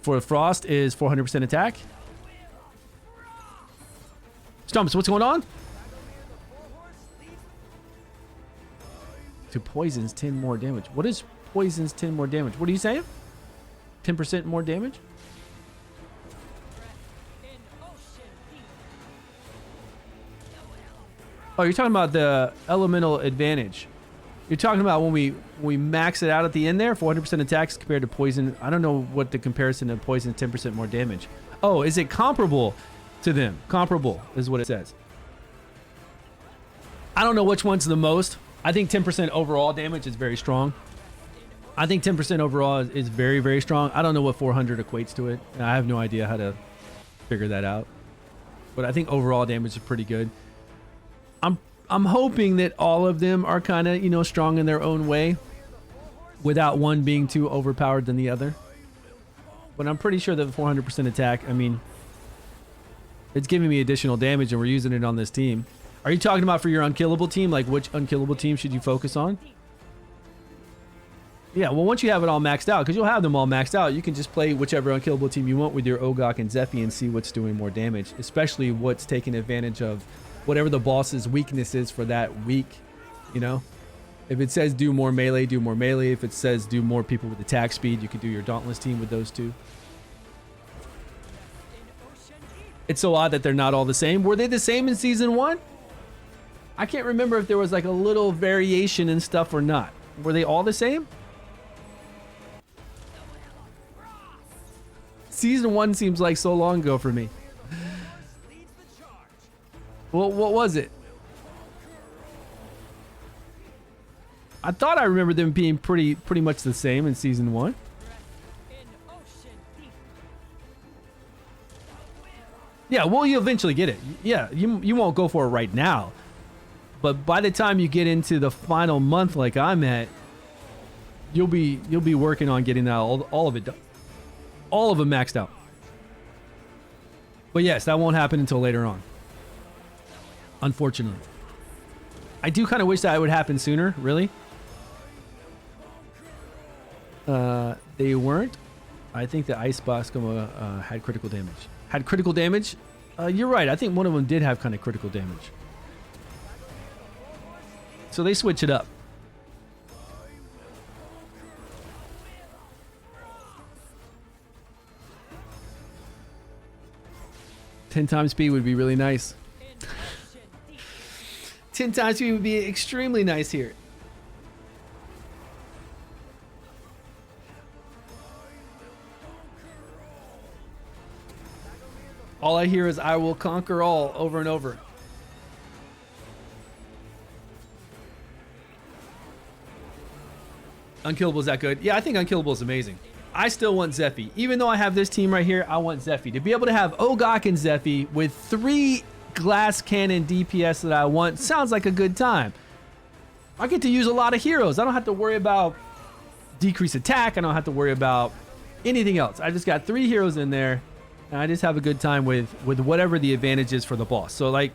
For Frost is 400% attack. Stumps, what's going on? To poisons 10 more damage. What is poisons 10 more damage? What are you saying? 10% more damage? Oh, you're talking about the elemental advantage. You're talking about when we max it out at the end there, 400% attacks compared to poison. I don't know what the comparison to poison is, 10% more damage. Oh, is it comparable to them? Comparable is what it says. I don't know which one's the most. I think 10% overall damage is very strong. I think 10% overall is very, very strong. I don't know what 400 equates to it. I have no idea how to figure that out. But I think overall damage is pretty good. I'm hoping that all of them are kind of, you know, strong in their own way without one being too overpowered than the other. But I'm pretty sure that 400% attack, I mean, it's giving me additional damage and we're using it on this team. Are you talking about for your unkillable team? Like which unkillable team should you focus on? Yeah, well, once you have it all maxed out, because you'll have them all maxed out, you can just play whichever unkillable team you want with your Ogok and Zephy and see what's doing more damage, especially what's taking advantage of whatever the boss's weakness is for that week, you know? If it says do more melee, do more melee. If it says do more people with attack speed, you can do your Dauntless team with those two. It's so odd that they're not all the same. Were they the same in Season 1? I can't remember if there was like a little variation in stuff or not. Were they all the same? Season 1 seems like so long ago for me. Well, what was it? I thought I remember them being pretty much the same in Season 1. Yeah, well, you eventually get it. Yeah, you won't go for it right now. But by the time you get into the final month like I'm at, you'll be working on getting that all of it done. All of them maxed out. But yes, that won't happen until later on. Unfortunately. I do kind of wish that it would happen sooner, really. They weren't. I think the Ice Boskama had critical damage. Had critical damage? You're right. I think one of them did have kind of critical damage. So they switch it up. Ten times speed would be really nice. 10 times speed would be extremely nice here. All I hear is I will conquer all over and over. Unkillable is that good? Yeah, I think Unkillable is amazing. I still want Zephy. Even though I have this team right here, I want Zephy. To be able to have Ogok and Zephy with 3 glass cannon DPS that I want sounds like a good time. I get to use a lot of heroes. I don't have to worry about decreased attack. I don't have to worry about anything else. I just got 3 heroes in there, and I just have a good time with whatever the advantage is for the boss. So like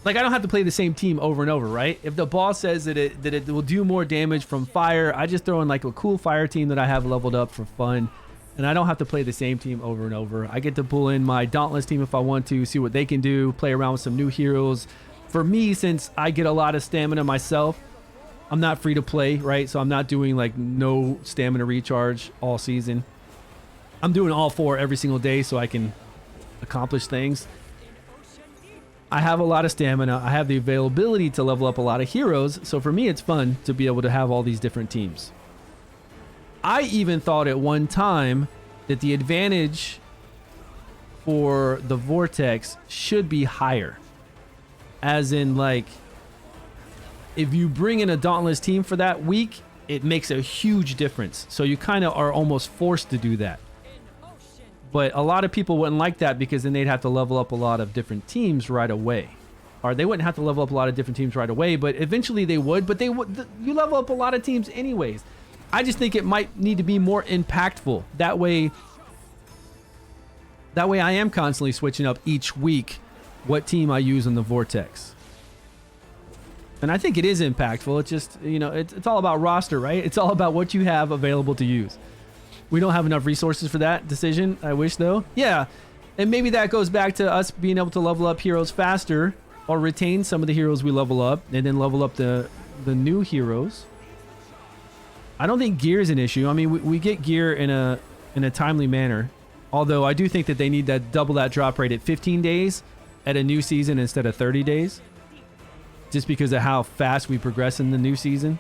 I don't have to play the same team over and over, right? If the boss says that it will do more damage from fire, I just throw in like a cool fire team that I have leveled up for fun. And I don't have to play the same team over and over. I get to pull in my Dauntless team if I want to, see what they can do, play around with some new heroes. For me, since I get a lot of stamina myself, I'm not free to play, right? So I'm not doing like no stamina recharge all season. I'm doing all 4 every single day so I can accomplish things. I have a lot of stamina. I have the availability to level up a lot of heroes. So for me, it's fun to be able to have all these different teams. I even thought at one time that the advantage for the Vortex should be higher. As in, like, if you bring in a Dauntless team for that week, it makes a huge difference. So you kind of are almost forced to do that. But a lot of people wouldn't like that because then they'd have to level up a lot of different teams right away. Or they wouldn't have to level up a lot of different teams right away, but eventually they would. But you level up a lot of teams anyways. I just think it might need to be more impactful. That way I am constantly switching up each week what team I use in the Vortex. And I think it is impactful. It's just, you know, it's all about roster, right? It's all about what you have available to use. We don't have enough resources for that decision. I wish, though. Yeah, and maybe that goes back to us being able to level up heroes faster or retain some of the heroes we level up and then level up the new heroes. I don't think gear is an issue. I mean, we get gear in a timely manner. Although I do think that they need to double that drop rate at 15 days at a new season instead of 30 days. Just because of how fast we progress in the new season.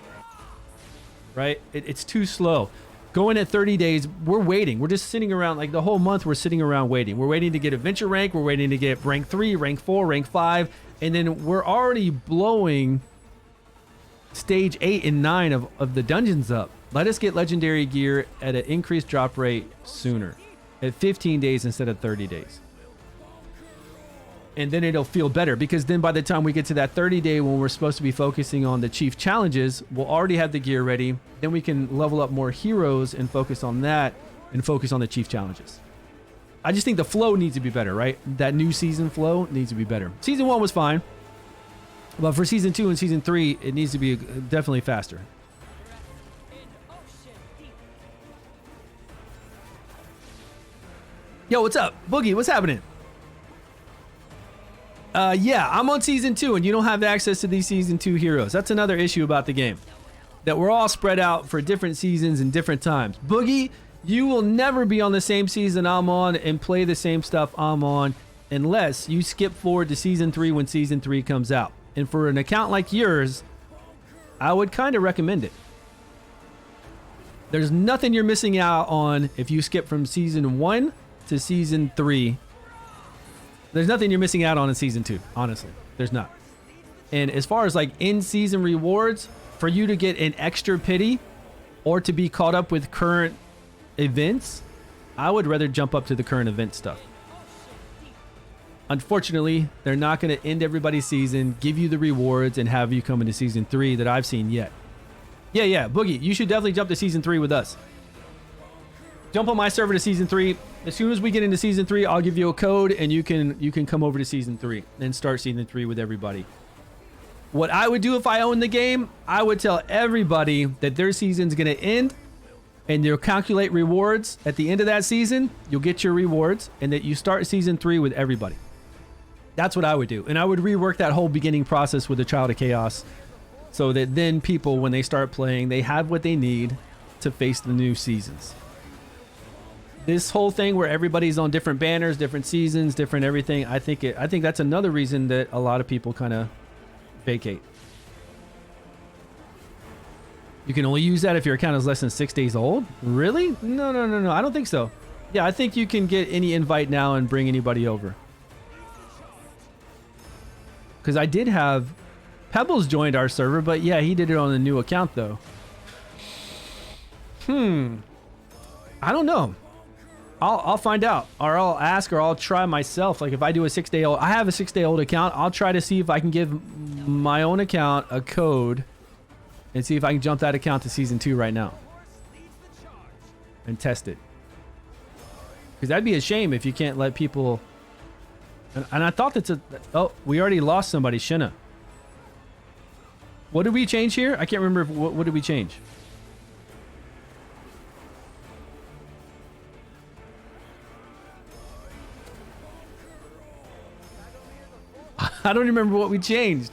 Right? It's too slow. Going at 30 days, we're waiting. We're just sitting around, like the whole month we're sitting around waiting. We're waiting to get adventure rank. We're waiting to get rank 3, rank 4, rank 5. And then we're already blowing stage 8 and 9 of the dungeons up. Let us get legendary gear at an increased drop rate sooner. At 15 days instead of 30 days. And then it'll feel better because then by the time we get to that 30 day when we're supposed to be focusing on the chief challenges, we'll already have the gear ready. Then we can level up more heroes and focus on that and focus on the chief challenges. I just think the flow needs to be better, right? That new season flow needs to be better. Season 1 was fine. But for season 2 and season 3, it needs to be definitely faster. Yo, what's up? Boogie, what's happening? Yeah, I'm on season 2 and you don't have access to these season 2 heroes. That's another issue about the game. That we're all spread out for different seasons and different times. Boogie, you will never be on the same season I'm on and play the same stuff I'm on unless you skip forward to season 3 when season 3 comes out. And for an account like yours, I would kind of recommend it. There's nothing you're missing out on if you skip from season 1 to season 3. There's nothing you're missing out on in season 2, honestly. There's not. And as far as like in-season rewards, for you to get an extra pity or to be caught up with current events, I would rather jump up to the current event stuff. Unfortunately, they're not going to end everybody's season, give you the rewards, and have you come into season 3 that I've seen yet. Yeah, Boogie, you should definitely jump to season 3 with us. Jump on my server to season 3. As soon as we get into season 3, I'll give you a code and you can come over to season 3 and start season 3 with everybody. What I would do if I owned the game, I would tell everybody that their season's going to end and you'll calculate rewards at the end of that season. You'll get your rewards and that you start season 3 with everybody. That's what I would do. And I would rework that whole beginning process with the Child of Chaos so that then people, when they start playing, they have what they need to face the new seasons. This whole thing where everybody's on different banners, different seasons, different everything, I think that's another reason that a lot of people kind of vacate. You can only use that if your account is less than 6 days old? Really? No. I don't think so. Yeah, I think you can get any invite now and bring anybody over. Because I did have Pebbles joined our server, but yeah, he did it on a new account though. I don't know. I'll find out, or I'll ask, or I'll try myself. Like if I do a 6 day old, I have a 6 day old account. I'll try to see if I can give my own account a code and see if I can jump that account to season 2 right now and test it. Because that'd be a shame if you can't let people. And I thought that's oh, we already lost somebody, Shinna. What did we change here? I can't remember. What did we change? I don't remember what we changed.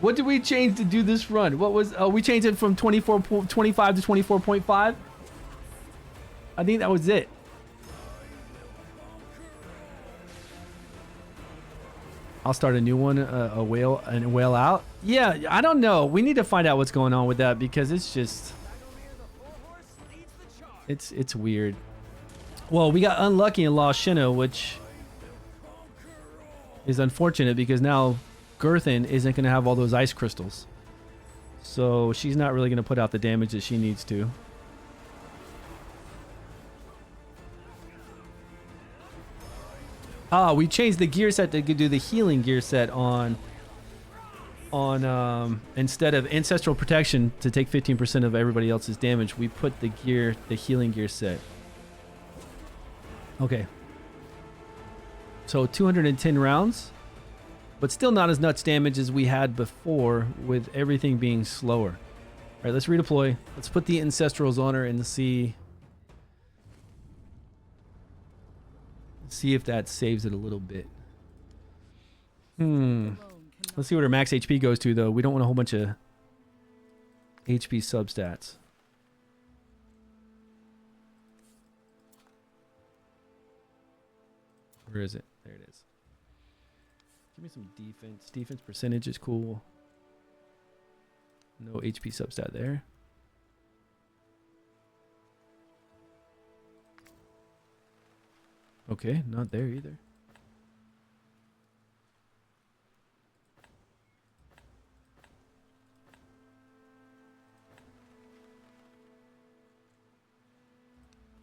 What did we change to do this run? What was, we changed it from 25 to 24.5. I think that was it. I'll start a new one, a whale out. Yeah, I don't know. We need to find out what's going on with that because it's just, it's weird. Well, we got unlucky and lost Shino, which is unfortunate because now Girthin isn't going to have all those ice crystals. So she's not really going to put out the damage that she needs to. We changed the gear set to do the healing gear set on instead of ancestral protection to take 15% of everybody else's damage. We put the healing gear set. Okay. So 210 rounds, but still not as much damage as we had before with everything being slower. All right, let's redeploy. Let's put the ancestrals on her and see if that saves it a little bit. Let's see what her max HP goes to, though. We don't want a whole bunch of HP substats. Where is it? There it is. Give me some defense. Defense percentage is cool. No HP substat there. Okay, not there either.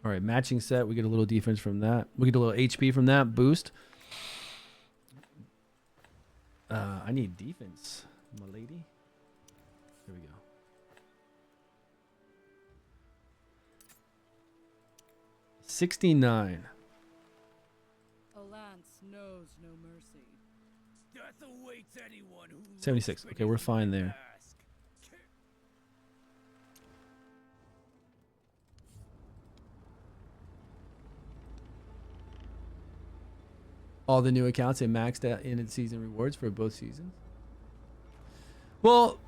All right, matching set. We get a little defense from that. We get a little HP from that boost. I need defense, my lady. There we go. $69.
A lance knows no mercy.
Death awaits anyone who
76. Okay, we're fine there. All the new accounts and maxed out ended season rewards for both seasons. Well,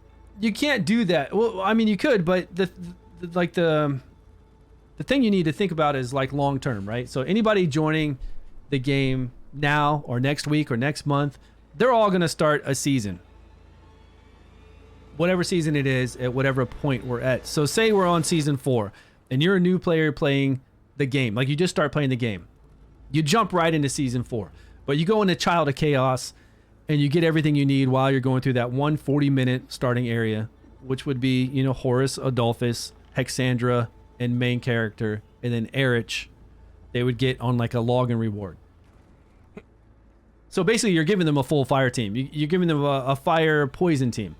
you can't do that. Well, I mean, you could, but the thing you need to think about is like long term, right? So anybody joining the game now or next week or next month, they're all going to start a season. Whatever season it is, at whatever point we're at. So say we're on season 4 and you're a new player playing the game. Like you just start playing the game. You jump right into season 4. But you go into Child of Chaos and you get everything you need while you're going through that 140-minute starting area, which would be, you know, Horus, Adolphus, Hexandra, and main character, and then Erich, they would get on like a login reward. So basically you're giving them a full fire team. You're giving them a fire poison team.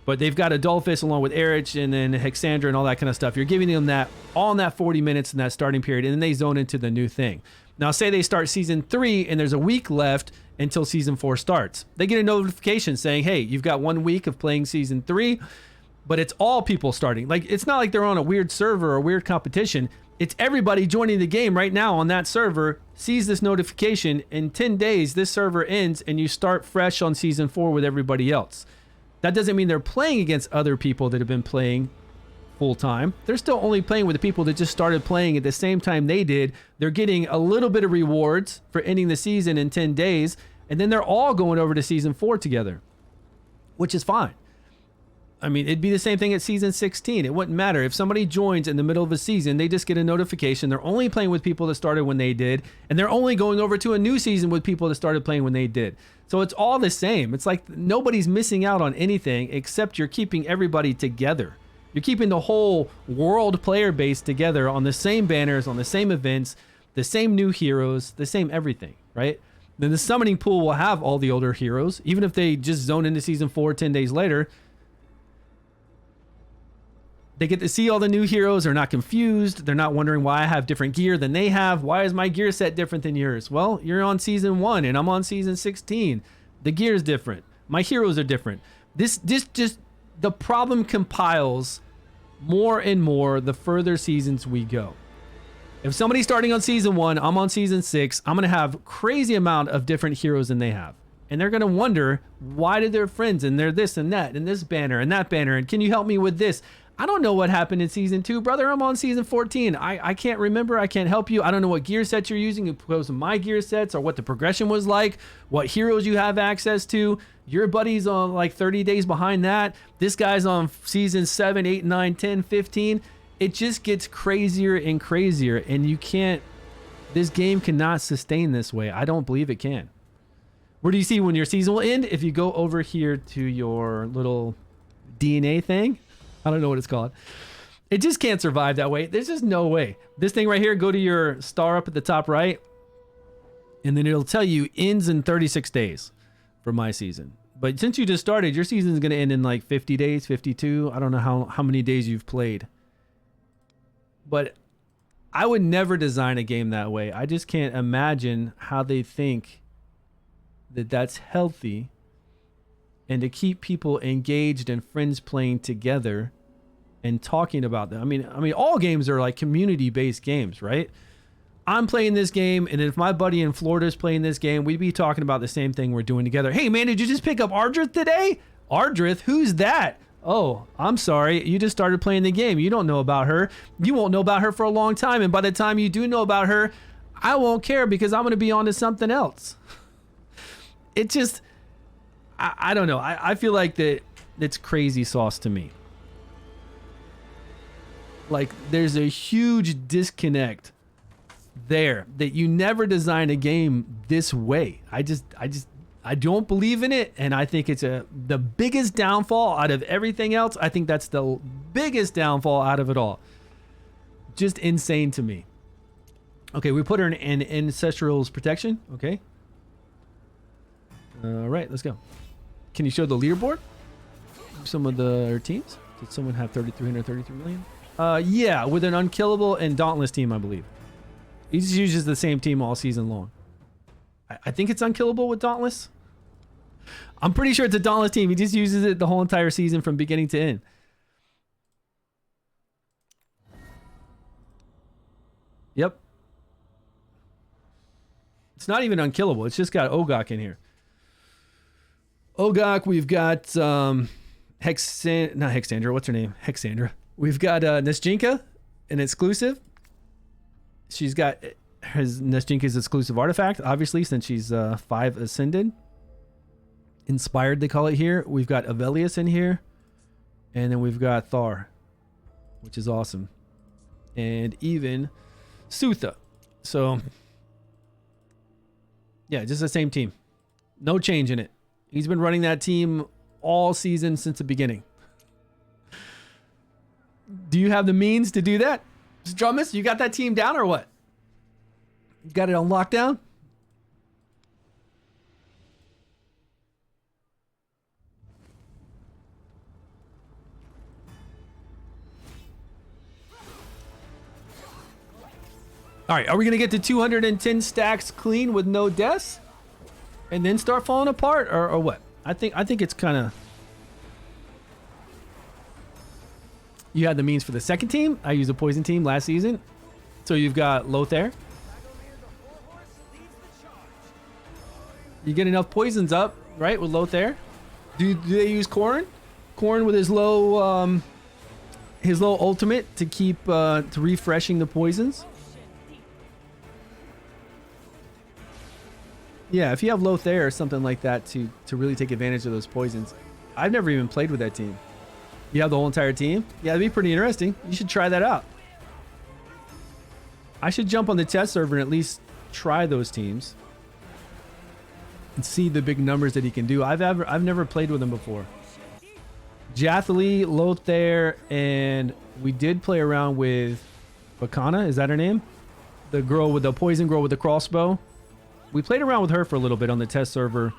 But they've got Adolphus along with Erich and then Hexandra and all that kind of stuff. You're giving them that all in that 40 minutes in that starting period, and then they zone into the new thing. Now, say they start season 3 and there's a week left until season 4 starts. They get a notification saying, hey, you've got 1 week of playing season 3, but it's all people starting. Like, it's not like they're on a weird server or a weird competition. It's everybody joining the game right now on that server sees this notification. In 10 days, this server ends and you start fresh on season 4 with everybody else. That doesn't mean they're playing against other people that have been playing full time. They're still only playing with the people that just started playing at the same time they did. They're getting a little bit of rewards for ending the season in 10 days, and then they're all going over to season 4 together, which is fine. I mean, it'd be the same thing at season 16. It wouldn't matter. If somebody joins in the middle of a season, they just get a notification. They're only playing with people that started when they did, and they're only going over to a new season with people that started playing when they did. So it's all the same. It's like nobody's missing out on anything except you're keeping everybody together. You're keeping the whole world player base together on the same banners, on the same events, the same new heroes, the same everything, right? Then the summoning pool will have all the older heroes, even if they just zone into season 4 10 days later. They get to see all the new heroes. They're not confused. They're not wondering why I have different gear than they have. Why is my gear set different than yours? Well, you're on season 1 and I'm on season 16. The gear is different. My heroes are different. This just the problem compiles more and more the further seasons we go. If somebody's starting on season 1, I'm on season 6, I'm going to have crazy amount of different heroes than they have. And they're going to wonder, why did their friends and they're this and that and this banner and that banner and can you help me with this? I don't know what happened in season 2, brother. I'm on season 14. I can't remember. I can't help you. I don't know what gear sets you're using opposed to my gear sets or what the progression was like, what heroes you have access to. Your buddy's on like 30 days behind that. This guy's on season 7, 8, 9, 10, 15. It just gets crazier and crazier, and you can't This game cannot sustain this way. I don't believe it can. Where do you see when your season will end? If you go over here to your little DNA thing, I don't know what it's called. It just can't survive that way. There's just no way. This thing right here, go to your star up at the top right, and then it'll tell you ends in 36 days for my season. But since you just started, your season is going to end in like 50 days, 52. I don't know how many days you've played. But I would never design a game that way. I just can't imagine how they think that that's healthy, and to keep people engaged and friends playing together and talking about them. I mean, all games are like community-based games, right? I'm playing this game, and if my buddy in Florida is playing this game, we'd be talking about the same thing we're doing together. Hey, man, did you just pick up Ardreth today? Ardreth? Who's that? Oh, I'm sorry. You just started playing the game. You don't know about her. You won't know about her for a long time, and by the time you do know about her, I won't care because I'm going to be on to something else. It just, I don't know. I feel like it's crazy sauce to me. Like, there's a huge disconnect there that you never design a game this way. I don't believe in it, and I think it's the biggest downfall out of everything else. I think that's the biggest downfall out of it all. Just insane to me. Okay, we put her in Ancestral's protection. Okay. All right, let's go. Can you show the leaderboard? Some of her teams? Did someone have 333 million? Yeah, with an unkillable and dauntless team, I believe. He just uses the same team all season long. I think it's unkillable with dauntless. I'm pretty sure it's a dauntless team. He just uses it the whole entire season from beginning to end. Yep. It's not even unkillable. It's just got Ogok in here. Ogok, we've got not Hexandra, what's her name? Hexandra. We've got Nesjinka, an exclusive. She's got Nesjinka's exclusive artifact, obviously, since she's 5 ascended. Inspired, they call it here. We've got Avelius in here. And then we've got Thar, which is awesome. And even Sutha. So, yeah, just the same team. No change in it. He's been running that team all season since the beginning. Do you have the means to do that? Strummus, you got that team down or what? You got it on lockdown? All right, are we going to get to 210 stacks clean with no deaths? And then start falling apart, or what? I think it's kind of. You had the means for the second team. I used a poison team last season, so you've got Lothair. You get enough poisons up, right, with Lothair? Do they use Corrin? Corrin with his low ultimate to keep to refreshing the poisons. Yeah, if you have Lothair or something like that to really take advantage of those poisons. I've never even played with that team. You have the whole entire team? Yeah, that'd be pretty interesting. You should try that out. I should jump on the test server and at least try those teams and see the big numbers that he can do. I've never played with him before. Jathali, Lothair, and we did play around with Bakana. Is that her name? The girl with the poison girl with the crossbow. We played around with her for a little bit on the test server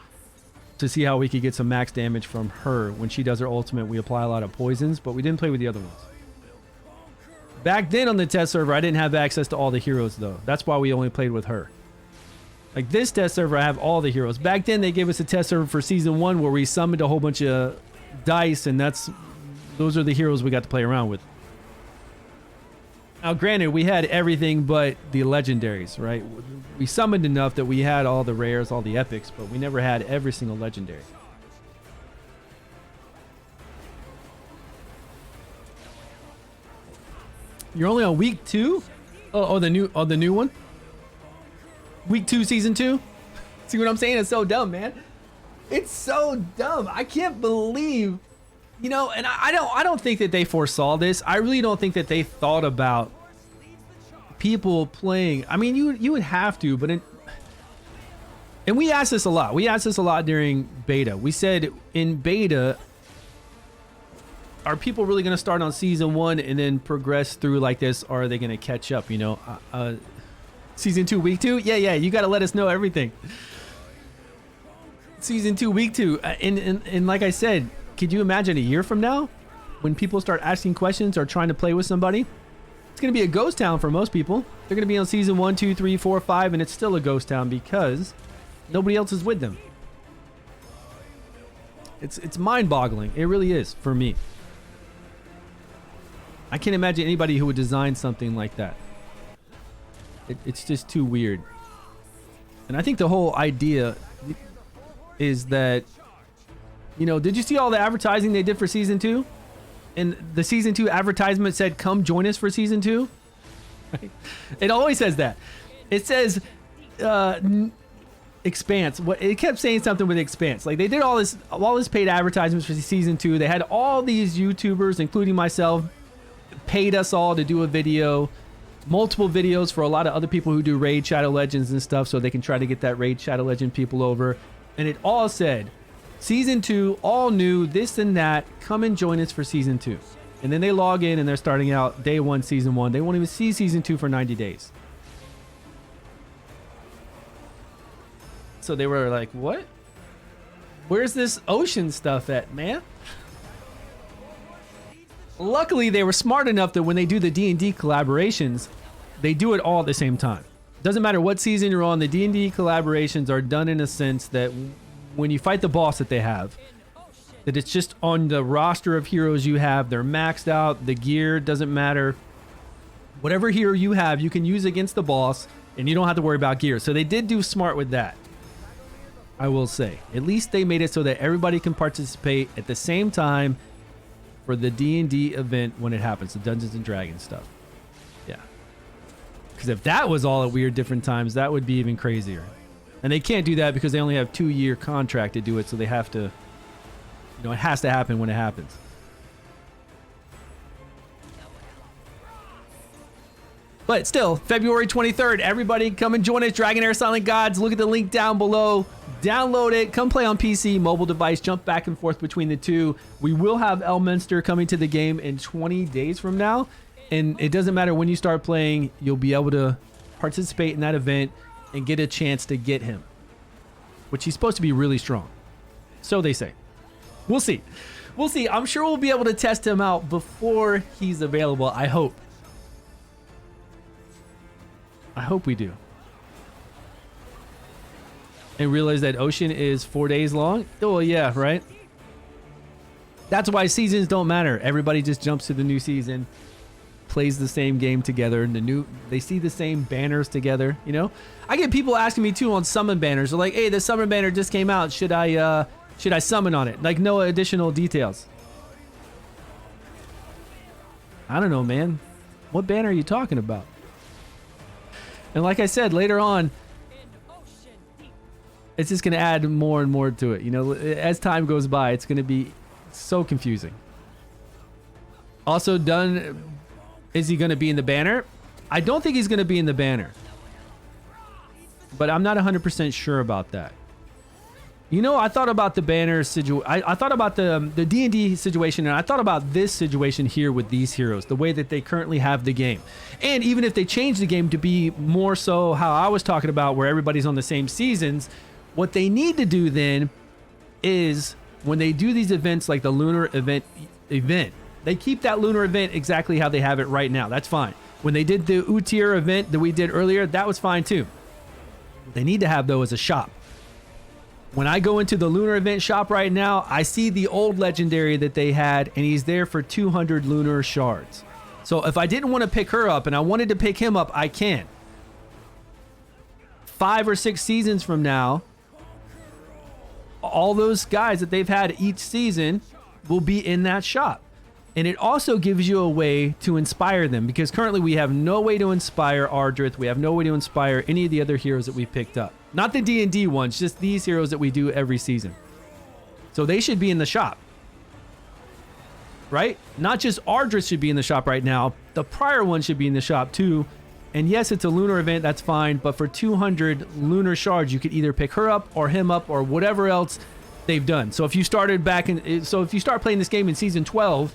to see how we could get some max damage from her. When she does her ultimate, we apply a lot of poisons, but we didn't play with the other ones. Back then on the test server, I didn't have access to all the heroes, though. That's why we only played with her. Like this test server, I have all the heroes. Back then, they gave us a test server for Season 1 where we summoned a whole bunch of dice, and those are the heroes we got to play around with. Now, granted, we had everything but the legendaries, right? We summoned enough that we had all the rares, all the epics, but we never had every single legendary. You're only on week 2? Oh, the new one? Week 2, season 2? See what I'm saying? It's so dumb, man. It's so dumb. I can't believe, you know, and I don't think that they foresaw this. I really don't think that they thought about people playing. I mean, you would have to, but and we asked this a lot. We asked this a lot during beta. We said in beta, are people really going to start on season 1 and then progress through like this, or are they going to catch up? You know, season 2, week 2. Yeah. You got to let us know everything. Season 2, week 2. And like I said, could you imagine a year from now when people start asking questions or trying to play with somebody? It's going to be a ghost town for most people. They're going to be on season 1, 2, 3, 4, 5, and it's still a ghost town because nobody else is with them. It's mind-boggling. It really is for me. I can't imagine anybody who would design something like that. It's just too weird. And I think the whole idea is that, you know, did you see all the advertising they did for season 2? And the season 2 advertisement said, come join us for season 2. Right? It always says that. It says Expanse. It kept saying something with Expanse. Like they did all this paid advertisements for season 2. They had all these YouTubers, including myself, paid us all to do a video, multiple videos for a lot of other people who do Raid Shadow Legends and stuff, so they can try to get that Raid Shadow Legend people over. And it all said, season 2, all new, this and that, come and join us for season 2. And then they log in and they're starting out day 1, season 1. They won't even see season 2 for 90 days. So they were like, what? Where's this ocean stuff at, man? Luckily, they were smart enough that when they do the D&D collaborations, they do it all at the same time. Doesn't matter what season you're on, the D&D collaborations are done in a sense that when you fight the boss that they have, that it's just on the roster of heroes you have, they're maxed out, the gear doesn't matter. Whatever hero you have, you can use against the boss, and you don't have to worry about gear. So they did do smart with that, I will say. At least they made it so that everybody can participate at the same time for the D&D event when it happens, the Dungeons and Dragons stuff. Yeah. Because if that was all at weird different times, that would be even crazier. And they can't do that because they only have 2-year contract to do it, so they have to, you know, it has to happen when it happens. But still, February 23rd, everybody come and join us, Dragonheir Silent Gods. Look at the link down below. Download it. Come play on PC, mobile device. Jump back and forth between the two. We will have Elminster coming to the game in 20 days from now. And it doesn't matter when you start playing, you'll be able to participate in that event and get a chance to get him, which he's supposed to be really strong. So they say. We'll see. We'll see. I'm sure we'll be able to test him out before he's available. I hope. I hope we do. And realize that Ocean is 4 days long? Oh, yeah, right? That's why seasons don't matter. Everybody just jumps to the new season, plays the same game together, and they see the same banners together, you know? I get people asking me too on summon banners. They're like, hey, the summon banner just came out. Should I summon on it? Like, no additional details. I don't know, man. What banner are you talking about? And like I said, later on, it's just going to add more and more to it. You know, as time goes by, it's going to be so confusing. Also done, is he going to be in the banner? I don't think he's going to be in the banner. But I'm not 100% sure about that. You know, I thought about the banner situation. I thought about the D&D situation, and I thought about this situation here with these heroes, the way that they currently have the game. And even if they change the game to be more so how I was talking about, where everybody's on the same seasons, what they need to do then is when they do these events like the lunar event, they keep that lunar event exactly how they have it right now. That's fine. When they did the Utir event that we did earlier, that was fine too. They need to have though as a shop. When I go into the lunar event shop right now, I see the old legendary that they had, and he's there for 200 lunar shards. So if I didn't want to pick her up and I wanted to pick him up, I can. 5 or 6 seasons from now, all those guys that they've had each season will be in that shop. And it also gives you a way to inspire them, because currently we have no way to inspire Ardreth. We have no way to inspire any of the other heroes that we picked up. Not the D&D ones, just these heroes that we do every season. So they should be in the shop. Right? Not just Ardreth should be in the shop right now. The prior one should be in the shop too. And yes, it's a lunar event, that's fine, but for 200 lunar shards, you could either pick her up or him up or whatever else they've done. So if you started back in, so if you start playing this game in season 12,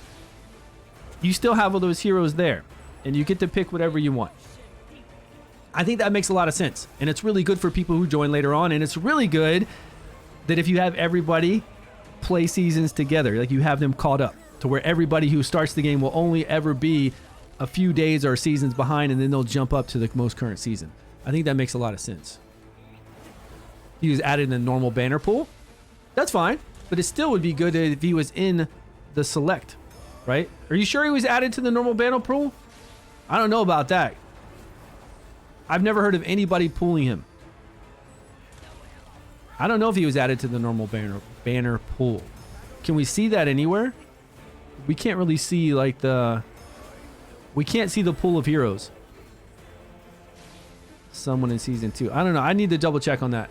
you still have all those heroes there, and you get to pick whatever you want. I think that makes a lot of sense, and it's really good for people who join later on, and it's really good that if you have everybody play seasons together, like you have them caught up to where everybody who starts the game will only ever be a few days or seasons behind, and then they'll jump up to the most current season. I think that makes a lot of sense. He was added in the normal banner pool. That's fine, but it still would be good if he was in the select, right? Are you sure he was added to the normal banner pool? I don't know about that. I've never heard of anybody pulling him. I don't know if he was added to the normal banner pool. Can we see that anywhere? We can't really see like we can't see the pool of heroes. Someone in season 2. I don't know. I need to double check on that.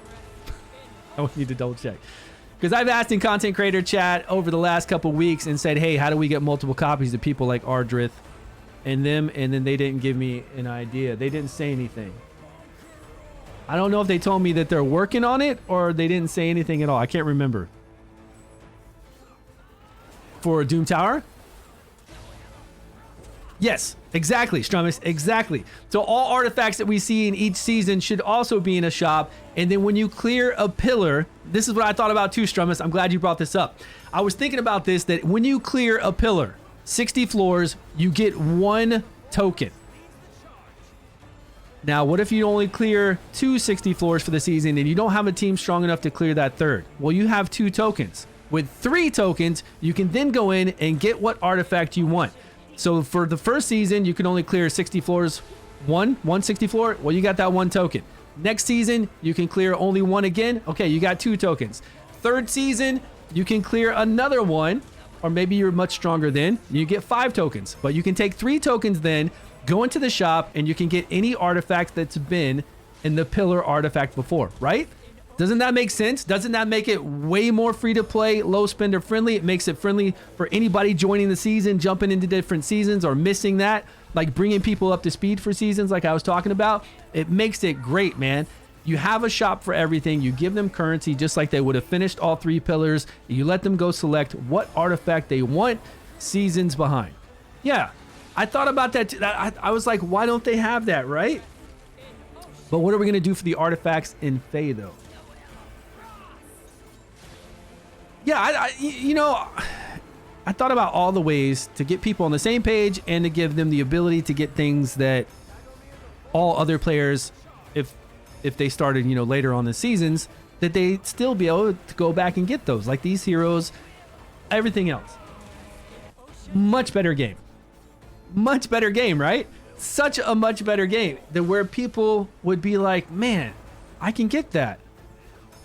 I would need to double check. Because I've asked in content creator chat over the last couple weeks and said, hey, how do we get multiple copies to people like Ardreth and them? And then they didn't give me an idea. They didn't say anything. I don't know if they told me that they're working on it or they didn't say anything at all. I can't remember. For Doom Tower? Yes, exactly, Strumus, exactly. So all artifacts that we see in each season should also be in a shop. And then when you clear a pillar, this is what I thought about too, Strumus. I'm glad you brought this up. I was thinking about this, that when you clear a pillar, 60 floors, you get 1 token. Now, what if you only clear 260 floors for the season and you don't have a team strong enough to clear that third? Well, you have 2 tokens. With 3 tokens, you can then go in and get what artifact you want. So for the first season, you can only clear 60 floors, 160 floor. Well, you got that 1 token. Next season, you can clear only 1 again. Okay, you got 2 tokens. Third season, you can clear another 1, or maybe you're much stronger then. You get 5 tokens, but you can take 3 tokens then, go into the shop, and you can get any artifact that's been in the pillar artifact before, right? Doesn't that make sense? Doesn't that make it way more free to play, low spender friendly? It makes it friendly for anybody joining the season, jumping into different seasons or missing that, like bringing people up to speed for seasons like I was talking about. It makes it great, man. You have a shop for everything. You give them currency just like they would have finished all 3 pillars. You let them go select what artifact they want seasons behind. Yeah, I thought about that. I was like, why don't they have that, right? But what are we going to do for the artifacts in Fae, though? Yeah, I thought about all the ways to get people on the same page and to give them the ability to get things that all other players, if they started, later on the seasons, that they'd still be able to go back and get those, like these heroes, everything else. Much better game. Much better game, right? Such a much better game than where people would be like, man, I can get that.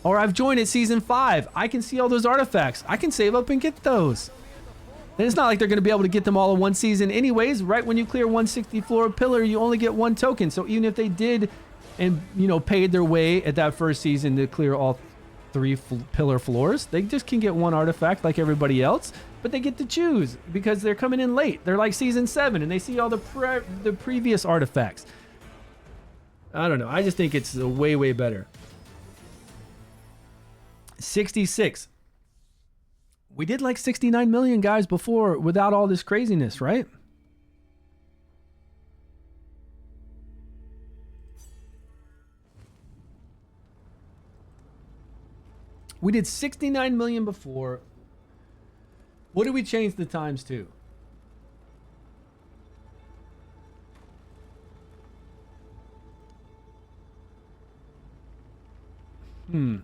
Or I've joined at season 5. I can see all those artifacts. I can save up and get those. And it's not like they're going to be able to get them all in one season anyways. Right when you clear 160 floor pillar, you only get 1 token. So even if they did and, paid their way at that first season to clear all 3 pillar floors, they just can get 1 artifact like everybody else. But they get to choose because they're coming in late. They're like season 7 and they see all the previous artifacts. I don't know. I just think it's way, way better. 66. We did like 69 million guys before without all this craziness, right? We did 69 million before. What did we change the times to?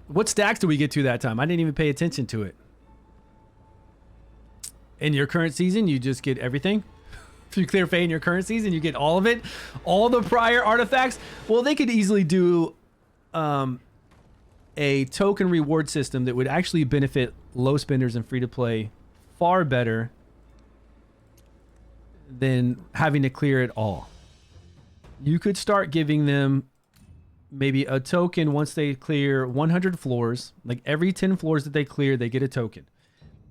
What stacks do we get to that time? I didn't even pay attention to it. In your current season, you just get everything. If you clear Fae in your current season, you get all of it. All the prior artifacts. Well, they could easily do a token reward system that would actually benefit low spenders and free to play far better than having to clear it all. You could start giving them maybe a token once they clear 100 floors. Like every 10 floors that they clear, they get a token.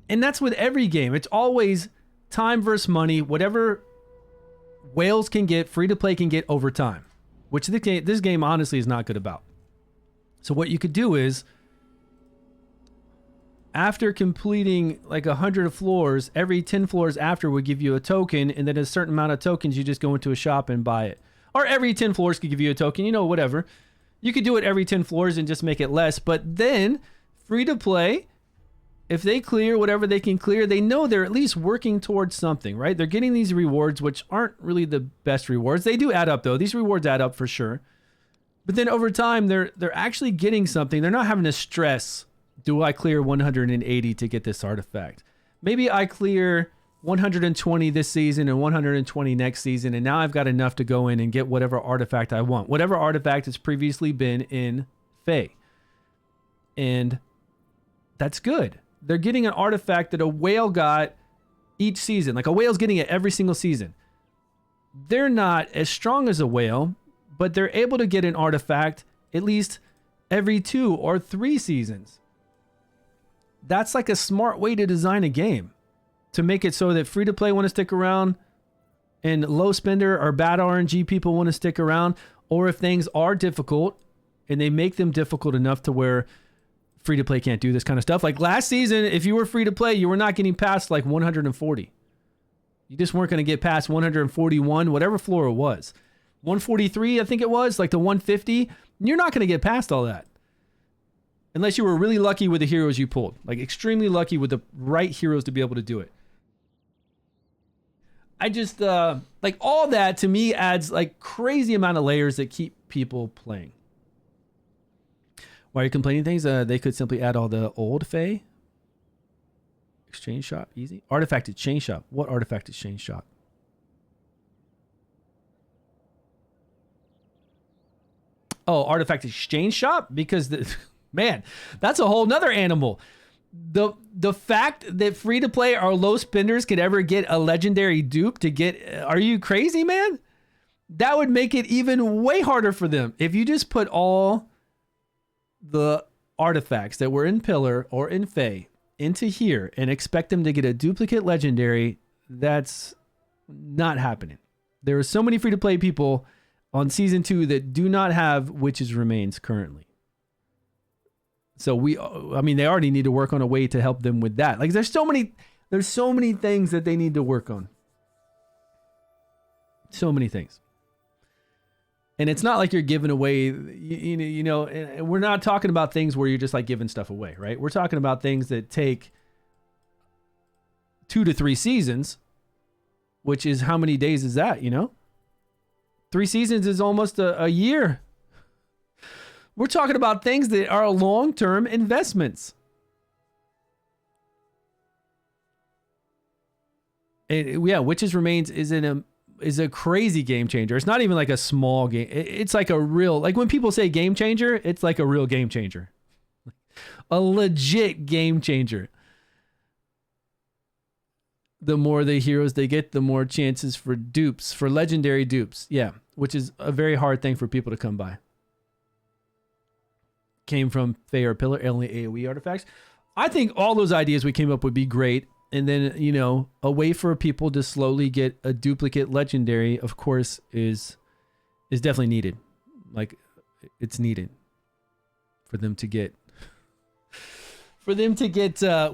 And that's with every game. It's always time versus money. Whatever whales can get, free to play can get over time. which this game honestly is not good about. So what you could do is, after completing like 100 floors, every 10 floors after would give you a token, and then a certain amount of tokens, you just go into a shop and buy it. Or every 10 floors could give you a token, you know, whatever. You could do it every 10 floors and just make it less. But then, free to play, if they clear whatever they can clear, they know they're at least working towards something, right? They're getting these rewards, which aren't really the best rewards. They do add up, though. These rewards add up for sure. But then over time, they're actually getting something. They're not having to stress, do I clear 180 to get this artifact? Maybe I clear 120 this season and 120 next season, and now I've got enough to go in and get whatever artifact I want. Whatever artifact has previously been in Fae. And that's good. They're getting an artifact that a whale got each season. Like a whale's getting it every single season. They're not as strong as a whale, but they're able to get an artifact at least every 2 or 3 seasons. That's like a smart way to design a game, to make it so that free to play want to stick around and low spender or bad RNG people want to stick around. Or if things are difficult and they make them difficult enough to where free to play can't do this kind of stuff. Like last season, if you were free to play, you were not getting past like 140. You just weren't going to get past 141, whatever floor it was. 143, I think it was, like the 150. You're not going to get past all that. Unless you were really lucky with the heroes you pulled. Like extremely lucky with the right heroes to be able to do it. I just, like all that to me adds like crazy amount of layers that keep people playing. Why are you complaining things? They could simply add all the old Fae. Exchange shop, easy. Artifact exchange shop. What artifact exchange shop? Oh, artifact exchange shop? Because man, that's a whole nother animal. The fact that free to play or low spenders could ever get a legendary dupe to get, are you crazy, man? That would make it even way harder for them. If you just put all the artifacts that were in Pillar or in Fae into here and expect them to get a duplicate legendary, that's not happening. There are so many free to play people on season 2 that do not have Witch's Remains currently. So they already need to work on a way to help them with that. Like there's so many things that they need to work on. So many things. And it's not like you're giving away, you know, and we're not talking about things where you're just like giving stuff away, right? We're talking about things that take 2 to 3 seasons, which is how many days is that, you know? 3 seasons is almost a year. We're talking about things that are long-term investments. And yeah, Witch's Remains is a crazy game changer. It's not even like a small game. It's like a real, like when people say game changer, it's like a real game changer. A legit game changer. The more the heroes they get, the more chances for dupes, for legendary dupes. Yeah, which is a very hard thing for people to come by. Came from Fae or Pillar, only AoE artifacts. I think all those ideas we came up would be great. And then, you know, a way for people to slowly get a duplicate legendary, of course, is definitely needed. Like, it's needed for them to get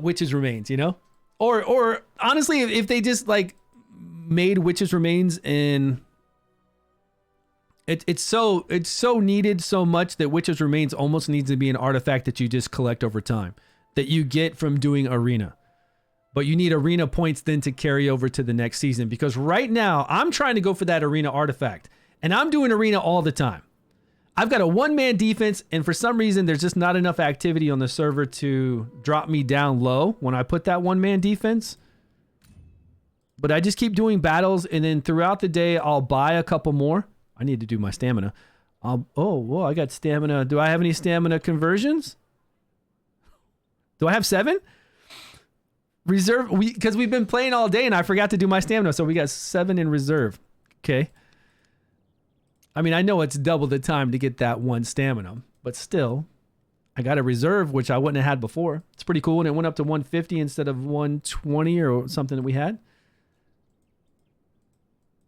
Witch's Remains, you know? Or honestly, if they just like made Witch's Remains and it's so needed so much that Witch's Remains almost needs to be an artifact that you just collect over time, that you get from doing arena. But you need arena points then to carry over to the next season, because right now I'm trying to go for that arena artifact and I'm doing arena all the time. I've got a 1-man defense, and for some reason there's just not enough activity on the server to drop me down low when I put that 1-man defense. But I just keep doing battles, and then throughout the day I'll buy a couple more. I need to do my stamina. I got stamina. Do I have any stamina conversions? Do I have 7? Reserve, because we've been playing all day and I forgot to do my stamina, so we got 7 in reserve. Okay. I mean, I know it's double the time to get that 1 stamina, but still, I got a reserve, which I wouldn't have had before. It's pretty cool, and it went up to 150 instead of 120 or something that we had.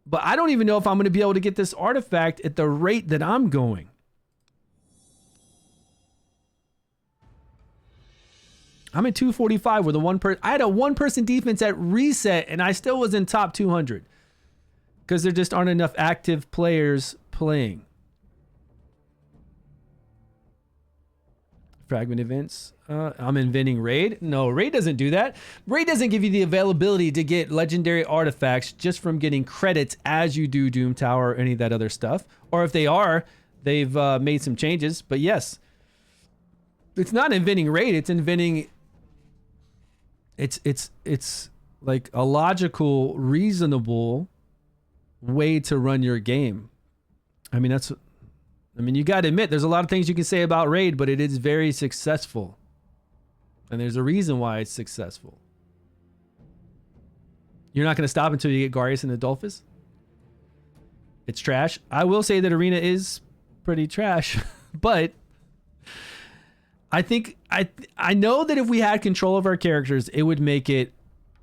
But I don't even know if I'm going to be able to get this artifact at the rate that I'm going. I'm at 245 with a I had a one-person defense at reset, and I still was in top 200 because there just aren't enough active players playing. Fragment events. I'm inventing raid. No, raid doesn't do that. Raid doesn't give you the availability to get legendary artifacts just from getting credits as you do Doom Tower or any of that other stuff. Or if they are, they've made some changes. But yes, it's not inventing raid. It's inventing. It's like a logical, reasonable way to run your game. I mean, you got to admit, there's a lot of things you can say about raid, but it is very successful. And there's a reason why it's successful. You're not going to stop until you get Garius and Adolphus? It's trash. I will say that Arena is pretty trash, but I think I know that if we had control of our characters, it would make it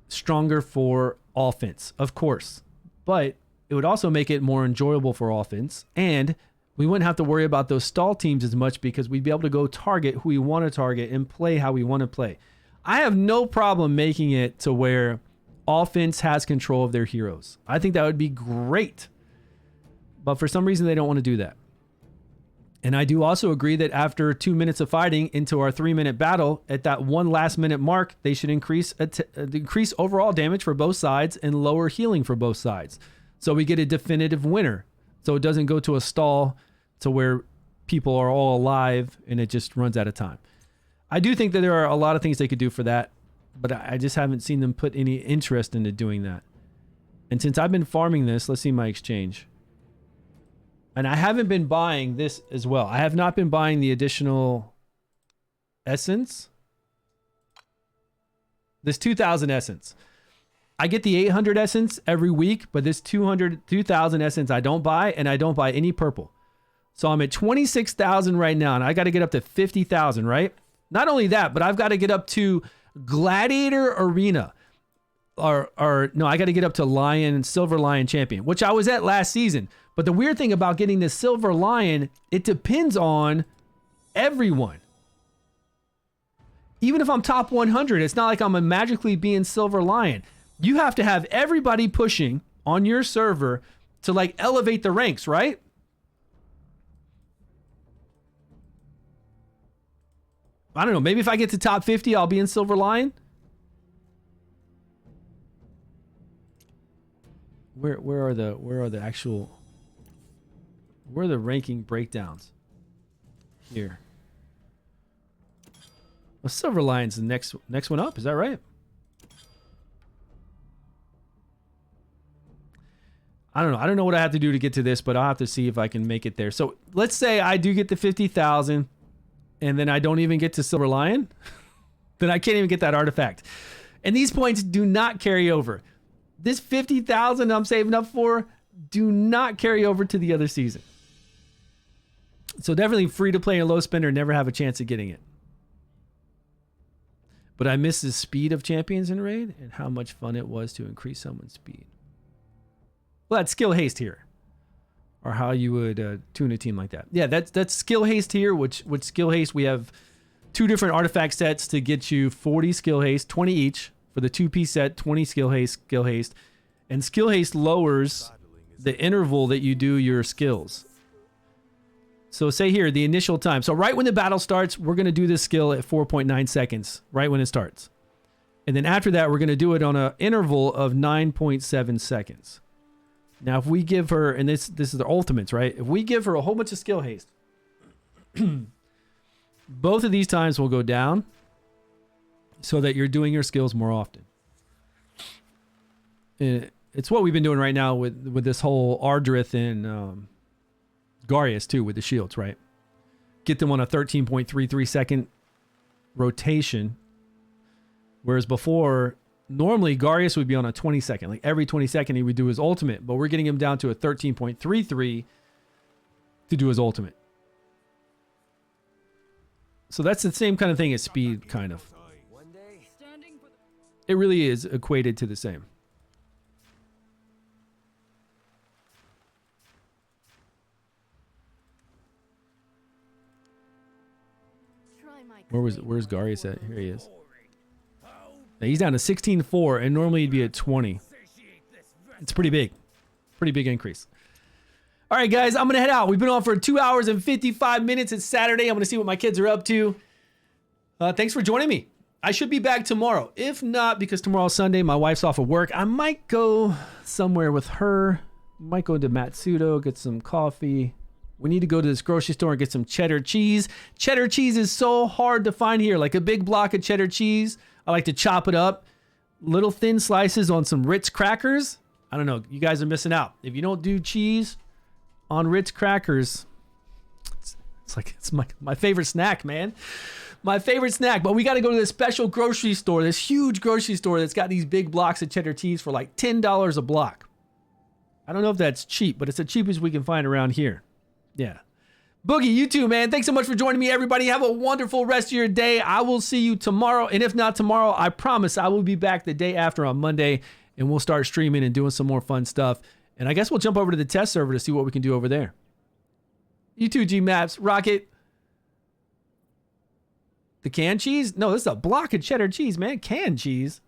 stronger for offense, of course. But it would also make it more enjoyable for offense, and we wouldn't have to worry about those stall teams as much because we'd be able to go target who we want to target and play how we want to play. I have no problem making it to where offense has control of their heroes. I think that would be great. But for some reason, they don't want to do that. And I do also agree that after 2 minutes of fighting into our 3-minute battle, at that one last minute mark, they should increase overall damage for both sides and lower healing for both sides. So we get a definitive winner. So it doesn't go to a stall to where people are all alive and it just runs out of time. I do think that there are a lot of things they could do for that, but I just haven't seen them put any interest into doing that. And since I've been farming this, let's see my exchange. And I haven't been buying this as well. I have not been buying the additional essence. This 2,000 essence. I get the 800 essence every week, but this 2,000 essence I don't buy, and I don't buy any purple. So I'm at 26,000 right now, and I got to get up to 50,000, right? Not only that, but I've got to get up to Gladiator Arena. Or no, I got to get up to Silver Lion Champion, which I was at last season. But the weird thing about getting the Silver Lion, it depends on everyone. Even if I'm top 100, it's not like I'm magically being Silver Lion. You have to have everybody pushing on your server to like elevate the ranks, right? I don't know. Maybe if I get to top 50, I'll be in Silver Lion. Where are the ranking breakdowns? Here. Well, Silver Lion's the next one up. Is that right? I don't know. I don't know what I have to do to get to this, but I'll have to see if I can make it there. So let's say I do get to 50,000 and then I don't even get to Silver Lion. Then I can't even get that artifact. And these points do not carry over. This 50,000 I'm saving up for do not carry over to the other season. So definitely free to play and low spender, never have a chance of getting it. But I miss the speed of champions in raid and how much fun it was to increase someone's speed. Well, that's skill haste here, or how you would tune a team like that. Yeah, that's skill haste here. Which skill haste we have 2 different artifact sets to get you 40 skill haste, 20 each for the 2-piece set, 20 skill haste, and skill haste lowers the interval that you do your skills. So say here the initial time. So right when the battle starts, we're going to do this skill at 4.9 seconds, right when it starts, and then after that, we're going to do it on an interval of 9.7 seconds. Now, if we give her, and this is the ultimates, right? If we give her a whole bunch of skill haste, both of these times will go down so that you're doing your skills more often. And it's what we've been doing right now with this whole Ardreth and Garius too, with the shields, right? Get them on a 13.33 second rotation. Whereas before, normally Garius would be on a 20 second. Like every 20 second he would do his ultimate, but we're getting him down to a 13.33 to do his ultimate. So that's the same kind of thing as speed, kind of. It really is equated to the same. Where's Garius at? Here he is. Yeah, he's down to 16.4, and normally he'd be at 20. It's pretty big. Pretty big increase. All right, guys, I'm going to head out. We've been on for 2 hours and 55 minutes. It's Saturday. I'm going to see what my kids are up to. Thanks for joining me. I should be back tomorrow. If not, because tomorrow's Sunday, my wife's off of work, I might go somewhere with her. Might go to Matsudo, get some coffee. We need to go to this grocery store and get some cheddar cheese. Cheddar cheese is so hard to find here. Like a big block of cheddar cheese. I like to chop it up. Little thin slices on some Ritz crackers. I don't know. You guys are missing out. If you don't do cheese on Ritz crackers, it's my favorite snack, man. My favorite snack. But we got to go to this special grocery store, this huge grocery store that's got these big blocks of cheddar cheese for like $10 a block. I don't know if that's cheap, but it's the cheapest we can find around here. Yeah. Boogie, you too, man. Thanks so much for joining me, everybody. Have a wonderful rest of your day. I will see you tomorrow. And if not tomorrow, I promise I will be back the day after on Monday, and we'll start streaming and doing some more fun stuff. And I guess we'll jump over to the test server to see what we can do over there. You too, G-Maps. Rocket. The canned cheese? No, this is a block of cheddar cheese, man. Canned cheese?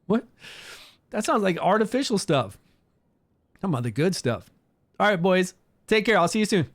What? That sounds like artificial stuff. I'm talking about the good stuff. All right, boys. Take care. I'll see you soon.